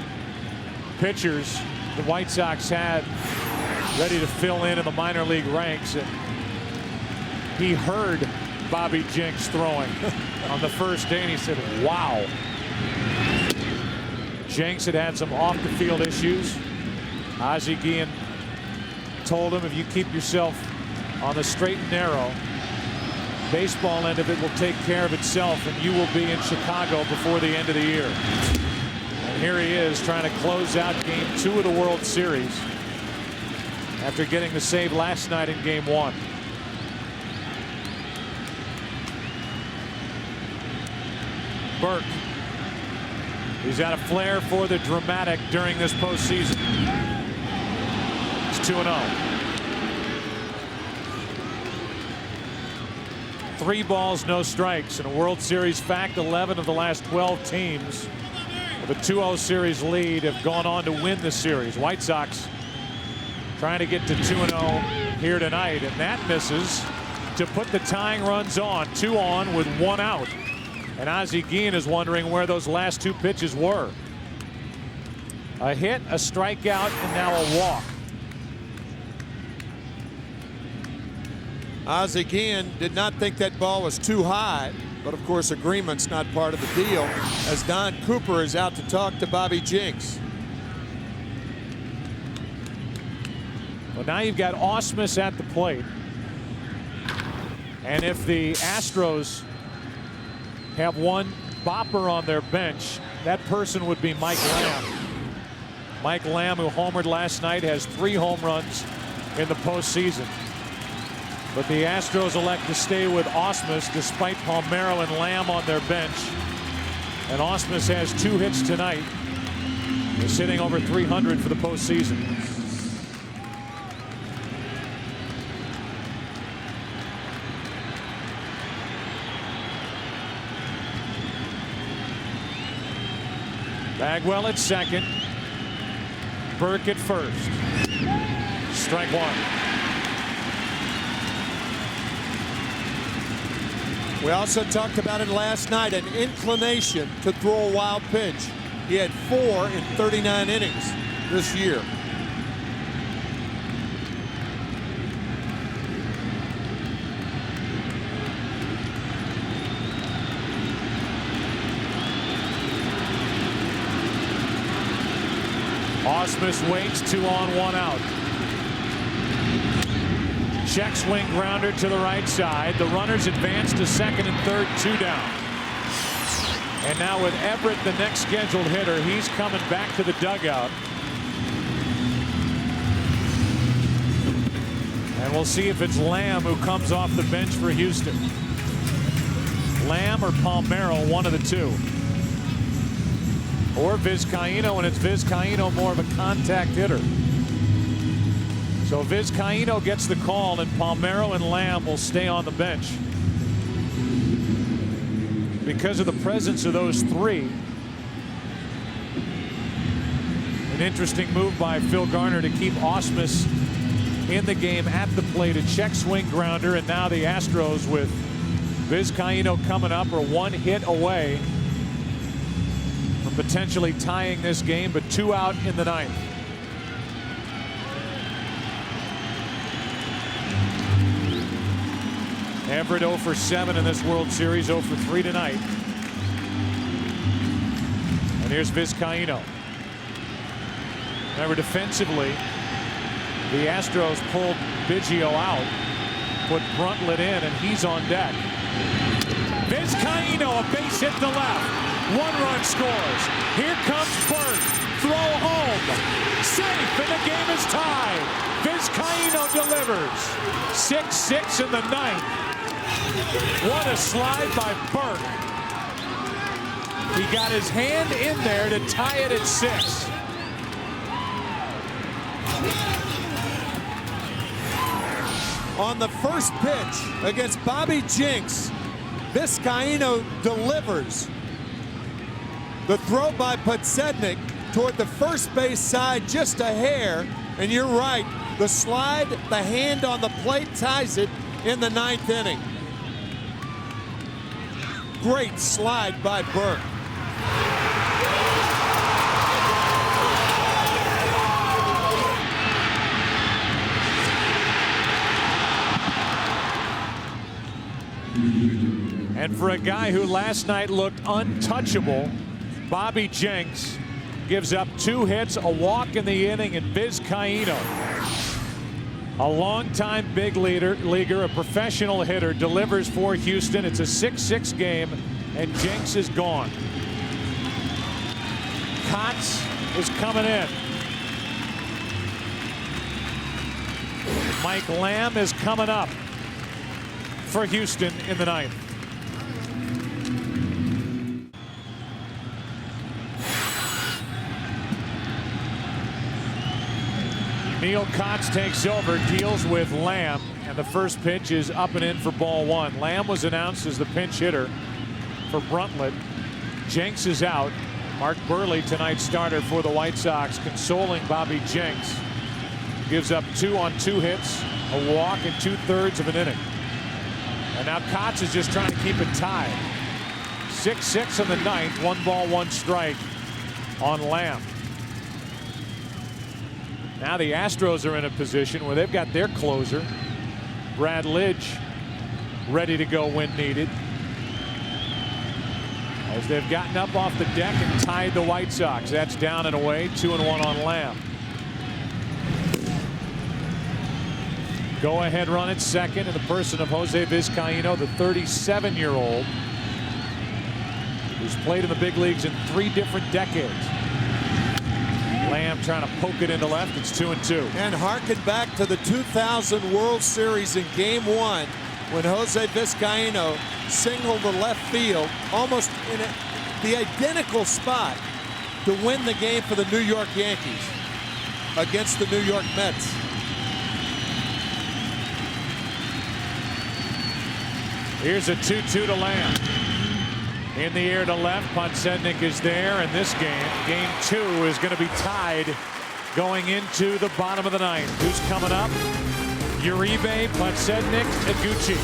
pitchers the White Sox had ready to fill in the minor league ranks, and he heard Bobby Jenks throwing on the first day, and he said, wow. Jenks had had some off the field issues. Ozzie Guillen told him, if you keep yourself on the straight and narrow, baseball end of it will take care of itself, and you will be in Chicago before the end of the year. And here he is trying to close out game 2 of the World Series after getting the save last night in game 1. Burke. He's got a flair for the dramatic during this postseason. It's 2-0. 3 balls, no strikes. In a World Series fact, 11 of the last 12 teams with a 2-0 series lead have gone on to win the series. White Sox trying to get to 2-0 here tonight, and that misses to put the tying runs on. 2 on with 1 out. And Ozzie Guillen is wondering where those last 2 pitches were. A hit, a strikeout, and now a walk. Ozzie Guillen did not think that ball was too high, but of course agreement's not part of the deal, as Don Cooper is out to talk to Bobby Jenks. Well, now you've got Ausmus at the plate. And if the Astros have one bopper on their bench, that person would be Mike Lamb. Mike Lamb, who homered last night, has 3 home runs in the postseason. But the Astros elect to stay with Ausmus despite Palmeiro and Lamb on their bench. And Ausmus has 2 hits tonight. They're sitting over 300 for the postseason. Bagwell at second. Burke at first. Strike 1. We also talked about it last night, an inclination to throw a wild pitch. He had 4 in 39 innings this year. Ausmus waits, 2 on, 1 out. Check swing grounder to the right side. The runners advance to second and third, 2 down. And now with Everett, the next scheduled hitter, he's coming back to the dugout. And we'll see if it's Lamb who comes off the bench for Houston. Lamb or Palmeiro, one of the two. Or Vizcaino, and it's Vizcaino more of a contact hitter. So Vizcaino gets the call, and Palmeiro and Lamb will stay on the bench. Because of the presence of those three. An interesting move by Phil Garner to keep Ausmus in the game at the plate. A check swing grounder, and now the Astros with Vizcaino coming up are 1 hit away from potentially tying this game, but 2 out in the 9th. Everett 0 for 7 in this World Series, 0 for 3 tonight. And here's Vizcaino. Remember, defensively, the Astros pulled Biggio out, put Bruntlett in, and he's on deck. Vizcaino, a base hit to left. 1 run scores. Here comes Burt. Throw home. Safe, and the game is tied. Vizcaino delivers. 6-6 in the 9th. What a slide by Burke. He got his hand in there to tie it at 6. On the first pitch against Bobby Jenks, Vizcaino delivers. The throw by Podsednik toward the first base side, just a hair, and you're right, the slide, the hand on the plate ties it in the 9th inning. Great slide by Burke. And for a guy who last night looked untouchable, Bobby Jenks gives up 2 hits, a walk in the inning, and Vizcaino, a longtime big leaguer, a professional hitter, delivers for Houston. It's a 6-6 game, and Jenks is gone. Kotz is coming in. Mike Lamb is coming up for Houston in the 9th. Neil Kotz takes over, deals with Lamb, and the first pitch is up and in for ball 1. Lamb was announced as the pinch hitter for Bruntlett. Jenks is out. Mark Burley, tonight's starter for the White Sox, consoling Bobby Jenks. Gives up 2 on 2 hits, a walk, and 2/3 of an inning. And now Kotz is just trying to keep it tied. 6-6 in the 9th, 1 ball, 1 strike on Lamb. Now the Astros are in a position where they've got their closer, Brad Lidge, ready to go when needed, as they've gotten up off the deck and tied the White Sox. That's down and away, 2-1 on Lamb. Go ahead run at second in the person of Jose Vizcaino, the 37-year-old who's played in the big leagues in 3 different decades. Lamb trying to poke it into left. It's 2-2. And harken back to the 2000 World Series in Game 1 when Jose Vizcaino singled the left field almost in the identical spot to win the game for the New York Yankees against the New York Mets. Here's a 2-2 to Lamb. In the air to left, Podsednik is there, and this game 2, is going to be tied going into the bottom of the 9th. Who's coming up? Uribe, Podsednik, Iguchi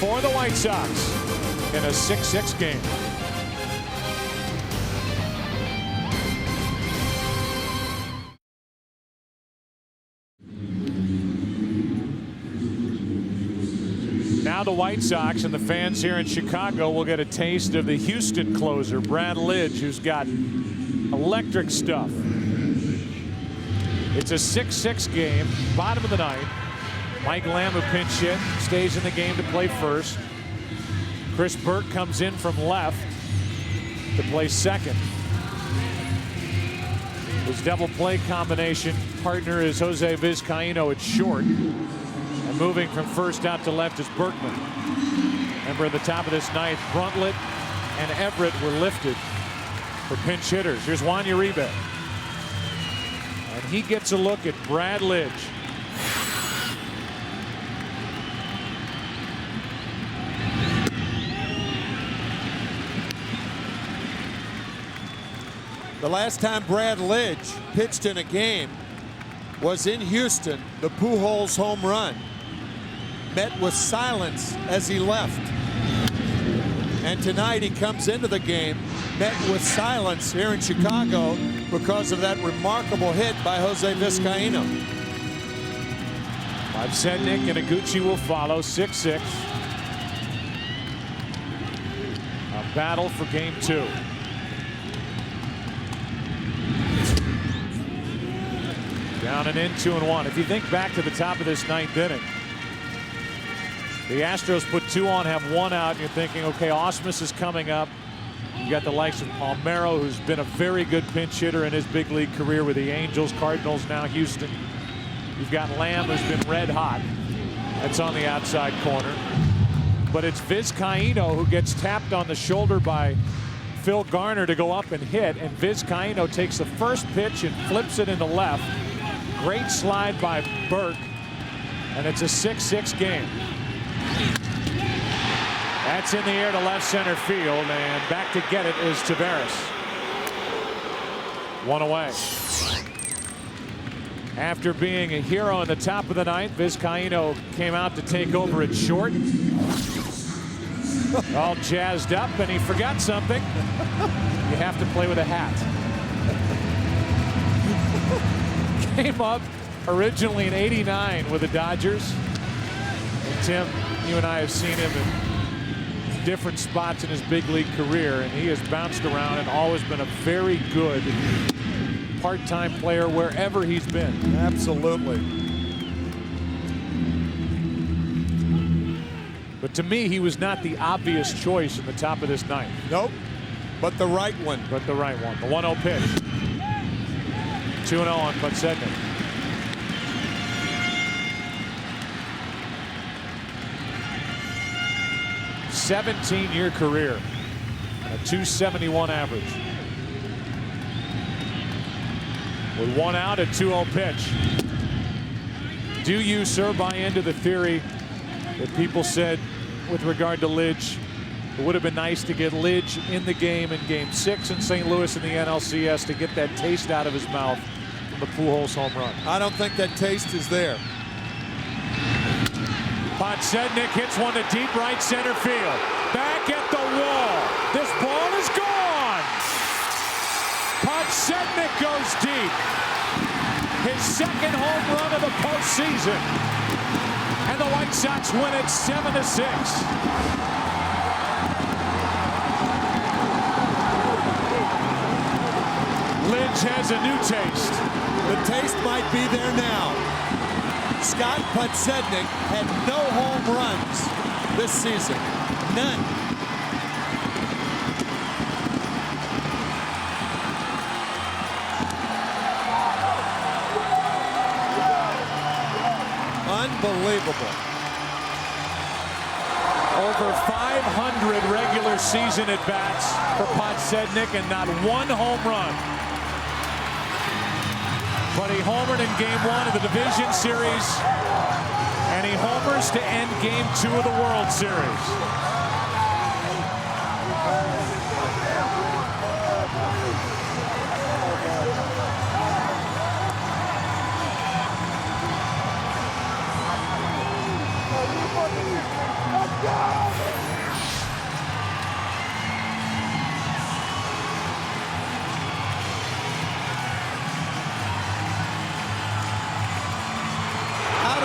for the White Sox in a 6-6 game. Now the White Sox and the fans here in Chicago will get a taste of the Houston closer, Brad Lidge, who's got electric stuff. It's a 6-6 game, bottom of the ninth. Mike Lamb, who pinch hit, stays in the game to play first. Chris Burke comes in from left to play second. His double play combination partner is Jose Vizcaino at short. And moving from first out to left is Berkman. Remember, at the top of this ninth, Bruntlett and Everett were lifted for pinch hitters. Here's Juan Uribe. And he gets a look at Brad Lidge. The last time Brad Lidge pitched in a game was in Houston, the Pujols home run. Met with silence as he left. And tonight he comes into the game, met with silence here in Chicago because of that remarkable hit by Jose Vizcaino. Sednick and Iguchi will follow, 6-6. A battle for game 2. Down and in, 2-1. If you think back to the top of this ninth inning, the Astros put 2 on, have 1 out, and you're thinking, okay, Ausmus is coming up. You got the likes of Palmeiro, who's been a very good pinch hitter in his big league career with the Angels, Cardinals, now Houston. You've got Lamb, who's been red hot. That's on the outside corner. But it's Vizcaino who gets tapped on the shoulder by Phil Garner to go up and hit, and Vizcaino takes the first pitch and flips it into left. Great slide by Burke, and it's a 6-6 game. That's in the air to left center field, and back to get it is Taveras. 1 away. After being a hero in the top of the ninth, Vizcaino came out to take over at short. All jazzed up, and he forgot something. You have to play with a hat. Came up originally in '89 with the Dodgers. And Tim, you and I have seen him in different spots in his big league career, and he has bounced around and always been a very good part-time player wherever he's been. Absolutely. But to me, he was not the obvious choice in the top of this ninth. Nope, but the right one. But the right one. The 1-0 pitch. 2-0 on Podsednik. A 17-year career. A .271 average. With 1 out, a 2-0 pitch. Do you, sir, buy into the theory that people said with regard to Lidge, it would have been nice to get Lidge in the game in Game 6 in St. Louis in the NLCS to get that taste out of his mouth from the Pujols home run? I don't think that taste is there. Podsednik hits one to deep right center field. Back at the wall. This ball is gone. Podsednik goes deep. His second home run of the postseason. And the White Sox win it 7-6. Lidge has a new taste. The taste might be there now. Scott Podsednik had no home runs this season. None. Unbelievable. Over 500 regular season at-bats for Podsednik and not 1 home run. But he homered in Game 1 of the Division Series, and he homers to end Game 2 of the World Series.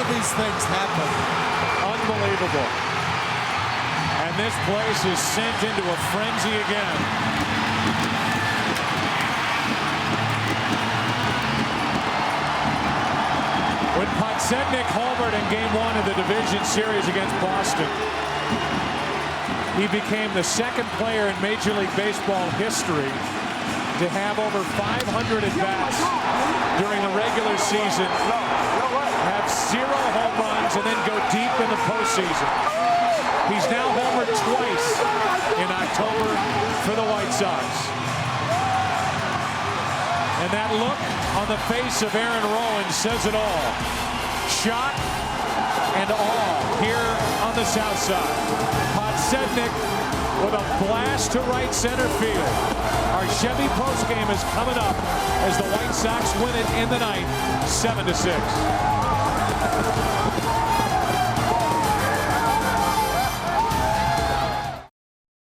These things happen. Unbelievable. And this place is sent into a frenzy again. Podsednik homered in Game 1 of the division series against Boston. He became the second player in Major League Baseball history to have over 500 at-bats during the regular season, have 0 home runs, and then go deep in the postseason. He's now homered twice in October for the White Sox. And that look on the face of Aaron Rowan says it all. Shot and all here on the south side. Podsednik with a blast to right center field. Our Chevy postgame is coming up as the White Sox win it in the ninth, 7-6.